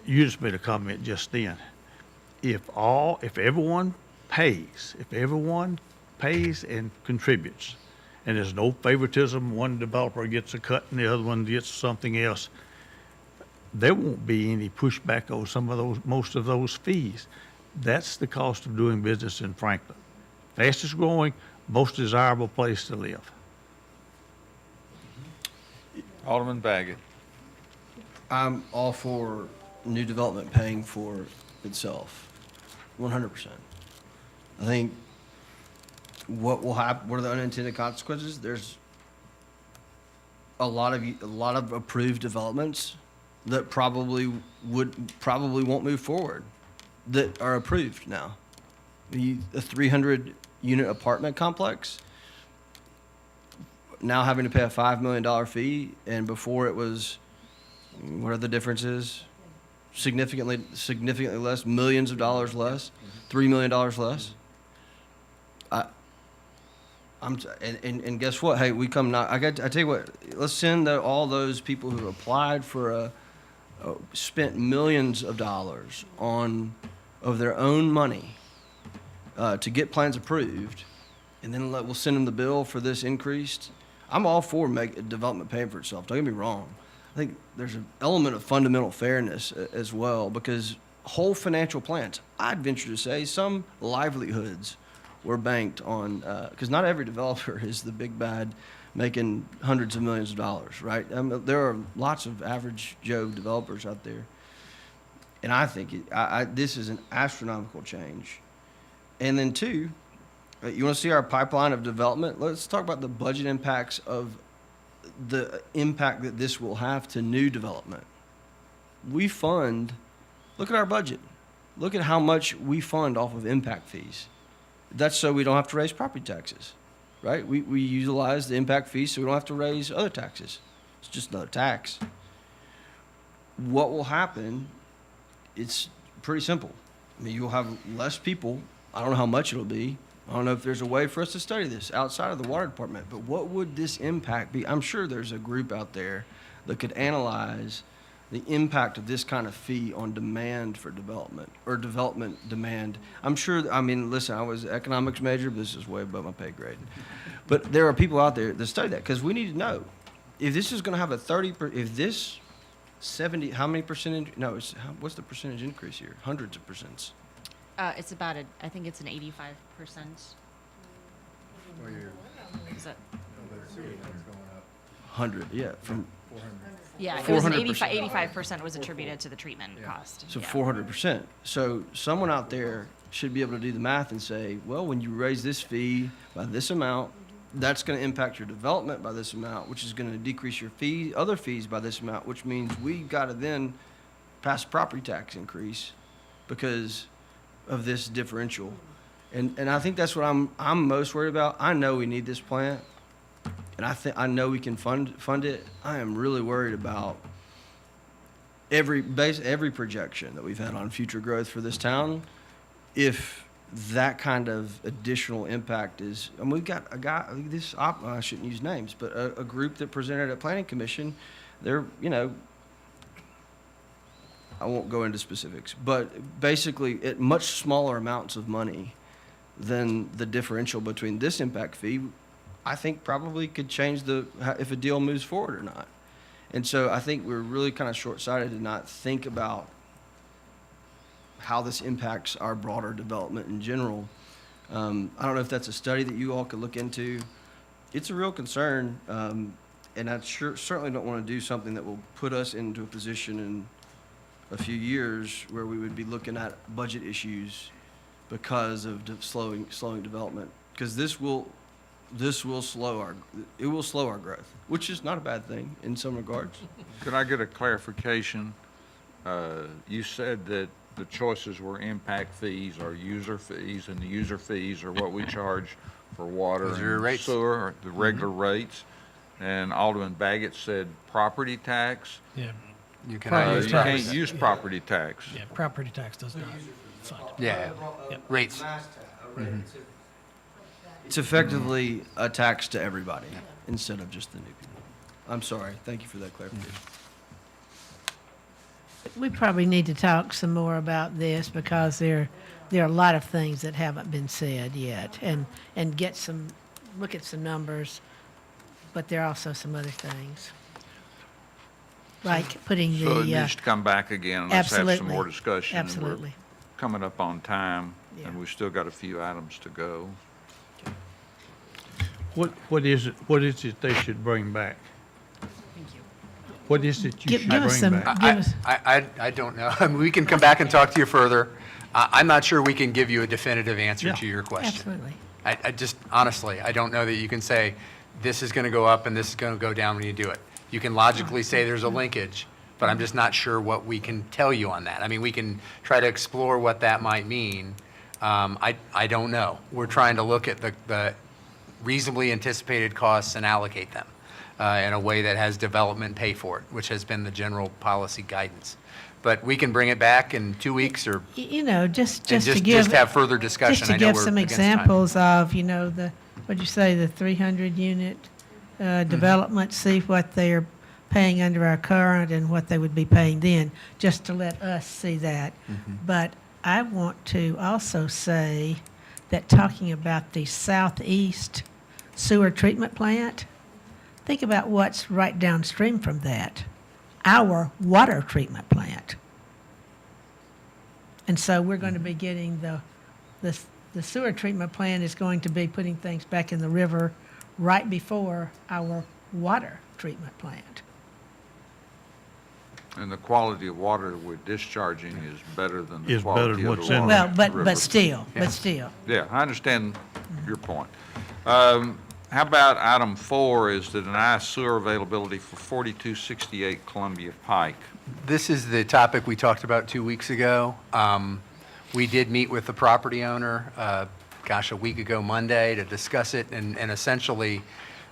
You just made a comment just then. If everyone pays and contributes, and there's no favoritism, one developer gets a cut and the other one gets something else, there won't be any pushback on most of those fees. That's the cost of doing business in Franklin. Fastest growing, most desirable place to live. Alderman Baggett. I'm all for new development paying for itself, 100%. I think what will happen, what are the unintended consequences? There's a lot of approved developments that probably won't move forward, that are approved now. A 300-unit apartment complex, now having to pay a $5 million fee, and before it was, what are the differences? Significantly less, millions of dollars less, $3 million less. And guess what? Hey, I tell you what, let's send all those people who applied for spent millions of dollars of their own money to get plans approved, and then we'll send them the bill for this increased. I'm all for development paying for itself. Don't get me wrong. I think there's an element of fundamental fairness as well, because whole financial plans, I'd venture to say some livelihoods were banked on, because not every developer is the big bad making hundreds of millions of dollars, right? There are lots of average Joe developers out there. And I think this is an astronomical change. And then two, you want to see our pipeline of development? Let's talk about the budget impacts of the impact that this will have to new development. Look at our budget. Look at how much we fund off of impact fees. That's so we don't have to raise property taxes, right? We utilize the impact fees so we don't have to raise other taxes. It's just another tax. What will happen, it's pretty simple. I mean, you'll have less people. I don't know how much it'll be. I don't know if there's a way for us to study this outside of the water department, but what would this impact be? I'm sure there's a group out there that could analyze the impact of this kind of fee on demand for development, or development demand. I'm sure, listen, I was an economics major, but this is way above my pay grade. But there are people out there that study that, because we need to know if this is going to have how many percentage, what's the percentage increase here? Hundreds of percents. It's about I think it's an 85%. Is that? 100, yeah, from. Yeah, it was 400%. 85% was attributed to the treatment cost. So yeah. 400%. So someone out there should be able to do the math and say, well, when you raise this fee by this amount, that's going to impact your development by this amount, which is going to decrease your other fees by this amount, which means we've got to then pass a property tax increase because of this differential. And I think that's what I'm most worried about. I know we need this plant, and I know we can fund it. I am really worried about every projection that we've had on future growth for this town. If that kind of additional impact is, and we've got a guy, I shouldn't use names, but a group that presented at Planning Commission, they're, I won't go into specifics, but basically at much smaller amounts of money than the differential between this impact fee, I think probably could change if a deal moves forward or not. And so I think we're really kind of short-sighted to not think about how this impacts our broader development in general. I don't know if that's a study that you all could look into. It's a real concern, and I certainly don't want to do something that will put us into a position in a few years where we would be looking at budget issues because of slowing development. Because this will slow our growth, which is not a bad thing in some regards. Could I get a clarification? You said that the choices were impact fees or user fees, and the user fees are what we charge for water Those are your and rates. sewer, or the regular rates. And Alderman Baggett said property tax. Yeah. You can Property You tax. can't use property tax. Yeah, property tax does not fund. Yeah, Yep. rates. It's effectively a tax to everybody instead of just the new people. I'm sorry. Thank you for that clarification. We probably need to talk some more about this because there are a lot of things that haven't been said yet, and look at some numbers, but there are also some other things. Like putting the. So it needs to come back again, and let's have some Absolutely. more discussion. And we're Absolutely. coming up on time, Yeah. and we've still got a few items to go. What is it they should bring back? What is it you Give should us bring some- back? Give us- I don't know. I mean, we can come back and talk to you further. I'm not sure we can give you a definitive answer Yeah. to your question. Absolutely. I just, honestly, I don't know that you can say, this is going to go up and this is going to go down when you do it. You can logically say there's a linkage, but I'm just not sure what we can tell you on that. I mean, we can try to explore what that might mean. I don't know. We're trying to look at the reasonably anticipated costs and allocate them in a way that has development pay for it, which has been the general policy guidance. But we can bring it back in 2 weeks or, You know, just and to give. just have further discussion. Just to I know give we're some against time. examples of, you know, what'd you say, the 300 unit development, see what they're paying under our current and what they would be paying then, just to let us see that. But I want to also say that talking about the southeast sewer treatment plant, think about what's right downstream from that, our water treatment plant. And so we're going to be getting the sewer treatment plant is going to be putting things back in the river right before our water treatment plant. And the quality of water we're discharging is better than the Is better quality than of what's the in water. Well, in the river. but still. Yeah, I understand your point. How about item 4 is to deny sewer availability for 4268 Columbia Pike? This is the topic we talked about 2 weeks ago. We did meet with the property owner, a week ago Monday to discuss it, and essentially,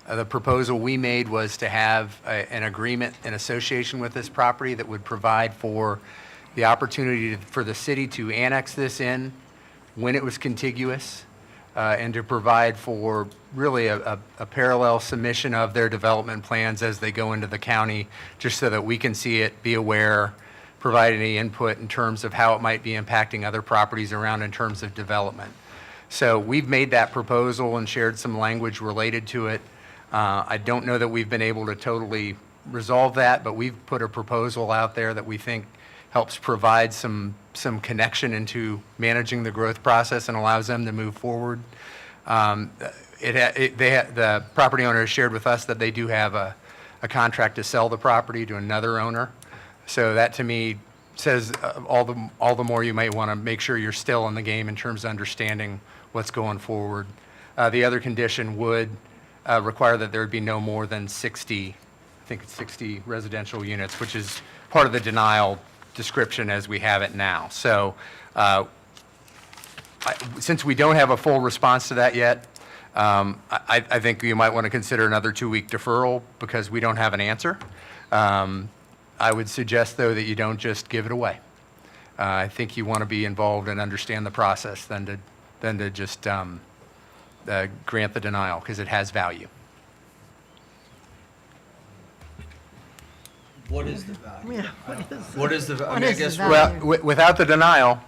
the proposal we made was to have an agreement in association with this property that would provide for the opportunity for the city to annex this in when it was contiguous, and to provide for really a parallel submission of their development plans as they go into the county, just so that we can see it, be aware, provide any input in terms of how it might be impacting other properties around in terms of development. So we've made that proposal and shared some language related to it. I don't know that we've been able to totally resolve that, but we've put a proposal out there that we think helps provide some connection into managing the growth process and allows them to move forward. The property owner has shared with us that they do have a contract to sell the property to another owner. So that to me says all the more you might want to make sure you're still in the game in terms of understanding what's going forward. The other condition would require that there would be no more than 60 residential units, which is part of the denial description as we have it now. So since we don't have a full response to that yet, I think you might want to consider another 2-week deferral because we don't have an answer. I would suggest, though, that you don't just give it away. I think you want to be involved and understand the process than to just grant the denial, because it has value. What is the value? Yeah, What is the, I what mean, I is the guess, value? Well, without the denial,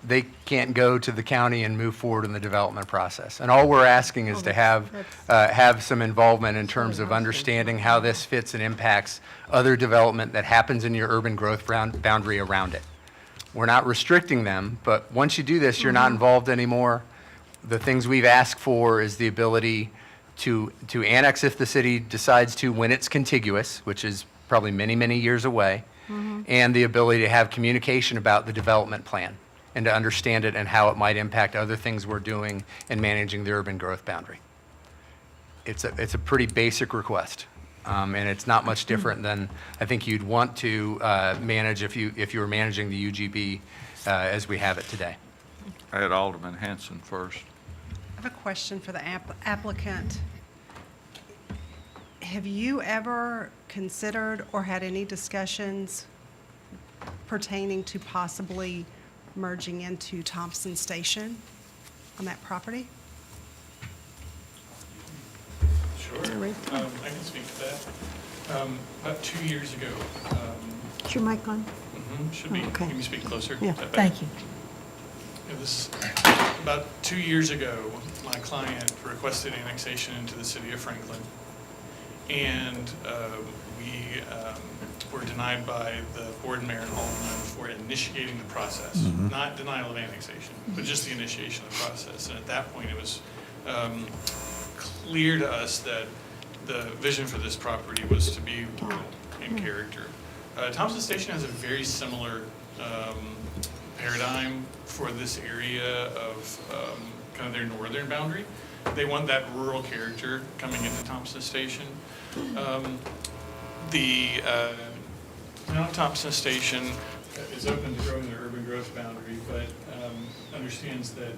they can't go to the county and move forward in the development process. And all we're asking is to have some involvement in terms of understanding how this fits and impacts other development that happens in your urban growth boundary around it. We're not restricting them, but once you do this, you're not involved anymore. The things we've asked for is the ability to annex if the city decides to when it's contiguous, which is probably many, many years away, and the ability to have communication about the development plan and to understand it and how it might impact other things we're doing in managing the urban growth boundary. It's a pretty basic request, and it's not much different than I think you'd want to manage if you were managing the UGB as we have it today. I had Alderman Hanson first. I have a question for the applicant. Have you ever considered or had any discussions pertaining to possibly merging into Thompson Station on that property? Sure. I can speak to that. About 2 years ago. Is your mic on? Should be. Okay. Can you speak closer? Yeah, Is that better? Thank you. It was about 2 years ago, my client requested annexation into the city of Franklin. And we were denied by the board, mayor, and alderman for initiating the process. Not denial of annexation, but just the initiation of the process. And at that point, it was clear to us that the vision for this property was to be rural in character. Thompson Station has a very similar paradigm for this area of kind of their northern boundary. They want that rural character coming into Thompson Station. The Mount Thompson Station is open to growing the urban growth boundary, but understands that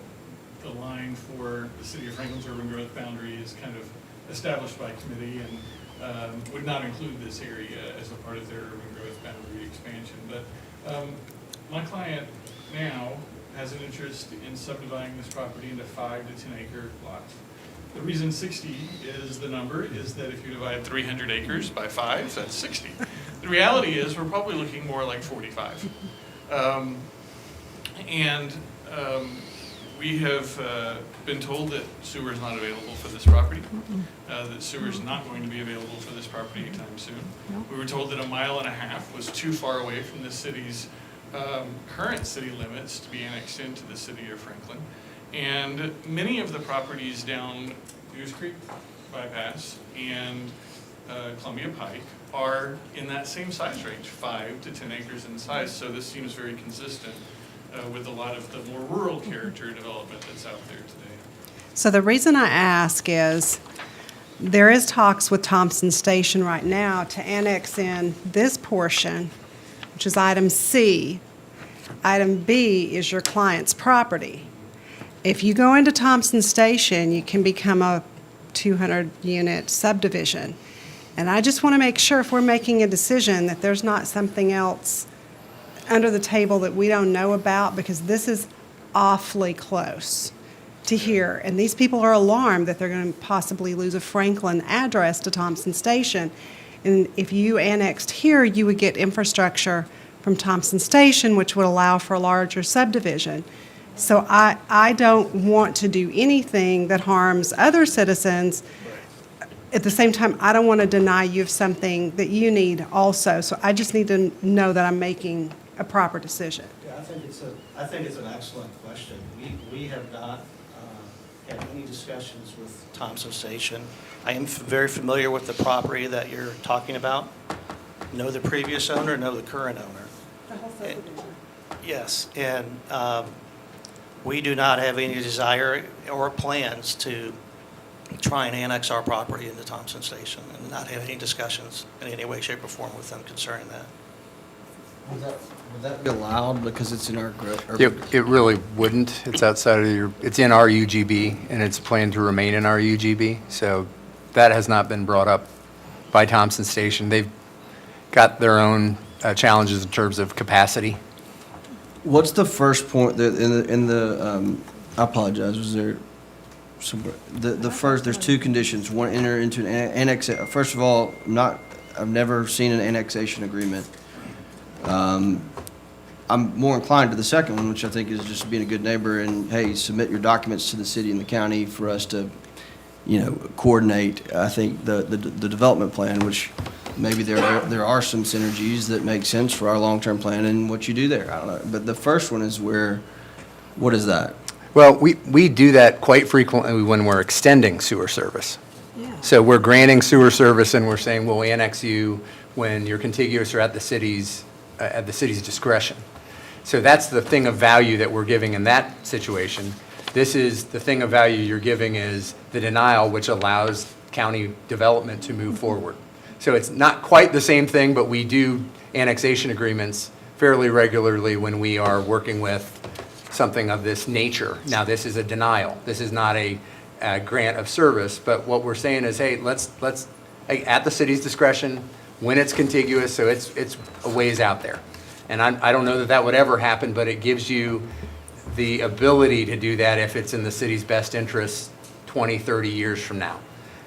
the line for the city of Franklin's urban growth boundary is kind of established by committee and would not include this area as a part of their urban growth boundary expansion. But my client now has an interest in subdividing this property into 5 to 10 acre lots. The reason 60 is the number is that if you divide 300 acres by 5, that's 60. The reality is we're probably looking more like 45. We have been told that sewer is not available for this property, that sewer is not going to be available for this property anytime soon. We were told that 1.5 miles was too far away from the city's current city limits to be annexed into the city of Franklin. And many of the properties down Goose Creek Bypass and Columbia Pike are in that same size range, 5 to 10 acres in size. So this seems very consistent with a lot of the more rural character development that's out there today. So the reason I ask is there is talks with Thompson Station right now to annex in this portion, which is item C. Item B is your client's property. If you go into Thompson Station, you can become a 200-unit subdivision. And I just want to make sure if we're making a decision that there's not something else under the table that we don't know about, because this is awfully close to here. And these people are alarmed that they're going to possibly lose a Franklin address to Thompson Station. And if you annexed here, you would get infrastructure from Thompson Station, which would allow for a larger subdivision. So I don't want to do anything that harms other citizens. At the same time, I don't want to deny you of something that you need also. So I just need to know that I'm making a proper decision. Yeah, I think it's an excellent question. We have not had any discussions with Thompson Station. I am very familiar with the property that you're talking about. Know the previous owner, know the current owner. The whole subdivision. Yes, and we do not have any desire or plans to try and annex our property into Thompson Station, and not have any discussions in any way, shape, or form with them concerning that. Would that be allowed because it's in our It really wouldn't. It's outside of it's in our UGB, and it's planned to remain in our UGB. So that has not been brought up by Thompson Station. They've got their own challenges in terms of capacity. What's the first point that in the I apologize, was there somewhere, the first, there's two conditions. One, enter into an annex. First of all, I've never seen an annexation agreement. I'm more inclined to the second one, which I think is just being a good neighbor and, hey, submit your documents to the city and the county for us to, coordinate. I think the development plan, which maybe there are some synergies that make sense for our long-term plan and what you do there. I don't know. But the first one is what is that? Well, we do that quite frequently when we're extending sewer service. Yeah. So we're granting sewer service and we're saying we'll annex you when you're contiguous or at the city's discretion. So that's the thing of value that we're giving in that situation. This is the thing of value you're giving is the denial, which allows county development to move forward. So it's not quite the same thing, but we do annexation agreements fairly regularly when we are working with something of this nature. Now, this is a denial. This is not a grant of service, but what we're saying is, hey, let's at the city's discretion, when it's contiguous, so it's a ways out there. And I don't know that would ever happen, but it gives you the ability to do that if it's in the city's best interest 20, 30 years from now.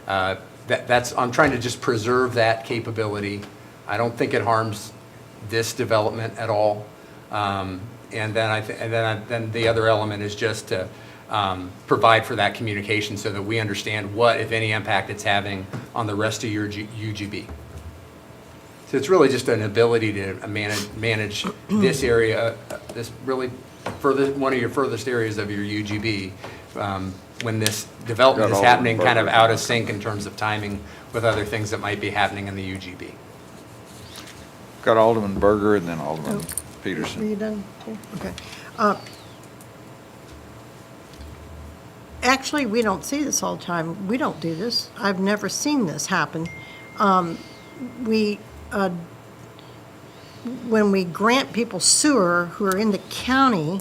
I'm trying to just preserve that capability. I don't think it harms this development at all. And then the other element is just to provide for that communication so that we understand what, if any, impact it's having on the rest of your UGB. So it's really just an ability to manage this area, this really one of your furthest areas of your UGB, when this development is happening kind of out of sync in terms of timing with other things that might be happening in the UGB. Got Alderman Berger and then Alderman Peterson. Are you done? Okay. Actually, we don't see this all the time. We don't do this. I've never seen this happen. when we grant people sewer who are in the county,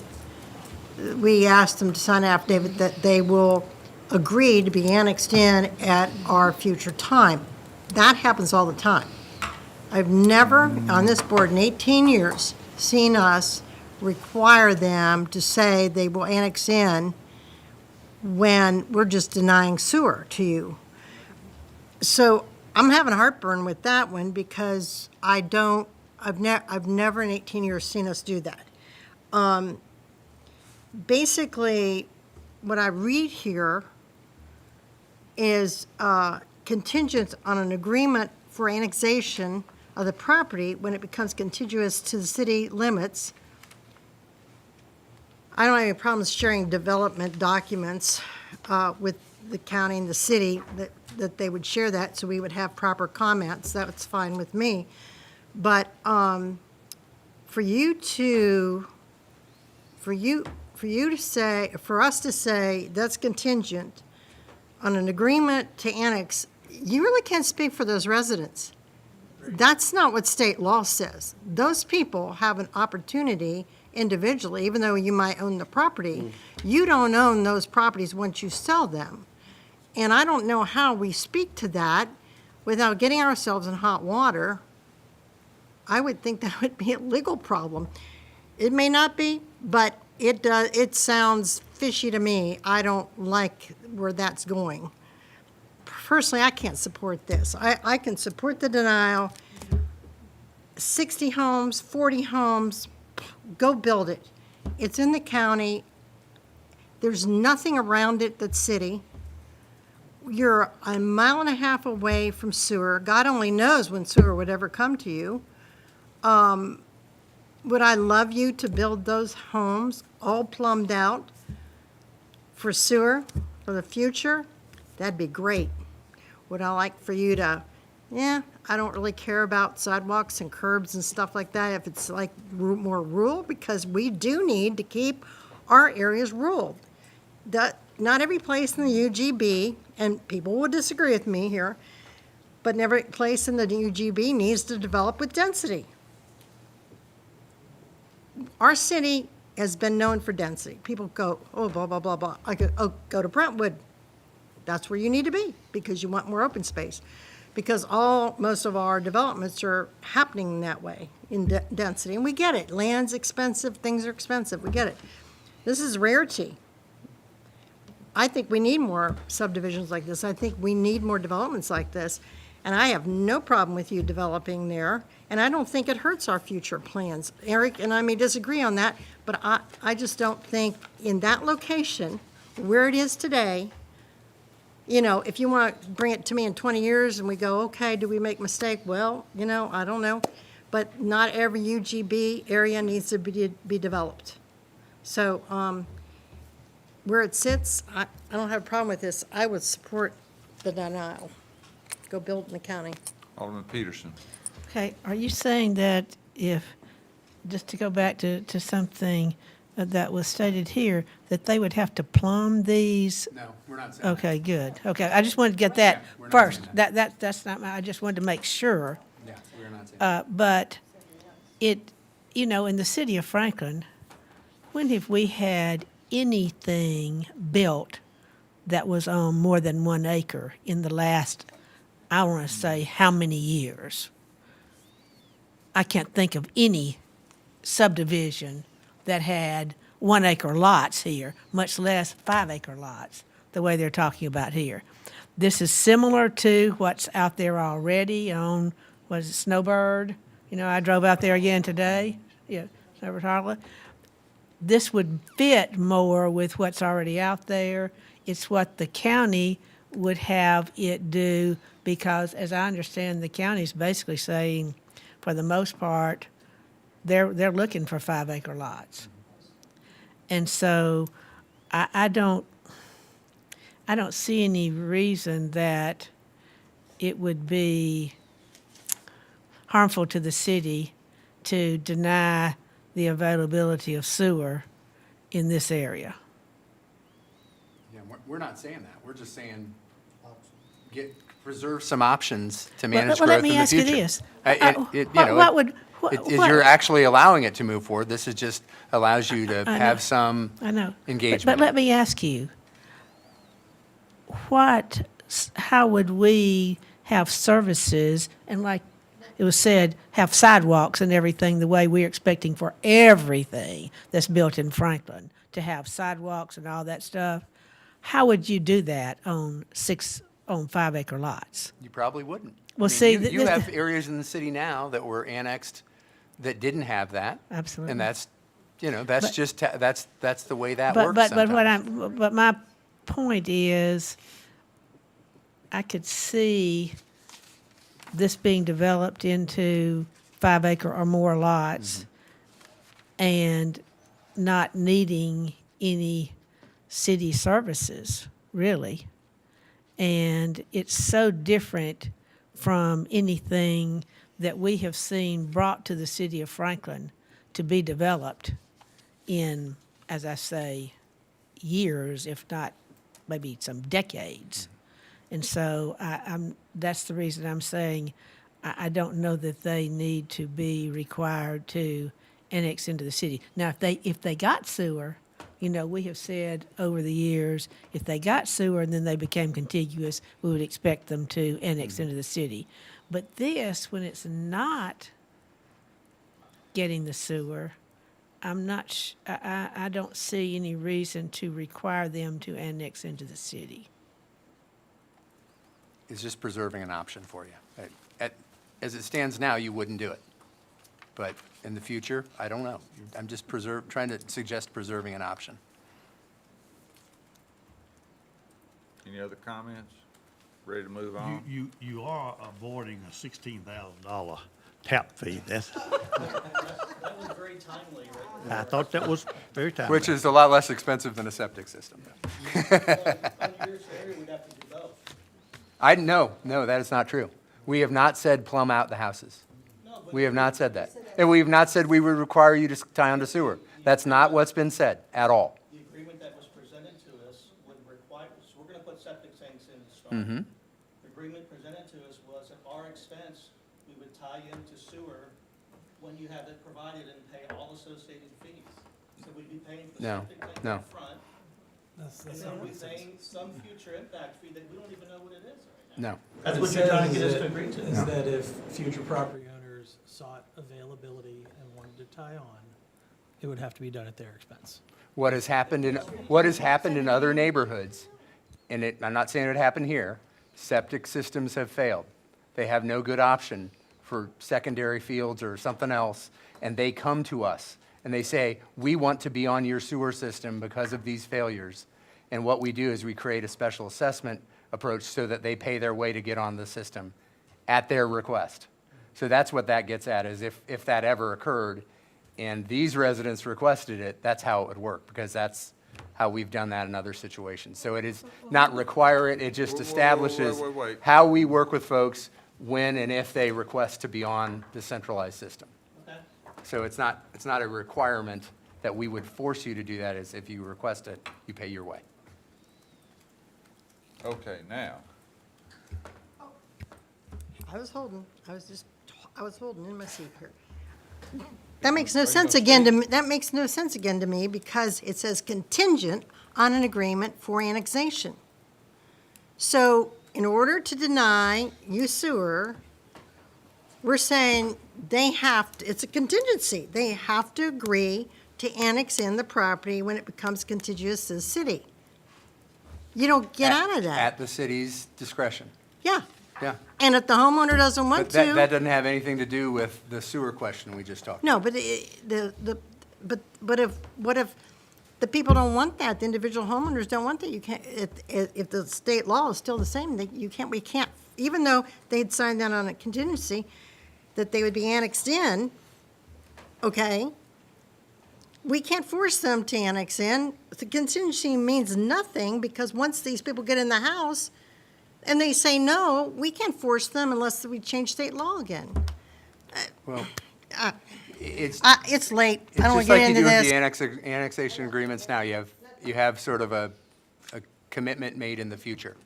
we ask them to sign an affidavit that they will agree to be annexed in at our future time. That happens all the time. I've never, on this board in 18 years, seen us require them to say they will annex in when we're just denying sewer to you. So I'm having heartburn with that one because I've never in 18 years seen us do that. Basically, what I read here is contingent on an agreement for annexation of the property when it becomes contiguous to the city limits. I don't have any problems sharing development documents with the county and the city, that they would share that, so we would have proper comments. That's fine with me. But for us to say that's contingent on an agreement to annex, you really can't speak for those residents. That's not what state law says. Those people have an opportunity individually, even though you might own the property, you don't own those properties once you sell them. And I don't know how we speak to that without getting ourselves in hot water. I would think that would be a legal problem. It may not be, but it sounds fishy to me. I don't like where that's going. Personally, I can't support this. I can support the denial. 60 homes, 40 homes, go build it. It's in the county. There's nothing around it that's city. You're a mile and a half away from sewer. God only knows when sewer would ever come to you. Would I love you to build those homes all plumbed out for sewer for the future? That'd be great. Would I like for you to, I don't really care about sidewalks and curbs and stuff like that if it's like more rural, because we do need to keep our areas rural. Not every place in the UGB, and people will disagree with me here, but every place in the UGB needs to develop with density. Our city has been known for density. People go, oh, blah, blah, blah, blah. I go, oh, go to Brentwood. That's where you need to be because you want more open space. Because most of our developments are happening that way in density. And we get it. Land's expensive, things are expensive. We get it. This is rarity. I think we need more subdivisions like this. I think we need more developments like this. And I have no problem with you developing there. And I don't think it hurts our future plans. Eric and I may disagree on that, but I just don't think in that location, where it is today, if you want to bring it to me in 20 years and we go, okay, do we make a mistake? Well, I don't know. But not every UGB area needs to be developed. So where it sits, I don't have a problem with this. I would support the denial. Go build in the county. Alderman Peterson. Okay, are you saying that just to go back to something that was stated here, that they would have to plumb these? No, we're not saying that. Okay, good. Okay, I just wanted to get that we're not first. saying That's not I just wanted to make sure. Yeah, we're not saying that. But in the city of Franklin, when have we had anything built that was on more than 1 acre in the last, I want to say, how many years? I can't think of any subdivision that had 1 acre lots here, much less 5 acre lots, the way they're talking about here. This is similar to what's out there already on, what is it, Snowbird? I drove out there again today. Yeah, Snowbird Harlan. This would fit more with what's already out there. It's what the county would have it do because, as I understand, the county's basically saying, for the most part, they're looking for 5 acre lots. And so I don't see any reason that it would be harmful to the city to deny the availability of sewer in this area. Yeah, we're not saying that. We're just saying Preserve some options to Well, manage well, growth let me in the ask you future. this. What would, you're actually allowing it to move forward. This is just allows you to I know. have some I know. engagement. But let me ask you, how would we have services and, like it was said, have sidewalks and everything the way we're expecting for everything that's built in Franklin to have sidewalks and all that stuff? How would you do that on 5-acre lots? You probably wouldn't. Well, I mean, see, you have areas in the city now that were annexed that didn't have that. Absolutely. And that's, that's But- just, that's the way that But, works but sometimes. but my point is, I could see this being developed into 5-acre or more lots and not needing any city services, really. And it's so different from anything that we have seen brought to the city of Franklin to be developed in, as I say, years, if not maybe some decades. And so that's the reason I'm saying I don't know that they need to be required to annex into the city. Now, if they got sewer, we have said over the years, if they got sewer and then they became contiguous, we would expect them to annex into the city. But this, when it's not getting the sewer, I don't see any reason to require them to annex into the city. It's just preserving an option for you. As it stands now, you wouldn't do it. But in the future, I don't know. I'm just trying to suggest preserving an option. Any other comments? Ready to move on? You are avoiding a $16,000 tap fee. That was very timely, right? I thought that was very timely. Which is a lot less expensive than a septic system. On your area, we'd have to do both. No, that is not true. We have not said plumb out the houses. We have not said that. And we have not said we would require you to tie onto sewer. That's not what's been said at all. The agreement that was presented to us would require, so we're going to put septic tanks in to start. Mm-hmm. The agreement presented to us was at our expense, we would tie into sewer when you have it provided and pay all associated fees. So we'd be paying for the No, septic tank no. up front. That's And not then we'd what it paying some future impact fee that we don't even know what it is right No. now. What That's what it you're trying to says get us is to agree to. Is that if future property owners sought availability and wanted to tie on, it would have to be done at their expense. What has happened in other neighborhoods, and I'm not saying it happened here, septic systems have failed. They have no good option for secondary fields or something else, and they come to us and they say, we want to be on your sewer system because of these failures. And what we do is we create a special assessment approach so that they pay their way to get on the system at their request. So that's what that gets at, is if that ever occurred and these residents requested it, that's how it would work, because that's how we've done that in other situations. So it is not require it, it just establishes wait. how we work with folks when and if they request to be on the centralized system. Okay. So it's not a requirement that we would force you to do that, is if you request it, you pay your way. Okay, now, I was holding in my seat here. That makes no sense again to me. That makes no sense again to me because it says contingent on an agreement for annexation. So in order to deny you sewer, we're saying it's a contingency. They have to agree to annex in the property when it becomes contiguous to the city. You don't get out of that. At the city's discretion, Yeah. yeah. And if the homeowner doesn't want But that to. doesn't have anything to do with the sewer question we just talked about. No, but what if the people don't want that? The individual homeowners don't want that. You can't. If the state law is still the same, we can't. Even though they'd signed that on a contingency, that they would be annexed in. Okay. We can't force them to annex in. The contingency means nothing because once these people get in the house and they say no, we can't force them unless we change state law again. Well, It's late. It's I don't want just to like get you into do this. with the annexation agreements now. You have sort of a commitment made in the future.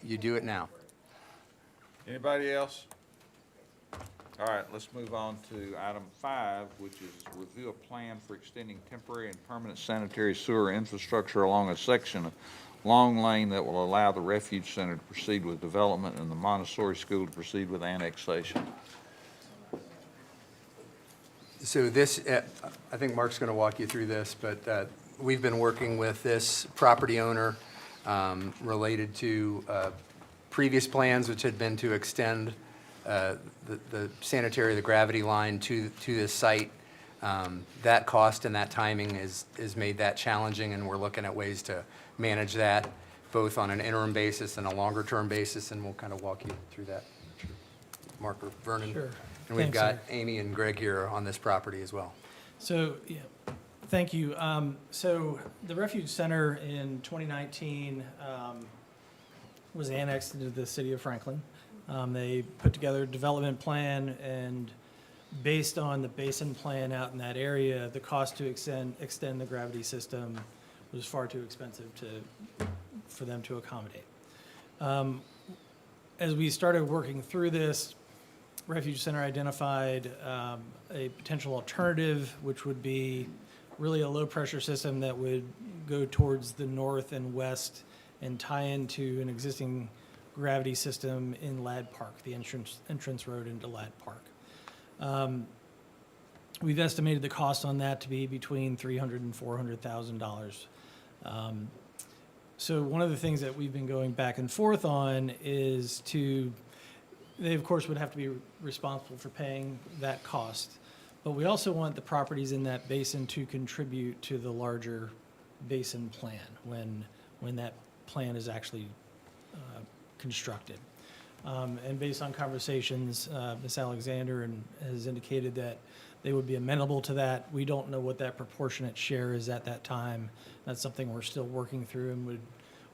You do it now. Anybody else? All right, let's move on to item 5, which is review a plan for extending temporary and permanent sanitary sewer infrastructure along a section of Long Lane that will allow the Refuge Center to proceed with development and the Montessori School to proceed with annexation. So this, I think Mark's going to walk you through this, but we've been working with this property owner related to previous plans, which had been to extend the sanitary, the gravity line to this site. That cost and that timing is made that challenging, and we're looking at ways to manage that, both on an interim basis and a longer-term basis, and we'll kind of walk you through that. Mark or Vernon? Sure. And we've Thanks, got sir. Amy and Greg here on this property as well. So, yeah, thank you. So the Refuge Center in 2019 was annexed into the city of Franklin. They put together a development plan, and based on the basin plan out in that area, the cost to extend the gravity system was far too expensive for them to accommodate. As we started working through this, Refuge Center identified a potential alternative, which would be really a low-pressure system that would go towards the north and west and tie into an existing gravity system in Ladd Park, the entrance road into Ladd Park. We've estimated the cost on that to be between $300,000 and $400,000. So one of the things that we've been going back and forth on is they of course would have to be responsible for paying that cost, but we also want the properties in that basin to contribute to the larger basin plan when that plan is actually constructed. And based on conversations, Ms. Alexander has indicated that they would be amenable to that. We don't know what that proportionate share is at that time. That's something we're still working through, and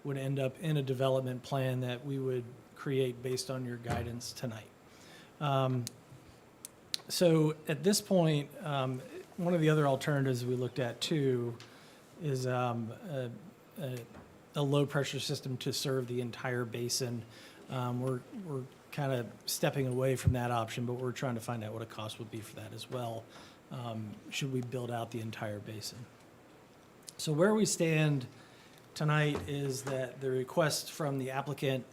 would end up in a development plan that we would create based on your guidance tonight. So at this point, one of the other alternatives we looked at too is a low-pressure system to serve the entire basin. We're kind of stepping away from that option, but we're trying to find out what a cost would be for that as well, should we build out the entire basin. So where we stand tonight is that the request from the applicant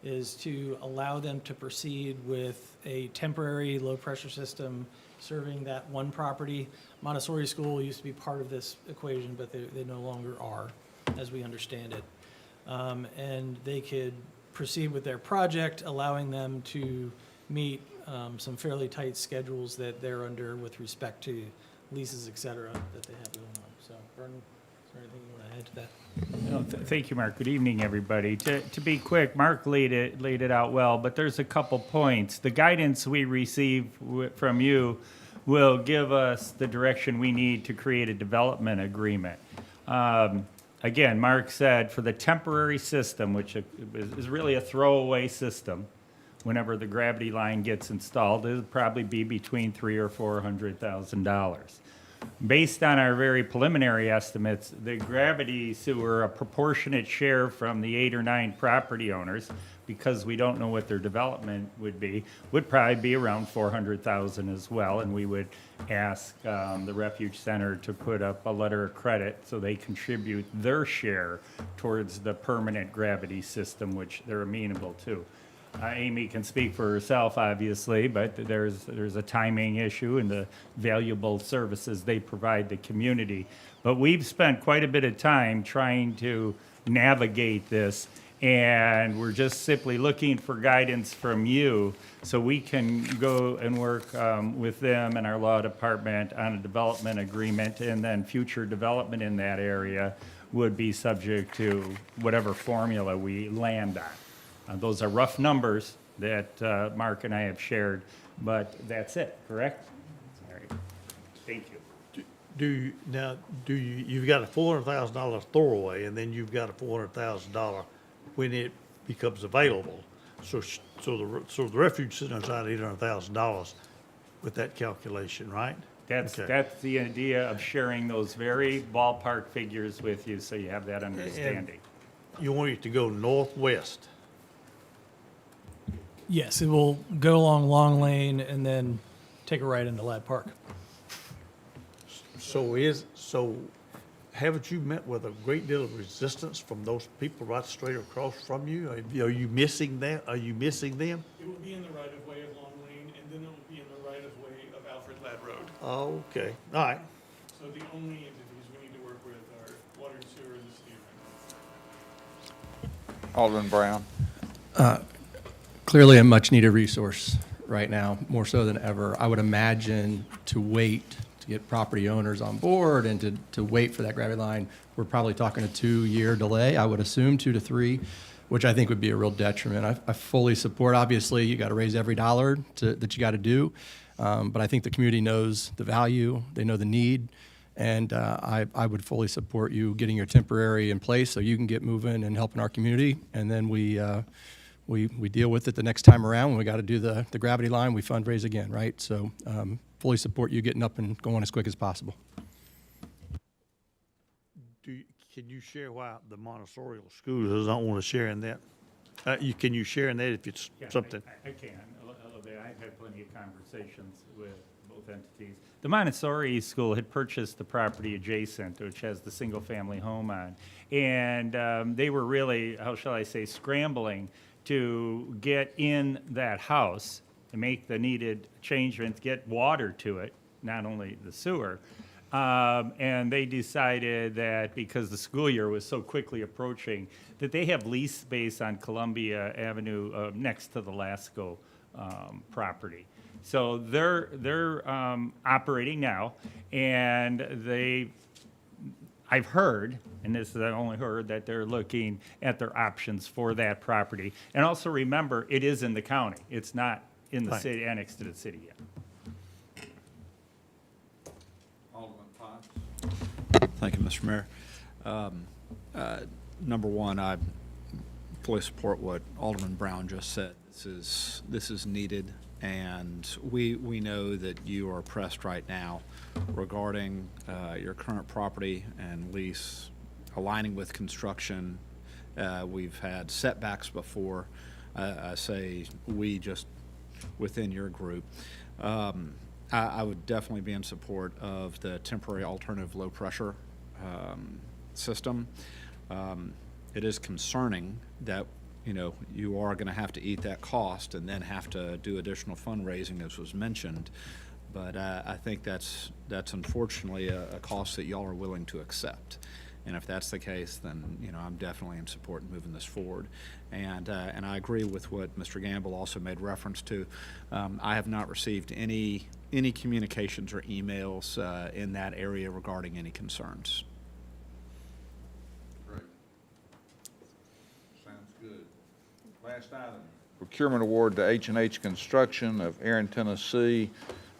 is to allow them to proceed with a temporary low-pressure system serving that one property. Montessori School used to be part of this equation, but they no longer are, as we understand it. And they could proceed with their project, allowing them to meet some fairly tight schedules that they're under with respect to leases, et cetera, that they have going on. So, Vernon, is there anything you want to add to that? Thank you, Mark. Good evening, everybody. To be quick, Mark laid it out well, but there's a couple points. The guidance we receive from you will give us the direction we need to create a development agreement. Again, Mark said for the temporary system, which is really a throwaway system, whenever the gravity line gets installed, it'll probably be between $300,000 or $400,000. Based on our very preliminary estimates, the gravity sewer, a proportionate share from the 8 or 9 property owners, because we don't know what their development would probably be around $400,000 as well. And we would ask the Refuge Center to put up a letter of credit so they contribute their share towards the permanent gravity system, which they're amenable to. Amy can speak for herself, obviously, but there's a timing issue and the valuable services they provide the community. But we've spent quite a bit of time trying to navigate this, and we're just simply looking for guidance from you so we can go and work with them and our law department on a development agreement, and then future development in that area would be subject to whatever formula we land on. Those are rough numbers that Mark and I have shared, but that's it, correct? All right. Thank you. You've got a $400,000 throwaway, and then you've got a $400,000 when it becomes available. So the refuge center's out $800,000 with that calculation, right? That's the idea of sharing those very ballpark figures with you, so you have that understanding. You want it to go northwest. Yes, it will go along Long Lane and then take a right into Ladd Park. So haven't you met with a great deal of resistance from those people right straight across from you? Are you missing that? Are you missing them? It will be in the right of way of Long Lane, and then it will be in the right of way of Alfred Ladd Road. Oh, okay, all right. So the only entities we need to work with are water and sewer in the city of Franklin. Alderman Brown. Clearly a much-needed resource right now, more so than ever. I would imagine to wait to get property owners on board and to wait for that gravity line, we're probably talking a 2-year delay, I would assume 2 to 3, which I think would be a real detriment. I fully support, obviously, you got to raise every dollar that you got to do, but I think the community knows the value, they know the need, and I would fully support you getting your temporary in place so you can get moving and helping our community, and then we deal with it the next time around. When we got to do the gravity line, we fundraise again, right? So fully support you getting up and going as quick as possible. Can you share why the Montessori school does not want to share in that? Can you share in that if it's something? I can, a little bit. I've had plenty of conversations with both entities. The Montessori school had purchased the property adjacent, which has the single-family home on. And they were really, how shall I say, scrambling to get in that house and make the needed changements, get water to it, not only the sewer. And they decided that because the school year was so quickly approaching, that they have lease space on Columbia Avenue next to the Lasco property. So they're operating now, and I've heard, and this is I only heard, that they're looking at their options for that property. And also remember, it is in the county. It's not in the city, annexed to the city yet. Thank you, Mr. Mayor. Number one, I fully support what Alderman Brown just said. This is needed, and we know that you are pressed right now regarding your current property and lease aligning with construction. We've had setbacks before. I say we just within your group. I would definitely be in support of the temporary alternative low pressure system. It is concerning that you are going to have to eat that cost and then have to do additional fundraising, as was mentioned. But I think that's unfortunately a cost that y'all are willing to accept. And if that's the case, then I'm definitely in support in moving this forward. And I agree with what Mr. Gamble also made reference to. I have not received any communications or emails in that area regarding any concerns. Great. Sounds good. Last item. Procurement award to H&H Construction of Erin, Tennessee,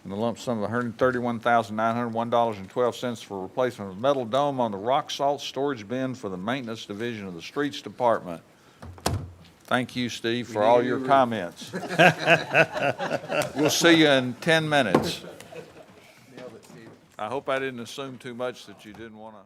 in the lump sum of $131,901.12 for replacement of metal dome on the rock salt storage bin for the maintenance division of the streets department. Thank you, Steve, for all your comments. We'll see you in 10 minutes. I hope I didn't assume too much that you didn't want to.